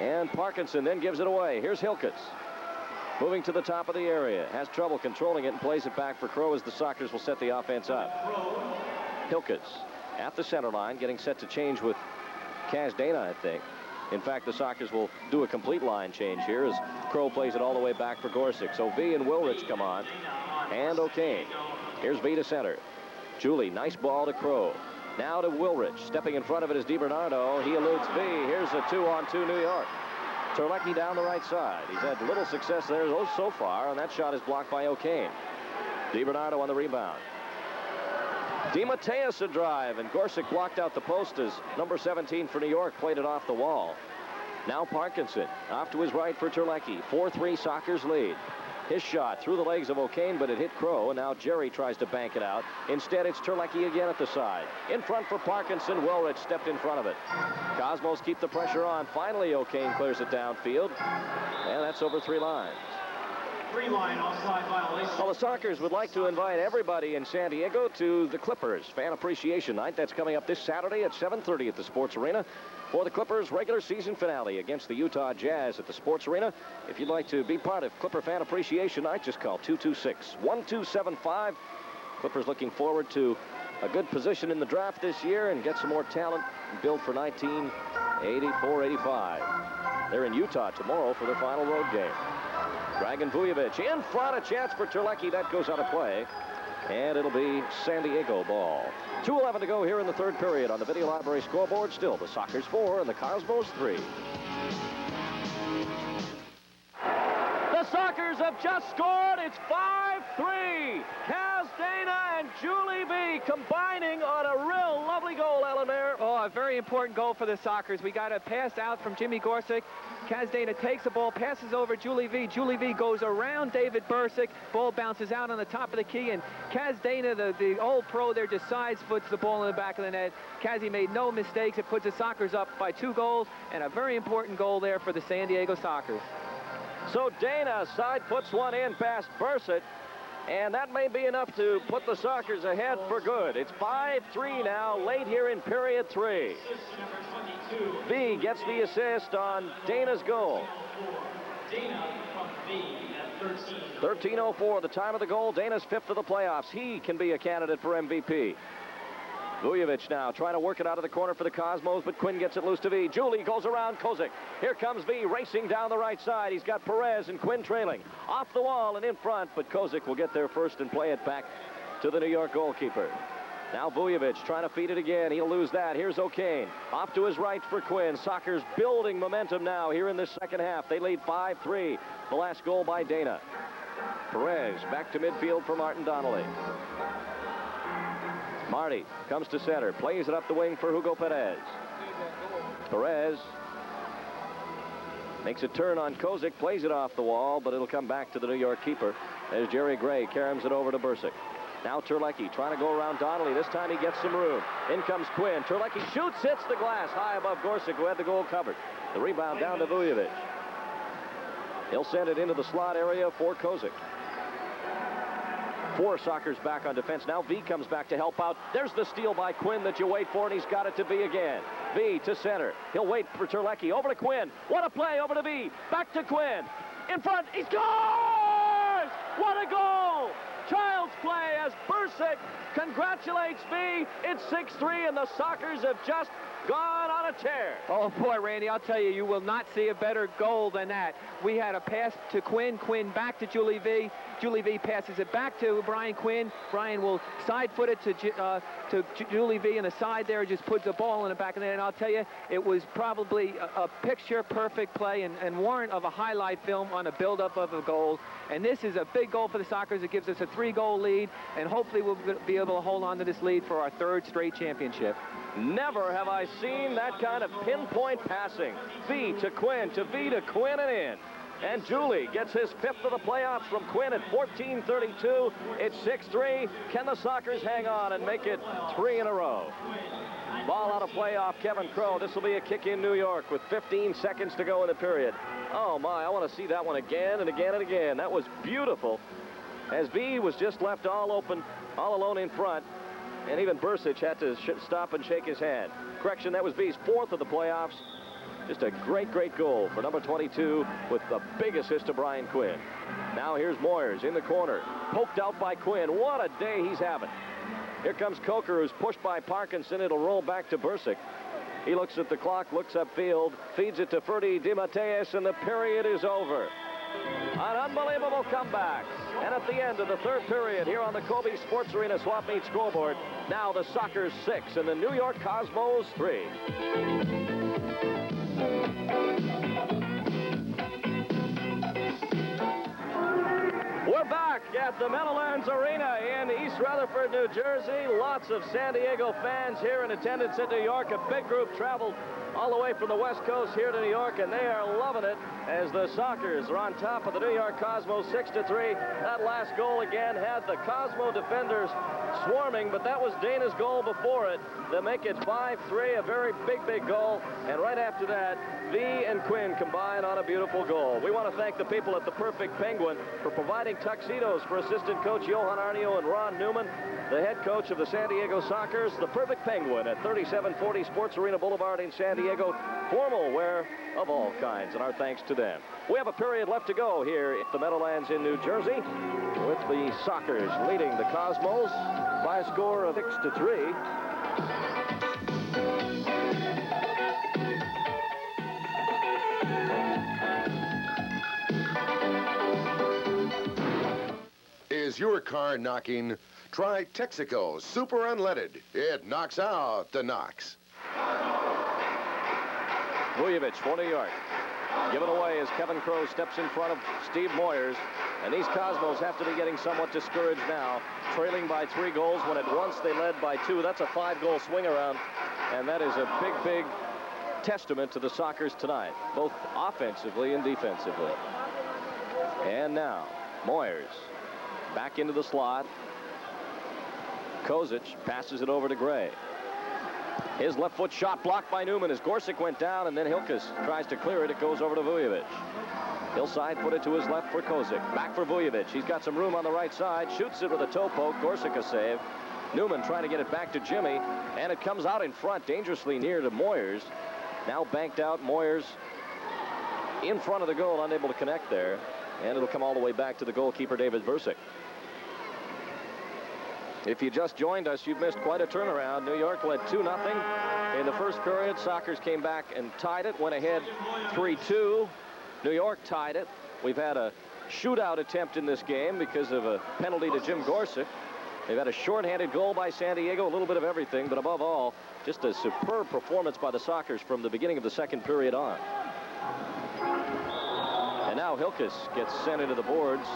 And Parkinson then gives it away. Here's Hilkes. Moving to the top of the area. Has trouble controlling it and plays it back for Crow as the Sockers will set the offense up. Hilkes at the center line, getting set to change with Kaz Dana, I think. In fact, the Sockers will do a complete line change here as Crow plays it all the way back for Gorsick. So Veee and Wilrich come on. And O'Kane. Here's Veee to center. Juli, nice ball to Crow. Now to Wilrich. Stepping in front of it is DiBernardo. He eludes Veee. Here's a 2-on-2 New York. Terlecki down the right side. He's had little success there so far, and that shot is blocked by O'Kane. DiBernardo on the rebound. DiMatteis a drive, and Gorsick blocked out the post as number 17 for New York played it off the wall. Now Parkinson off to his right for Terlecki. 4-3 Sockers lead. His shot through the legs of O'Kane, but it hit Crow, and now Jerry tries to bank it out. Instead, it's Terlecki again at the side. In front for Parkinson. Wilrich stepped in front of it. Cosmos keep the pressure on. Finally, O'Kane clears it downfield, and that's over 3 lines. 3-line offside violation. Well, the Sockers would like to invite everybody in San Diego to the Clippers Fan Appreciation Night. That's coming up this Saturday at 7:30 at the Sports Arena for the Clippers regular season finale against the Utah Jazz at the Sports Arena. If you'd like to be part of Clipper Fan Appreciation Night, just call 226-1275. Clippers looking forward to a good position in the draft this year and get some more talent built for 1984-85. They're in Utah tomorrow for their final road game. Dragan Vujovic in front, a chance for Terlecki. That goes out of play, and it'll be San Diego ball. 2:11 to go here in the third period on the Video Library scoreboard. Still the Sockers 4 and the Cosmos 3. The Sockers have just scored. It's 5-3. Kaz Dana and Juli Veee combining on a real lovely goal, Alan Mayer. Oh, a very important goal for the Sockers. We got a pass out from Jimmy Gorsick. Kaz Dana takes the ball, passes over Juli Veee. Juli Veee goes around David Bursick. Ball bounces out on the top of the key, and Kaz Dana, the old pro there, just side-foots the ball in the back of the net. Kazzy made no mistakes. It puts the Sockers up by 2 goals, and a very important goal there for the San Diego Sockers. So Dana side puts one in past Bursick, and that may be enough to put the Sockers ahead for good. It's 5-3 now, late here in period 3. Veee gets the assist on Dana's goal. 13:04, the time of the goal. Dana's 5th of the playoffs. He can be a candidate for MVP. Vujovic now trying to work it out of the corner for the Cosmos, but Quinn gets it loose to Veee. Juli goes around Kozik. Here comes Veee racing down the right side. He's got Perez and Quinn trailing. Off the wall and in front, but Kozik will get there first and play it back to the New York goalkeeper. Now Vujovic trying to feed it again. He'll lose that. Here's O'Kane. Off to his right for Quinn. Sockers building momentum now here in the second half. They lead 5-3. The last goal by Dana. Perez back to midfield for Martin Donnelly. Marty comes to center, plays it up the wing for Hugo Perez. Perez Makes a turn on Kozik, plays it off the wall, but it'll come back to the New York keeper as Jerry Gray caroms it over to Bursick. Now Terlecki trying to go around Donnelly. This time he gets some room. In comes Quinn. Terlecki shoots, hits the glass high above Gorsick, who had the goal covered. The rebound down to Vujovic. He'll send it into the slot area for Kozik. 4 Sockers back on defense. Now Veee comes back to help out. There's the steal by Quinn that you wait for, and he's got it to Veee again. Veee to center. He'll wait for Terlecki. Over to Quinn. What a play over to Veee. Back to Quinn. In front. He scores! What a goal! Child's play as Bursick congratulates Veee. It's 6-3, and the Sockers have just gone on a tear. Oh, boy, Randy, I'll tell you, you will not see a better goal than that. We had a pass to Quinn. Quinn back to Juli Veee. Juli Veee passes it back to Brian Quinn. Brian will side-foot it to Juli Veee in the side there, just puts the ball in the back of the net. And I'll tell you, it was probably a picture-perfect play and warrant of a highlight film on a build-up of a goal. And this is a big goal for the Sockers. It gives us a 3-goal lead, and hopefully we'll be able to hold on to this lead for our 3rd straight championship. Never have I seen that kind of pinpoint passing. Veee to Quinn, to Veee to Quinn and in. And Juli gets his 5th of the playoffs from Quinn at 14:32. It's 6-3. Can the Sockers hang on and make it 3 in a row? Ball out of play off Kevin Crow. This will be a kick in New York with 15 seconds to go in the period. Oh, my, I want to see that one again and again and again. That was beautiful. As Veee was just left all open, all alone in front. And even Bursic had to stop and shake his hand. Correction, that was Vee's 4th of the playoffs. Just a great, great goal for number 22 with the big assist to Brian Quinn. Now here's Moyers in the corner. Poked out by Quinn. What a day he's having. Here comes Coker, who's pushed by Parkinson. It'll roll back to Bursic. He looks at the clock, looks upfield, feeds it to Ferdy DiMatteis, and the period is over. An unbelievable comeback. And at the end of the 3rd period here on the Kobe Sports Arena Swap Meet scoreboard, now the Sockers 6 and the New York Cosmos 3. We're back at the Meadowlands Arena in East Rutherford, New Jersey. Lots of San Diego fans here in attendance in New York. A big group traveled all the way from the West Coast here to New York, and they are loving it as the Sockers are on top of the New York Cosmos 6-3. That last goal again had the Cosmo defenders swarming, but that was Dana's goal before it. They make it 5-3, a very big, big goal. And right after that, Veee and Quinn combine on a beautiful goal. We want to thank the people at the Perfect Penguin for providing tuxedos for assistant coach Johan Arnio and Ron Newman, the head coach of the San Diego Sockers. The Perfect Penguin at 3740 Sports Arena Boulevard in San Diego. Formal wear of all kinds, and our thanks to them. We have a period left to go here at the Meadowlands in New Jersey, with the Sockers leading the Cosmos by a score of 6-3. Is your car knocking? Try Texaco Super Unleaded. It knocks out the knocks. Vujovic for New York. Given away as Kevin Crow steps in front of Steve Moyers. And these Cosmos have to be getting somewhat discouraged now, trailing by 3 goals when at once they led by 2. That's a 5-goal swing around, and that is a big, big testament to the Sockers tonight, both offensively and defensively. And now, Moyers back into the slot. Kozic passes it over to Gray. His left foot shot blocked by Newman as Gorsick went down, and then Hilkes tries to clear it. It goes over to Vujovic. He'll side put it to his left for Kozic. Back for Vujovic. He's got some room on the right side. Shoots it with a toe poke. Gorsick a save. Newman trying to get it back to Jimmy, and it comes out in front dangerously near to Moyers. Now banked out. Moyers in front of the goal, unable to connect there, and it'll come all the way back to the goalkeeper, David Bursick. If you just joined us, you've missed quite a turnaround. New York led 2-0 in the first period. Sockers came back and tied it, went ahead 3-2. New York tied it. We've had a shootout attempt in this game because of a penalty to Jim Gorsick. They've had a shorthanded goal by San Diego, a little bit of everything, but above all, just a superb performance by the Sockers from the beginning of the second period on. And now Hilkes gets sent into the boards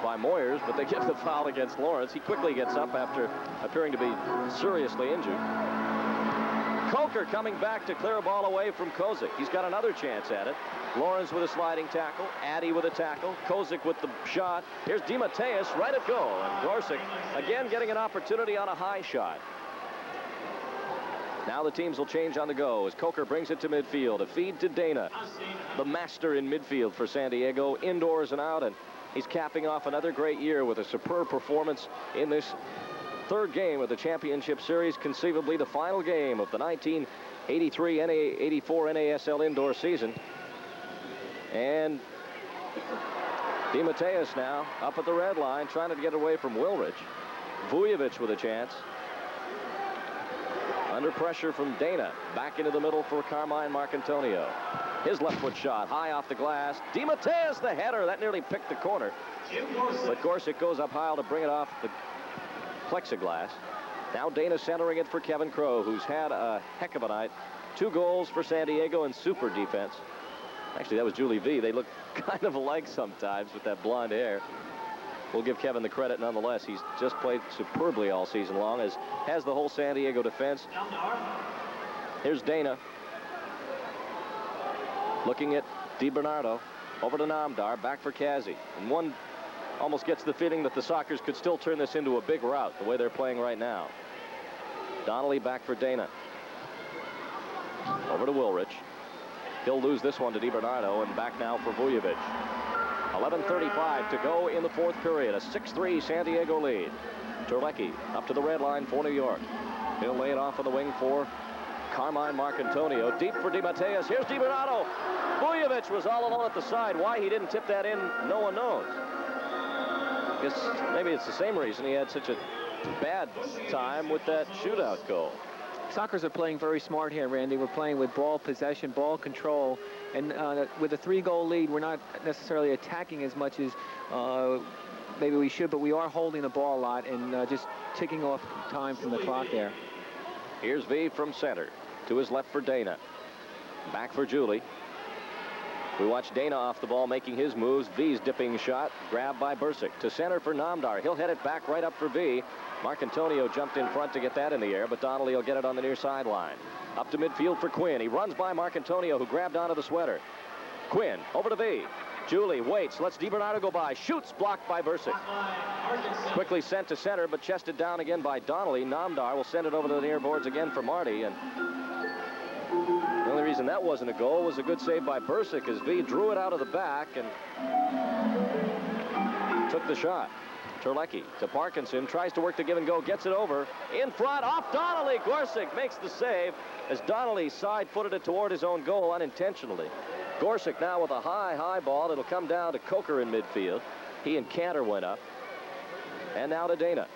by Moyers, but they get the foul against Lawrence. He quickly gets up after appearing to be seriously injured. Coker coming back to clear a ball away from Kozik. He's got another chance at it. Lawrence with a sliding tackle. Addy with a tackle. Kozik with the shot. Here's DeMatteis right at goal. And Gorsick again getting an opportunity on a high shot. Now the teams will change on the go as Coker brings it to midfield. A feed to Dana, the master in midfield for San Diego, indoors and out, and he's capping off another great year with a superb performance in this third game of the championship series, conceivably the final game of the 1983-84 NASL indoor season. And DeMatteis now up at the red line, trying to get away from Wilrich. Vujovic with a chance. Under pressure from Dana. Back into the middle for Carmine Marcantonio. His left foot shot high off the glass. DeMatteis the header. That nearly picked the corner. But Gorsick goes up high to bring it off the plexiglass. Now Dana centering it for Kevin Crowe, who's had a heck of a night. 2 goals for San Diego in super defense. Actually, that was Juli Veee. They look kind of alike sometimes with that blonde hair. We'll give Kevin the credit nonetheless. He's just played superbly all season long, as has the whole San Diego defense. Here's Dana. Looking at DiBernardo. Over to Namdar. Back for Kazi. And one almost gets the feeling that the Sockers could still turn this into a big rout the way they're playing right now. Donnelly back for Dana. Over to Wilrich. He'll lose this one to DiBernardo, and back now for Vujovic. 11:35 to go in the fourth period. A 6-3 San Diego lead. Terlecki up to the red line for New York. He'll lay it off on the wing for Carmine Marcantonio. Deep for DeMatteis. Here's DiBernardo. Vujovic was all alone at the side. Why he didn't tip that in, no one knows. I guess maybe it's the same reason he had such a bad time with that shootout goal. Sockers are playing very smart here, Randy. We're playing with ball possession, ball control, and with a 3-goal lead, we're not necessarily attacking as much as maybe we should, but we are holding the ball a lot and just ticking off time from the clock there. Here's Veee from center. To his left for Dana. Back for Juli. We watch Dana off the ball making his moves. Vee's dipping shot. Grabbed by Bursic. To center for Namdar. He'll head it back right up for Veee. Marcantonio jumped in front to get that in the air, but Donnelly will get it on the near sideline. Up to midfield for Quinn. He runs by Marcantonio, who grabbed onto the sweater. Quinn over to Veee. Juli waits, lets DiBernardo go by. Shoots, blocked by Bursic. Quickly sent to center, but chested down again by Donnelly. Namdar will send it over to the near boards again for Marty. And the only reason that wasn't a goal was a good save by Bursic, as Veee drew it out of the back and took the shot. Terlecki to Parkinson, tries to work the give and go, gets it over in front, off Donnelly. Gorsick makes the save as Donnelly side-footed it toward his own goal unintentionally. Gorsick now with a high ball. It'll come down to Coker in midfield. He and Cantor went up. And now to Dana.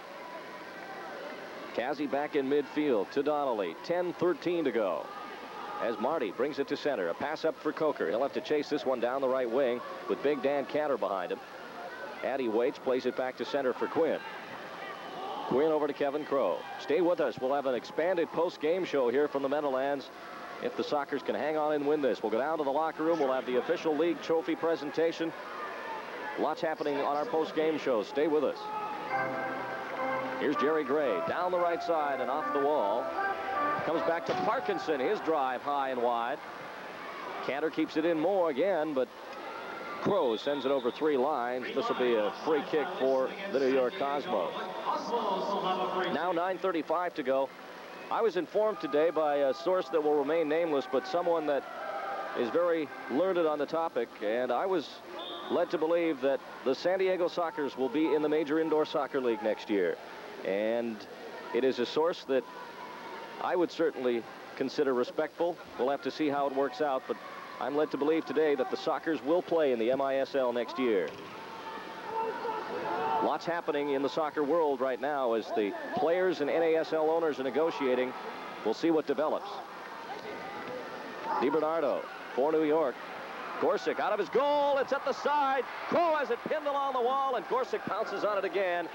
Kazi back in midfield to Donnelly. 10:13 to go. As Marty brings it to center. A pass up for Coker. He'll have to chase this one down the right wing with Big Dan Cantor behind him. Addy waits, plays it back to center for Quinn. Quinn over to Kevin Crowe. Stay with us. We'll have an expanded post-game show here from the Meadowlands. If the Sockers can hang on and win this, we'll go down to the locker room. We'll have the official league trophy presentation. Lots happening on our post-game show. Stay with us. Here's Jerry Gray down the right side and off the wall. Comes back to Parkinson. His drive high and wide. Cantor keeps it in more again, but Crowe sends it over 3 lines. This will be a free kick for the New York Cosmos. Now 9:35 to go. I was informed today by a source that will remain nameless, but someone that is very learned on the topic, and I was led to believe that the San Diego Sockers will be in the Major Indoor Soccer League next year. And it is a source that I would certainly consider respectful. We'll have to see how it works out, but I'm led to believe today that the Sockers will play in the MISL next year. Lots happening in the soccer world right now as the players and NASL owners are negotiating. We'll see what develops. DiBernardo for New York. Gorsick out of his goal. It's at the side. Crowe has it pinned along the wall, and Gorsick pounces on it again.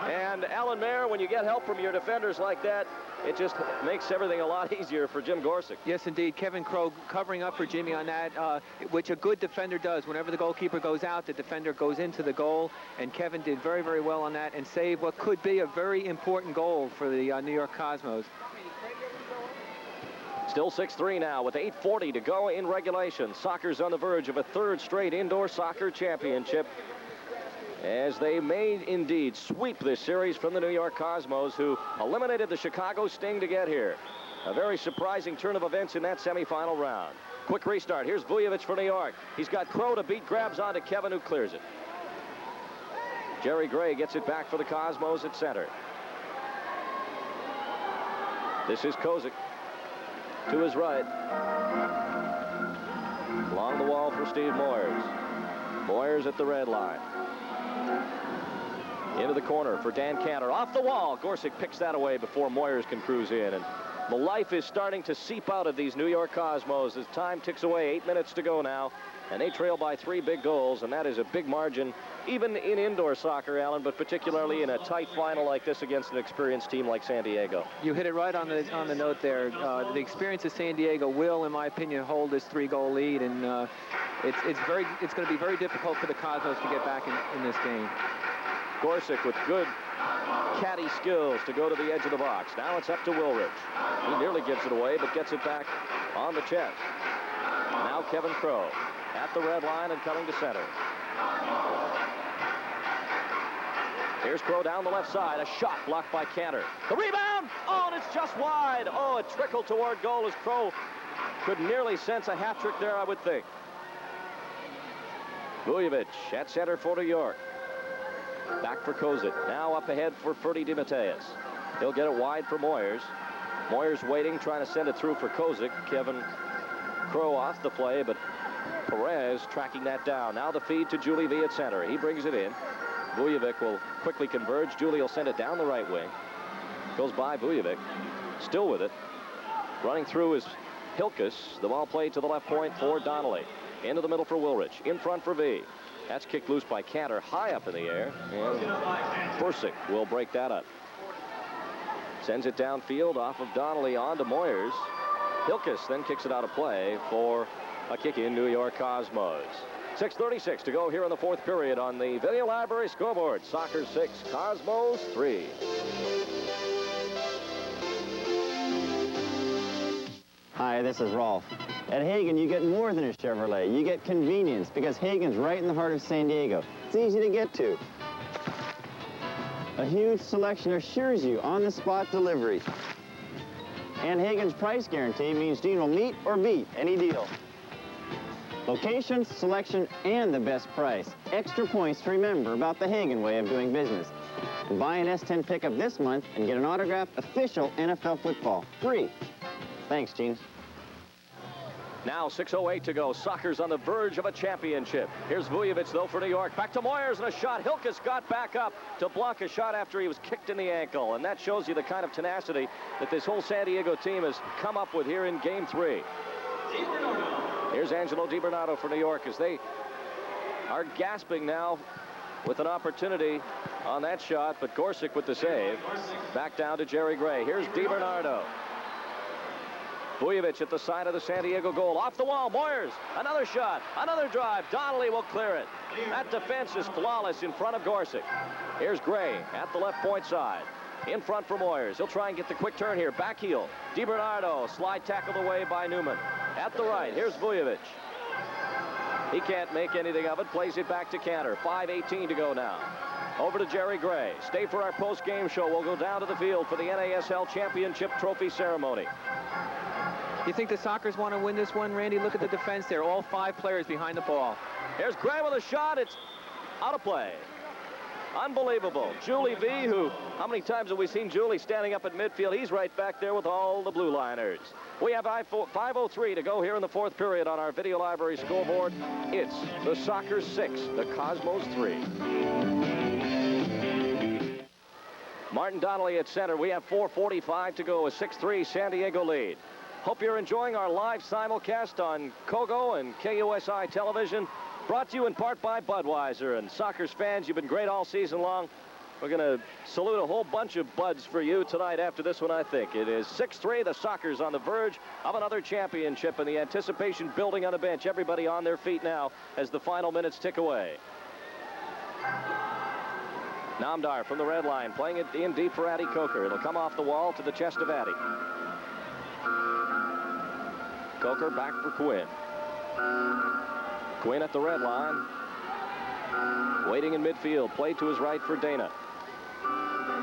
And Alan Mayer, when you get help from your defenders like that, it just makes everything a lot easier for Jim Gorsick. Yes, indeed. Kevin Crowe covering up for Jimmy on that, which a good defender does. Whenever the goalkeeper goes out, the defender goes into the goal, and Kevin did very, very well on that and saved what could be a very important goal for the New York Cosmos. Still 6-3 now with 8:40 to go in regulation. Soccer's on the verge of a third straight indoor soccer championship, as they may indeed sweep this series from the New York Cosmos, who eliminated the Chicago Sting to get here. A very surprising turn of events in that semifinal round. Quick restart. Here's Vujovic for New York. He's got Crow to beat, grabs onto Kevin, who clears it. Jerry Gray gets it back for the Cosmos at center. This is Kozik to his right. Along the wall for Steve Moyers. Moyers at the red line. Into the corner for Dan Cantor. Off the wall. Gorsuch picks that away before Moyers can cruise in. And the life is starting to seep out of these New York Cosmos as time ticks away. 8 minutes to go now. And they trail by 3 big goals, and that is a big margin, even in indoor soccer, Alan, but particularly in a tight final like this against an experienced team like San Diego. You hit it right on the note there. The experience of San Diego will, in my opinion, hold this 3-goal lead, and it's going to be very difficult for the Cosmos to get back in this game. Gorsuch with good caddy skills to go to the edge of the box. Now it's up to Wilrich. He nearly gives it away, but gets it back on the chest. Now Kevin Crow at the red line and coming to center. Here's Crow down the left side. A shot blocked by Cantor. The rebound! Oh, and it's just wide. Oh, it trickled toward goal as Crow could nearly sense a hat trick there, I would think. Vujovic at center for New York. Back for Kozik. Now up ahead for Ferdy DeMatteis. He'll get it wide for Moyers. Moyers waiting, trying to send it through for Kozik. Kevin Crow off the play, but Perez tracking that down. Now the feed to Juli Veee at center. He brings it in. Vujovic will quickly converge. Juli will send it down the right wing. Goes by Vujovic. Still with it. Running through is Hilkus. The ball played to the left point for Donnelly. Into the middle for Wilrich. In front for Veee. That's kicked loose by Cantor, high up in the air. And Gorsuch will break that up. Sends it downfield off of Donnelly on to Moyers. Hilkus then kicks it out of play for a kick in New York Cosmos. 6:36 to go here in the fourth period on the Video Library scoreboard. Soccer 6, Cosmos 3. Hi, this is Rolf. At Hagen, you get more than a Chevrolet. You get convenience, because Hagen's right in the heart of San Diego. It's easy to get to. A huge selection assures you on-the-spot delivery. And Hagen's price guarantee means Gene will meet or beat any deal. Location, selection, and the best price. Extra points to remember about the Hagen way of doing business. Buy an S10 pickup this month and get an autographed official NFL football. Free. Thanks, Gene. Now 6:08 to go. Soccer's on the verge of a championship. Here's Vujovic, though, for New York. Back to Moyers, and a shot. Hilkus got back up to block a shot after he was kicked in the ankle. And that shows you the kind of tenacity that this whole San Diego team has come up with here in Game 3. Here's Angelo DiBernardo for New York as they are gasping now with an opportunity on that shot, but Gorsuch with the save. Back down to Jerry Gray. Here's DiBernardo. Vujovic at the side of the San Diego goal. Off the wall, Moyers. Another shot, another drive. Donnelly will clear it. That defense is flawless in front of Gorsuch. Here's Gray at the left point side. In front for Moyers. He'll try and get the quick turn here. Back heel. DiBernardo. Slide tackled away by Newman. At the right, here's Vujovic. He can't make anything of it. Plays it back to Cantor. 5:18 to go now. Over to Jerry Gray. Stay for our post-game show. We'll go down to the field for the NASL Championship Trophy ceremony. You think the Sockers want to win this one, Randy? Look at the defense there. All 5 players behind the ball. Here's Gray with a shot. It's out of play. Unbelievable. Juli Veee, who, how many times have we seen Juli standing up at midfield? He's right back there with all the blue liners. We have 5:03 to go here in the fourth period on our Video Library scoreboard. It's the Soccer 6, the Cosmos 3. Martin Donnelly at center. We have 4:45 to go. A 6-3 San Diego lead. Hope you're enjoying our live simulcast on Kogo and KUSI television. Brought to you in part by Budweiser. And Sockers fans, you've been great all season long. We're going to salute a whole bunch of buds for you tonight after this one, I think. It is 6-3. The Sockers on the verge of another championship, and the anticipation building on the bench. Everybody on their feet now as the final minutes tick away. Namdar from the red line, playing it in deep for Addy Coker. It'll come off the wall to the chest of Addy. Coker back for Quinn. Quinn at the red line. Waiting in midfield. Play to his right for Dana.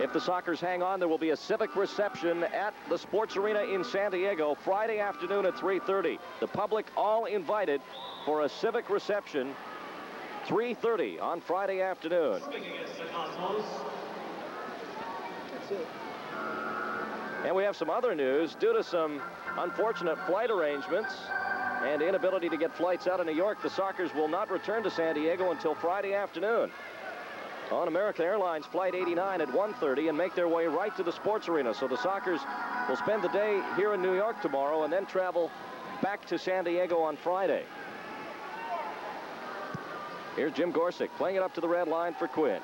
If the Sockers hang on, there will be a civic reception at the Sports Arena in San Diego Friday afternoon at 3:30. The public all invited for a civic reception 3:30 on Friday afternoon. And we have some other news. Due to some unfortunate flight arrangements and inability to get flights out of New York, the Sockers will not return to San Diego until Friday afternoon on American Airlines Flight 89 at 1:30 and make their way right to the Sports Arena. So the Sockers will spend the day here in New York tomorrow and then travel back to San Diego on Friday. Here's Jim Gorsuch playing it up to the red line for Quinn.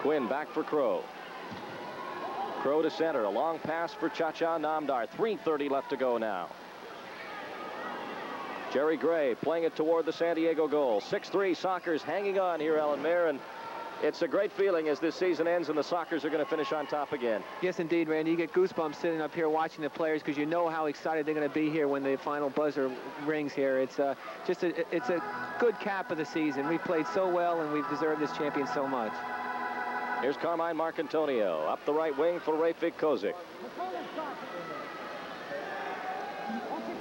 Quinn back for Crow. Crow to center. A long pass for Cha-Cha Namdar. 3:30 left to go now. Jerry Gray playing it toward the San Diego goal. 6-3 Sockers hanging on here, Alan Mayer, and it's a great feeling as this season ends and the Sockers are going to finish on top again. Yes, indeed, Randy. You get goosebumps sitting up here watching the players because you know how excited they're going to be here when the final buzzer rings here. It's it's a good cap of the season. We've played so well and we've deserved this champion so much. Here's Carmine Marcantonio up the right wing for Rafik Kozik.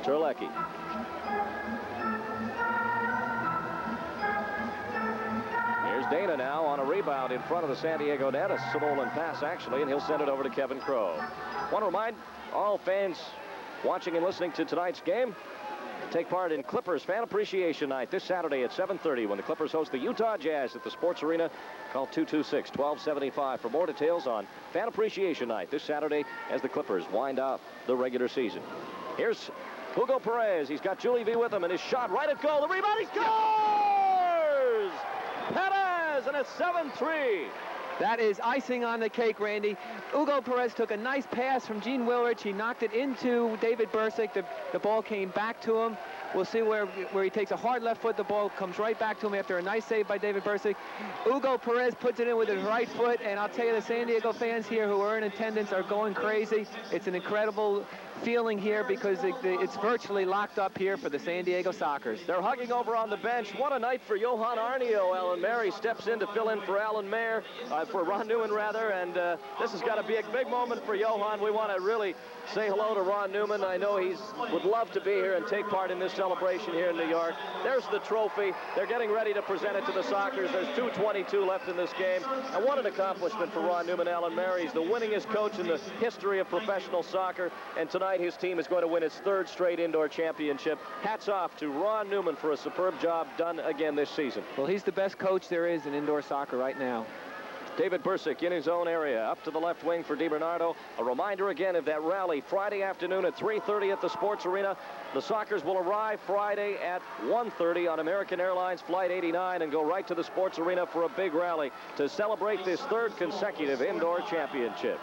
Terlecki. Here's Dana now on a rebound in front of the San Diego net. A stolen pass, actually, and he'll send it over to Kevin Crow. Want to remind all fans watching and listening to tonight's game, take part in Clippers Fan Appreciation Night this Saturday at 7:30 when the Clippers host the Utah Jazz at the Sports Arena. Call 226-1275 for more details on Fan Appreciation Night this Saturday as the Clippers wind up the regular season. Here's Hugo Perez. He's got Juli Veee with him, and his shot right at goal. The rebound, he scores! Perez, and it's 7-3. That is icing on the cake, Randy. Hugo Perez took a nice pass from Gene Wilrich. He knocked it into David Bursick. The ball came back to him. We'll see where he takes a hard left foot. The ball comes right back to him after a nice save by David Bursick. Hugo Perez puts it in with his right foot, and I'll tell you, the San Diego fans here who are in attendance are going crazy. It's an incredible feeling here because it's virtually locked up here for the San Diego Sockers. They're hugging over on the bench. What a night for Johan Arnio. Alan Mayer steps in to fill in for Alan Mayer, for Ron Newman rather, and this has got to be a big moment for Johan. We want to really say hello to Ron Newman. I know he would love to be here and take part in this celebration here in New York. There's the trophy. They're getting ready to present it to the Sockers. There's 2:22 left in this game. And what an accomplishment for Ron Newman, Alan Mayer. He's the winningest coach in the history of professional soccer, and tonight his team is going to win its third straight indoor championship. Hats off to Ron Newman for a superb job done again this season. Well, he's the best coach there is in indoor soccer right now. David Bursick in his own area, up to the left wing for DiBernardo. A reminder again of that rally Friday afternoon at 3:30 at the Sports Arena. The Sockers will arrive Friday at 1:30 on American Airlines Flight 89 and go right to the Sports Arena for a big rally to celebrate this third consecutive indoor championship.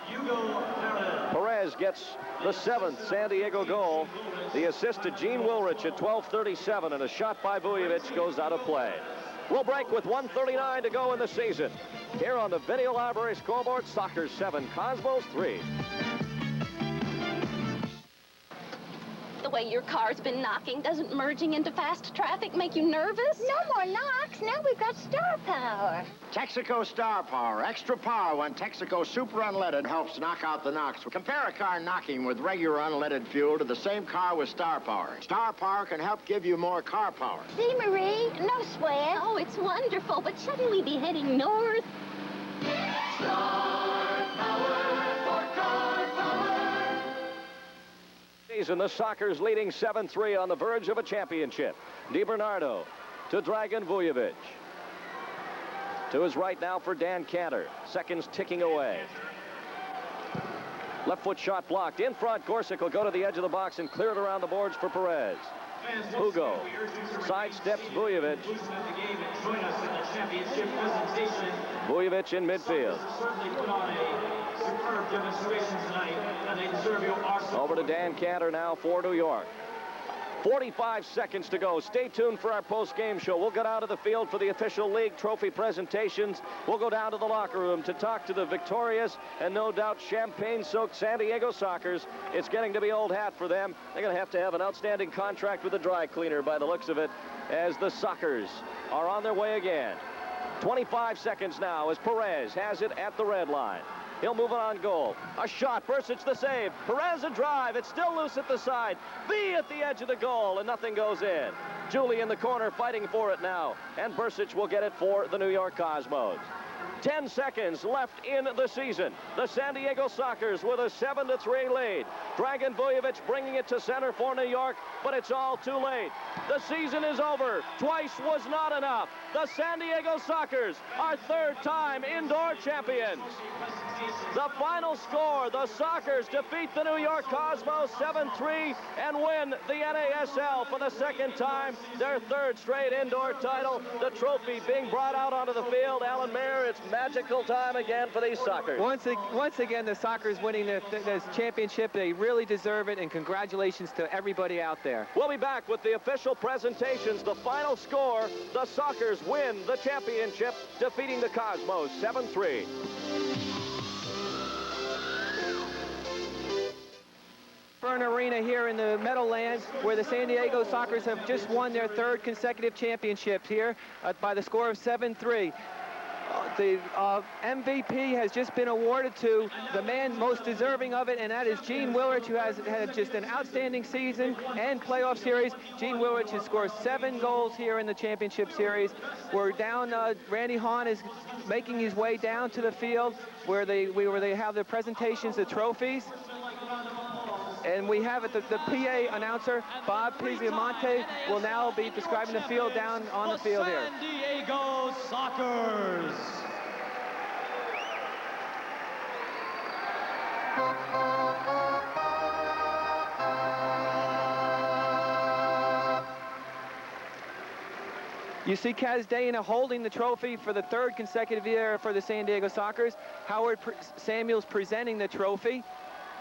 Perez gets the 7th San Diego goal. The assist to Gene Wilrich at 12:37, and a shot by Vujovic goes out of play. We'll break with 1:39 to go in the season. Here on the Video Library scoreboard, Sockers 7, Cosmos 3. The way your car's been knocking, doesn't merging into fast traffic make you nervous? No more knocks. Now we've got star power. Texaco Star Power. Extra power when Texaco Super Unleaded helps knock out the knocks. Compare a car knocking with regular unleaded fuel to the same car with Star Power. Star Power can help give you more car power. See, Marie? No sweat. Oh, it's wonderful, but shouldn't we be heading north? Star Power for car power. And the Sockers leading 7-3 on the verge of a championship. DiBernardo to Dragan Vujovic. To his right now for Dan Cantor. Seconds ticking away. Left foot shot blocked. In front, Gorsuch will go to the edge of the box and clear it around the boards for Perez. Hugo sidesteps Vujovic. Vujovic in midfield. Over to Dan Cantor now for New York. 45 seconds to go. Stay tuned for our post-game show. We'll get out of the field for the official league trophy presentations. We'll go down to the locker room to talk to the victorious and no doubt champagne-soaked San Diego Sockers. It's getting to be old hat for them. They're going to have an outstanding contract with the dry cleaner by the looks of it, as the Sockers are on their way again. 25 seconds now as Perez has it at the red line. He'll move it on goal. A shot. Bursic the save. Perez a drive. It's still loose at the side. Veee at the edge of the goal, and nothing goes in. Juli in the corner fighting for it now, and Bursic will get it for the New York Cosmos. 10 seconds left in the season. The San Diego Sockers with a 7-3 lead. Dragan Vujovic bringing it to center for New York, but it's all too late. The season is over. Twice was not enough. The San Diego Sockers are third-time indoor champions. The final score, the Sockers defeat the New York Cosmos 7-3 and win the NASL for the second time, their third straight indoor title. The trophy being brought out onto the field. Alan Mayer, it's magical time again for these Sockers. Once again, the Sockers winning this championship. They really deserve it, and congratulations to everybody out there. We'll be back with the official presentations. The final score, the Sockers win the championship, defeating the Cosmos 7-3. Byrne Arena here in the Meadowlands, where the San Diego Sockers have just won their third consecutive championship here by the score of 7-3. The MVP has just been awarded to the man most deserving of it, and that is Gene Wilrich, who has had just an outstanding season and playoff series. Gene Wilrich has scored 7 goals here in the championship series. We're down, Randy Hahn is making his way down to the field where they have the presentations, the trophies. And we have it, the PA announcer, Bob Piziamonte, will now be describing the field down on the field here. San Diego Sockers. You see Kaz Dana holding the trophy for the third consecutive year for the San Diego Sockers. Howard Samuels presenting the trophy.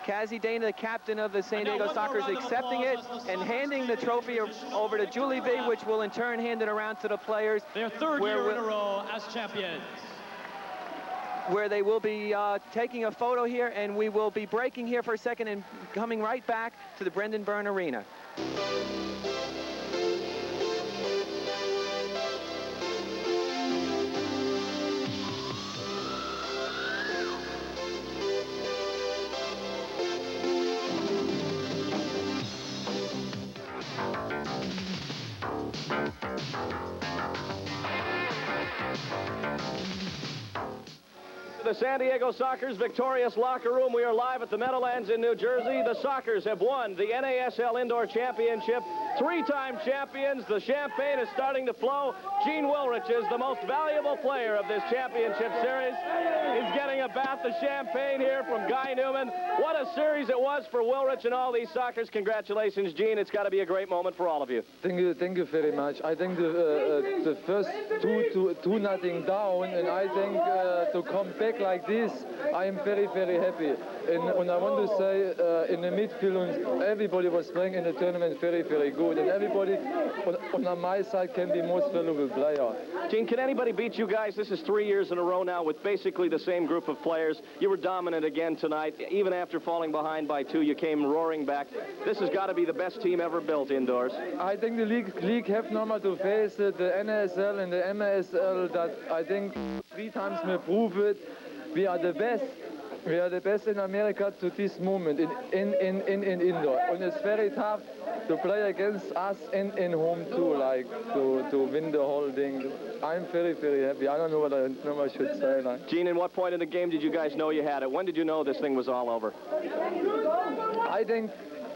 Kaz Dana, the captain of the San Diego Sockers, accepting it and handing the trophy over to Juli Veee, which will in turn hand it around to the players. Their third year in a row as champions. Where they will be taking a photo here, and we will be breaking here for a second and coming right back to the Brendan Byrne Arena. The San Diego Sockers' victorious locker room. We are live at the Meadowlands in New Jersey. The Sockers have won the NASL Indoor Championship. 3-time champions. The champagne is starting to flow. Gene Wilrich is the most valuable player of this championship series. He's getting a bath of champagne here from Guy Newman. What a series it was for Wilrich and all these Sockers. Congratulations, Gene. It's got to be a great moment for all of you. Thank you very much. I think the first 2-0 down, and I think to come back like this, I am very, very happy. And I want to say, in the midfield, everybody was playing in the tournament very, very good. And everybody on my side can be most valuable player. Gene, can anybody beat you guys? This is 3 years in a row now with basically the same group of players. You were dominant again tonight. Even after falling behind by 2, you came roaring back. This has got to be the best team ever built indoors. I think the league have normal to face the NASL and the MASL. That I think 3 times we prove it. We are the best. We are the best in America to this moment in indoor. And it's very tough to play against us in home too, like to win the whole thing. I'm very, very happy. I don't know what I should say. Like. Gene, at what point in the game did you guys know you had it? When did you know this thing was all over? I think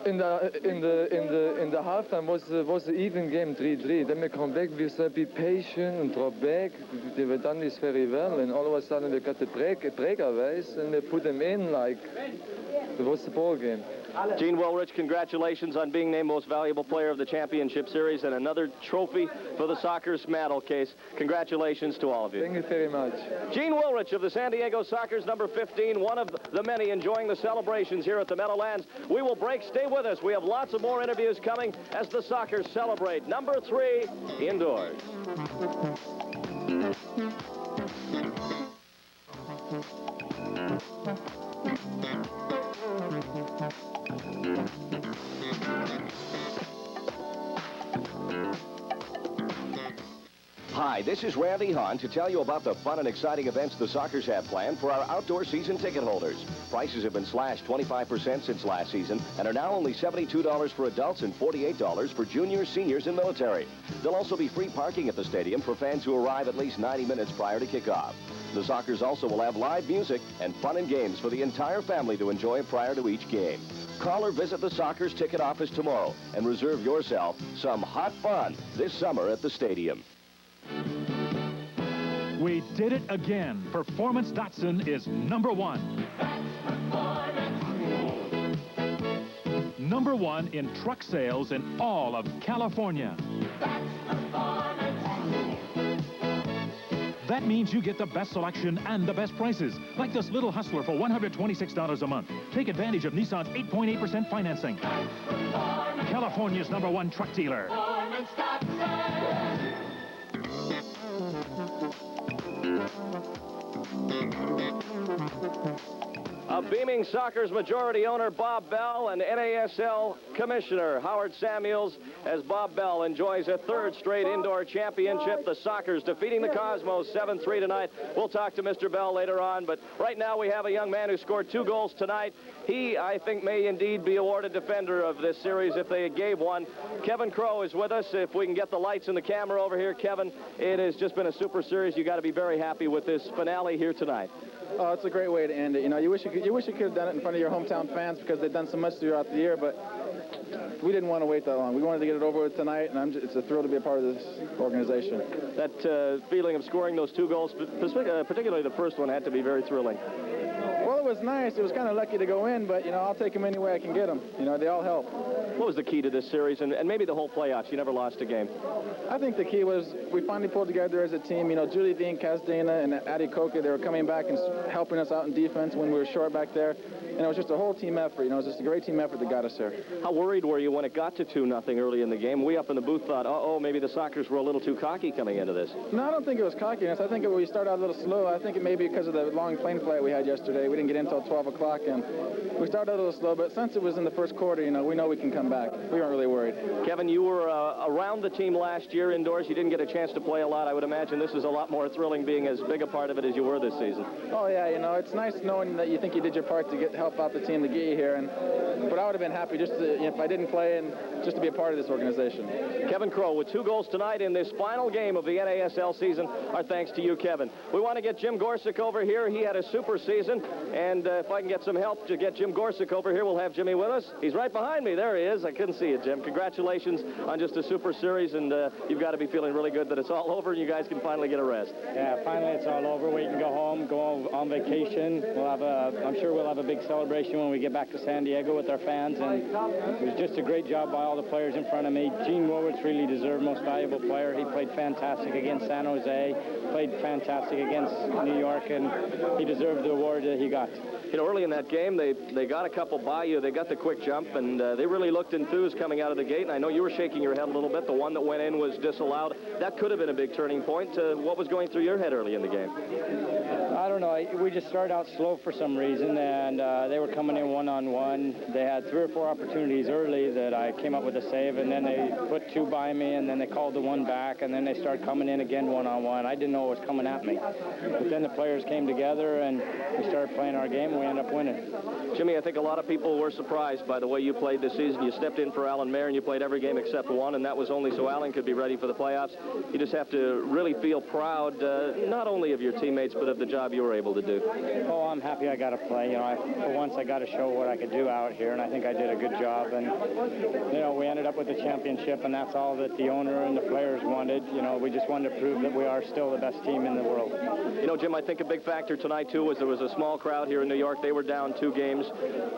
in the halftime was an even game, 3-3. Then we come back, we said be patient and drop back. They were done this very well, and all of a sudden we got the breakaways and they put them in like it was the ball game. Gene Woolrich, congratulations on being named Most Valuable Player of the Championship Series and another trophy for the Sockers medal case. Congratulations to all of you. Thank you very much. Gene Woolrich of the San Diego Sockers, number 15, one of the many enjoying the celebrations here at the Meadowlands. We will break. Stay with us. We have lots of more interviews coming as the Sockers celebrate number 3 indoors. Hi, this is Randy Hahn to tell you about the fun and exciting events the Sockers have planned for our outdoor season ticket holders. Prices have been slashed 25% since last season and are now only $72 for adults and $48 for juniors, seniors, and military. There'll also be free parking at the stadium for fans who arrive at least 90 minutes prior to kickoff. The Sockers also will have live music and fun and games for the entire family to enjoy prior to each game. Call or visit the Sockers ticket office tomorrow and reserve yourself some hot fun this summer at the stadium. We did it again. Performance Datsun is number 1. Number 1 in truck sales in all of California. That means you get the best selection and the best prices, like this little Hustler for $126 a month. Take advantage of Nissan's 8.8% financing. California's number 1 truck dealer. A beaming Sockers majority owner, Bob Bell, and NASL Commissioner Howard Samuels, as Bob Bell enjoys a 3rd straight indoor championship. The Sockers defeating the Cosmos 7-3 tonight. We'll talk to Mr. Bell later on, but right now we have a young man who scored 2 goals tonight. He, I think, may indeed be awarded defender of this series if they gave one. Kevin Crowe is with us. If we can get the lights and the camera over here, Kevin, it has just been a super series. You got to be very happy with this finale here tonight. Oh, it's a great way to end it. You know, you wish you could have done it in front of your hometown fans because they've done so much throughout the year, but we didn't want to wait that long. We wanted to get it over with tonight, and it's a thrill to be a part of this organization. That feeling of scoring those 2 goals, particularly the first one, had to be very thrilling. Well, it was nice. It was kind of lucky to go in, but, you know, I'll take them any way I can get them. You know, they all help. What was the key to this series and maybe the whole playoffs? You never lost a game. I think the key was we finally pulled together as a team. You know, Juli, Veee, Kazdana, and Adi Koka, they were coming back and helping us out in defense when we were short back there. And it was just a whole team effort. You know, it was just a great team effort that got us there. How worried were you when it got to 2-0 early in the game? We up in the booth thought, uh-oh, maybe the Sockers were a little too cocky coming into this. No, I don't think it was cockiness. I think we started out a little slow. I think it may be because of the long plane flight we had yesterday. We didn't get in until 12 o'clock, and we started out a little slow. But since it was in the first quarter, you know we can come back. We weren't really worried. Kevin, you were around the team last year indoors. You didn't get a chance to play a lot. I would imagine this is a lot more thrilling being as big a part of it as you were this season. Oh, yeah, you know, it's nice knowing that you think you did your part to help out the team to get you here. But I would have been happy just to, if I didn't play and just to be a part of this organization. Kevin Crowe with 2 goals tonight in this final game of the NASL season. Our thanks to you, Kevin. We want to get Jim Gorsuch over here. He had a super season, and if I can get some help to get Jim Gorsuch over here, we'll have Jimmy with us. He's right behind me. There he is. I couldn't see you, Jim. Congratulations on just a super series, and you've got to be feeling really good that it's all over and you guys can finally get a rest. Yeah, finally it's all over. We can go home, go on vacation. I'm sure we'll have a big celebration when we get back to San Diego with our fans, and it was just a great job by all the players in front of me. Gene Woolrich really deserved Most Valuable Player. He played fantastic against San Jose, played fantastic against New York, and he deserved the award that he got. You know, early in that game, they got a couple by you. They got the quick jump, and they really looked enthused coming out of the gate, and I know you were shaking your head a little bit. The one that went in was disallowed. That could have been a big turning point. What was going through your head early in the game? I don't know. We just started out slow for some reason, and they were coming in one-on-one. They had 3 or 4 opportunities early that I came up with a save, and then they put 2 by me, and then they called the 1 back, and then they started coming in again one-on-one. I didn't know what was coming at me. But then the players came together, and we started playing our game, and we ended up winning. Jimmy, I think a lot of people were surprised by the way you played this season. You stepped in for Alan Mayer, and you played every game except 1, and that was only so Alan could be ready for the playoffs. You just have to really feel proud, not only of your teammates, but of the job you you were able to do? Oh, I'm happy I got to play. You know, for once I got to show what I could do out here, and I think I did a good job. And, you know, we ended up with the championship, and that's all that the owner and the players wanted. You know, we just wanted to prove that we are still the best team in the world. You know, Jim, I think a big factor tonight, too, was there was a small crowd here in New York. They were down 2 games.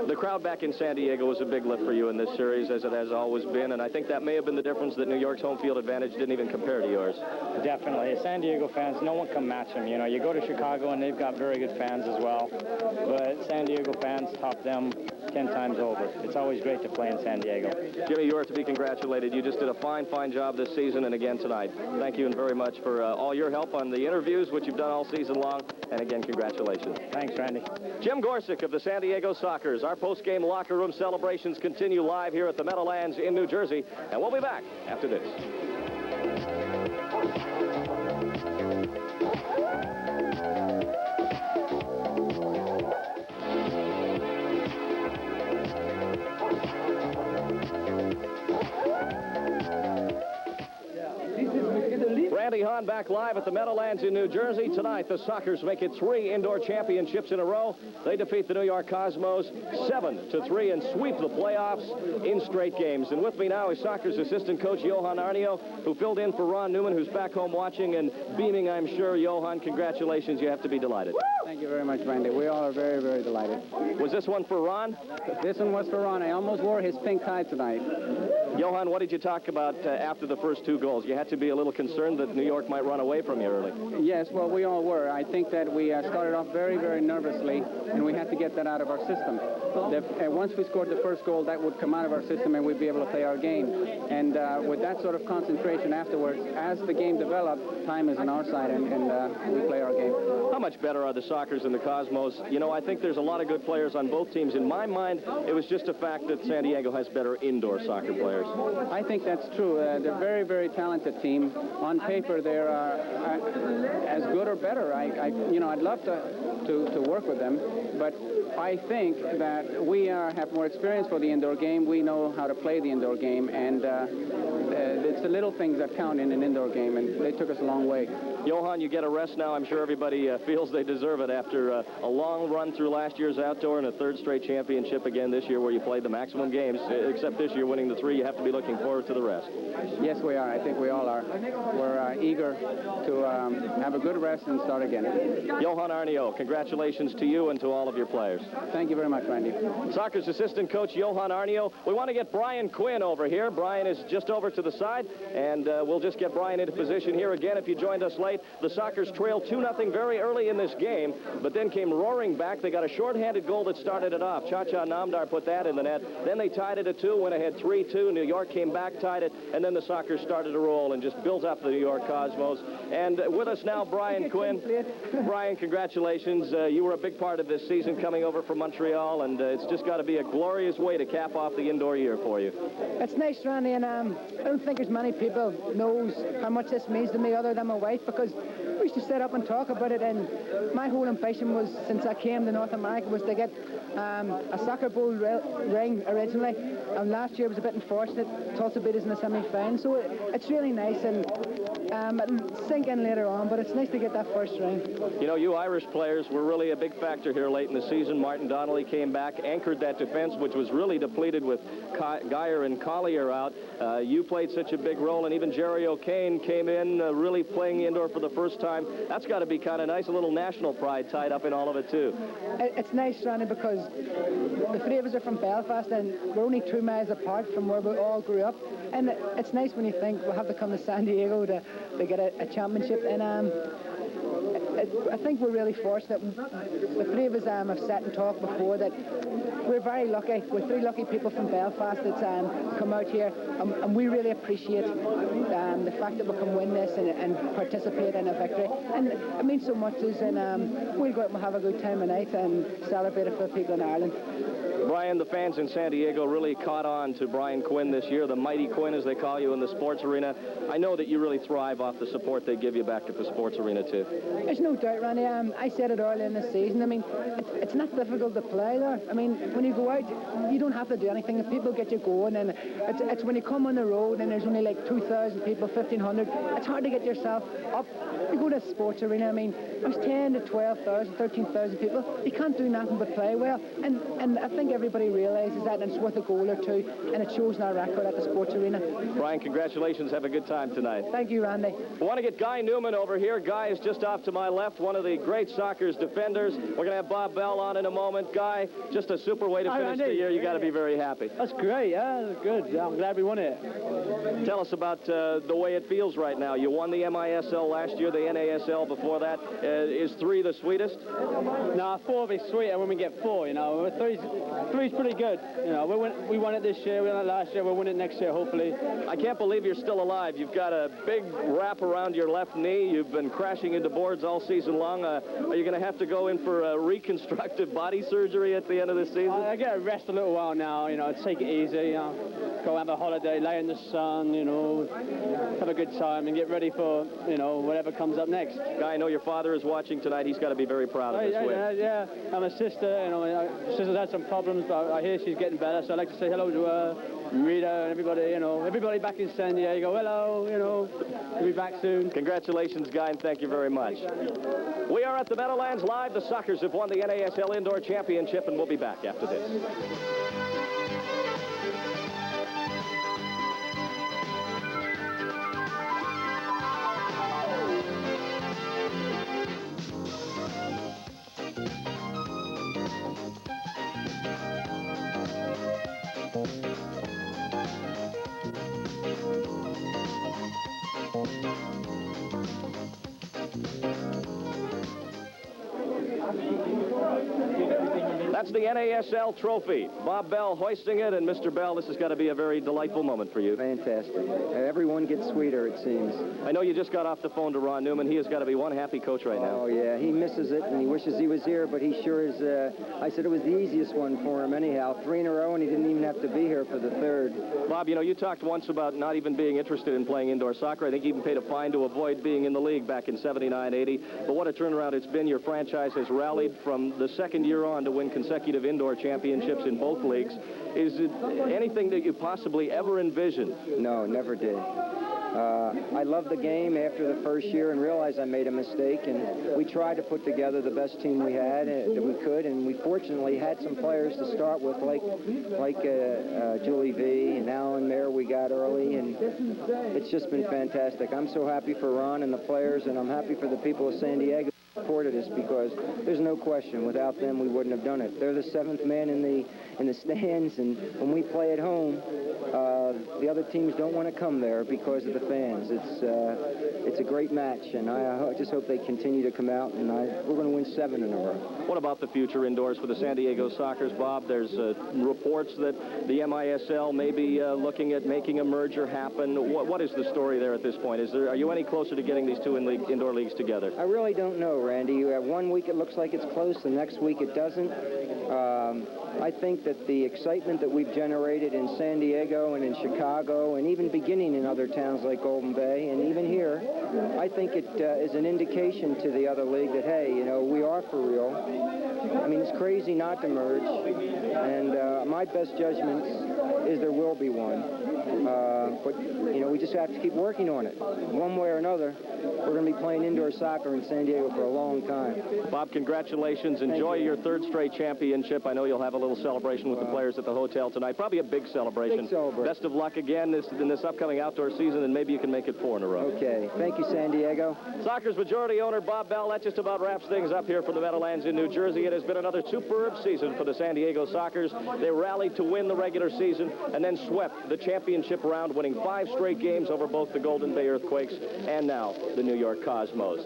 The crowd back in San Diego was a big lift for you in this series, as it has always been, and I think that may have been the difference that New York's home field advantage didn't even compare to yours. Definitely. San Diego fans, no one can match them. You know, you go to Chicago, and they've got very good fans as well, but San Diego fans top them 10 times over. It's always great to play in San Diego. Jimmy, you are to be congratulated. You just did a fine, fine job this season and again tonight. Thank you very much for all your help on the interviews, which you've done all season long, and again, congratulations. Thanks, Randy. Jim Gorsuch of the San Diego Sockers. Our post-game locker room celebrations continue live here at the Meadowlands in New Jersey, and we'll be back after this. Randy Hahn back live at the Meadowlands in New Jersey. Tonight, the Sockers make it 3 indoor championships in a row. They defeat the New York Cosmos 7-3 and sweep the playoffs in straight games. And with me now is Sockers assistant coach Johan Arnio, who filled in for Ron Newman, who's back home watching and beaming, I'm sure. Johan, congratulations. You have to be delighted. Thank you very much, Randy. We all are very, very delighted. Was this one for Ron? This one was for Ron. I almost wore his pink tie tonight. Johan, what did you talk about after the first 2 goals? You had to be a little concerned that New York might run away from you early. Yes, well, we all were. I think that we started off very, very nervously, and we had to get that out of our system. Once we scored the first goal, that would come out of our system, and we'd be able to play our game. And with that sort of concentration afterwards, as the game developed, time is on our side, and we play our game. How much better are the Sockers and the Cosmos? You know, I think there's a lot of good players on both teams. In my mind, it was just a fact that San Diego has better indoor soccer players. I think that's true. They're a very, very talented team. On paper, they're as good or better. I'd love to work with them, but I think that we have more experience for the indoor game. We know how to play the indoor game, and it's the little things that count in an indoor game, and they took us a long way. Johan, you get a rest now. I'm sure everybody feels they deserve it after a long run through last year's outdoor and a 3rd straight championship again this year where you played the maximum games, except this year winning the 3. You have to be looking forward to the rest. Yes, we are. I think we all are. We're eager to have a good rest and start again. Johan Arnio, congratulations to you and to all of your players. Thank you very much, Randy. Sockers assistant coach Johan Arnio. We want to get Brian Quinn over here. Brian is just over to the side, and we'll just get Brian into position here again. If you joined us late, the Sockers trailed 2-0 very early in this game, but then came roaring back. They got a shorthanded goal that started it off. Cha-Cha Namdar put that in the net. Then they tied it at 2, went ahead 3-2. New York came back, tied it, and then the Sockers started to roll and just built up the New York Cosmos. And with us now, Brian Quinn. Brian, congratulations. You were a big part of this season coming over from Montreal, and it's just got to be a glorious way to cap off the indoor year for you. It's nice, Randy, and I don't think as many people knows how much this means to me other than my wife, because we used to sit up and talk about it, and my whole ambition was, since I came to North America, was to get a soccer bowl ring originally, and last year was a bit unfortunate. Tulsa beat us in the semi-final, so it's really nice, and it'll sink in later on, but it's nice to get that first ring. You know, you Irish players were really a big factor here late in the season. Martin Donnelly came back, anchored that defense, which was really depleted with Geyer and Collier out. You played such a big role, and even Jerry O'Kane came in really playing indoor for the first time. That's got to be kind of nice, a little national pride tied up in all of it, too. It's nice, Ronnie, because the 3 of us are from Belfast, and we're only 2 miles apart from where we all grew up. And it's nice when you think we'll have to come to San Diego to get a championship. And I think we're really fortunate. The 3 of us have sat and talked before that we're very lucky. We're 3 lucky people from Belfast that's come out here, and we really appreciate the fact that we can win this and participate in a victory. And it means so much to us, and we'll go out and have a good time tonight and celebrate it for people in Ireland. Brian, the fans in San Diego really caught on to Brian Quinn this year, the mighty Quinn, as they call you in the sports arena. I know that you really thrive off the support they give you back at the sports arena, too. There's no doubt, Randy. I said it earlier in the season. I mean, it's not difficult to play there. I mean, when you go out, you don't have to do anything. If people get you going, and it's when you come on the road and there's only like 2,000 people, 1,500, it's hard to get yourself up. You go to a sports arena, I mean, there's 10 to 12,000, 13,000 people. You can't do nothing but play well. And I think everybody realises that, and it's worth a goal or two, and it shows in our record at the sports arena. Brian, congratulations. Have a good time tonight. Thank you, Randy. I want to get Guy Newman over here. Guy is just off to my left, one of the great Sockers defenders. We're going to have Bob Bell on in a moment. Guy, just a super way to finish the year. You got to be very happy. That's great. Yeah, that's good. I'm glad we won it. Tell us about the way it feels right now. You won the MISL last year, the NASL before that. Is 3 the sweetest? No, 4 will be sweeter when we get 4, you know. 3's pretty good. You know, we won it this year, we won it last year, we'll win it next year, hopefully. I can't believe you're still alive. You've got a big wrap around your left knee. You've been crashing into boards all season long. Are you going to have to go in for reconstructive body surgery at the end of the season? I get a rest a little while now, you know, take it easy, you know. Go have a holiday, lay in the sun, you know, have a good time and get ready for, you know, whatever comes up next. Guy, I know your father is watching tonight. He's got to be very proud of this win. Yeah. And my sister, you know, my sister's had some problems, but I hear she's getting better, so I'd like to say hello to her, Rita, and everybody, you know, everybody back in San Diego. Hello, you know, we'll be back soon. Congratulations, Guy, and thank you very much. We are at the Meadowlands Live. The Sockers have won the NASL Indoor Championship, and we'll be back after this. That's the NASL trophy. Bob Bell hoisting it, and Mr. Bell, this has got to be a very delightful moment for you. Fantastic. Everyone gets sweeter, it seems. I know you just got off the phone to Ron Newman. He has got to be one happy coach right now. Oh, yeah. He misses it, and he wishes he was here, but he sure is. I said it was the easiest one for him anyhow. 3 in a row, and he didn't even have to be here for the 3rd. Bob, you know, you talked once about not even being interested in playing indoor soccer. I think you even paid a fine to avoid being in the league back in 79-80. But what a turnaround it's been. Your franchise has rallied from the 2nd year on to win consecutive indoor championships in both leagues. Is it anything that you possibly ever envisioned? No, never did. I loved the game after the 1st year and realized I made a mistake, and we tried to put together the best team we had that we could, and we fortunately had some players to start with, like Juli, Veee, and Alan there we got early, and it's just been fantastic. I'm so happy for Ron and the players, and I'm happy for the people of San Diego who supported us, because there's no question, without them we wouldn't have done it. They're the 7th man in the stands, and when we play at home, the other teams don't want to come there because of the fans. It's a great match, and I just hope they continue to come out, and we're going to win 7 in a row. What about the future indoors for the San Diego Sockers, Bob? There's reports that the MISL may be looking at making a merger happen. What is the story there at this point? Are you any closer to getting these 2 indoor leagues together? I really don't know, Randy. You have 1 week it looks like it's close, the next week it doesn't. I think that the excitement that we've generated in San Diego and in Chicago, and even beginning in other towns like Golden Bay, and even here, I think it is an indication to the other league that, hey, you know, we are for real. I mean, it's crazy not to merge, and my best judgment is there will be one. But, you know, we just have to keep working on it. One way or another, we're going to be playing indoor soccer in San Diego for a long time. Bob, congratulations. Enjoy your 3rd straight championship. I know you'll have a little celebration with the players at the hotel tonight. Probably a big celebration. Best of luck again in this upcoming outdoor season, and maybe you can make it 4 in a row. Okay. Thank you, San Diego. Soccer's majority owner Bob Bell. That just about wraps things up here from the Meadowlands in New Jersey. It has been another superb season for the San Diego Sockers. They rallied to win the regular season and then swept the championship round, winning 5 straight games over both the Golden Bay Earthquakes and now the New York Cosmos.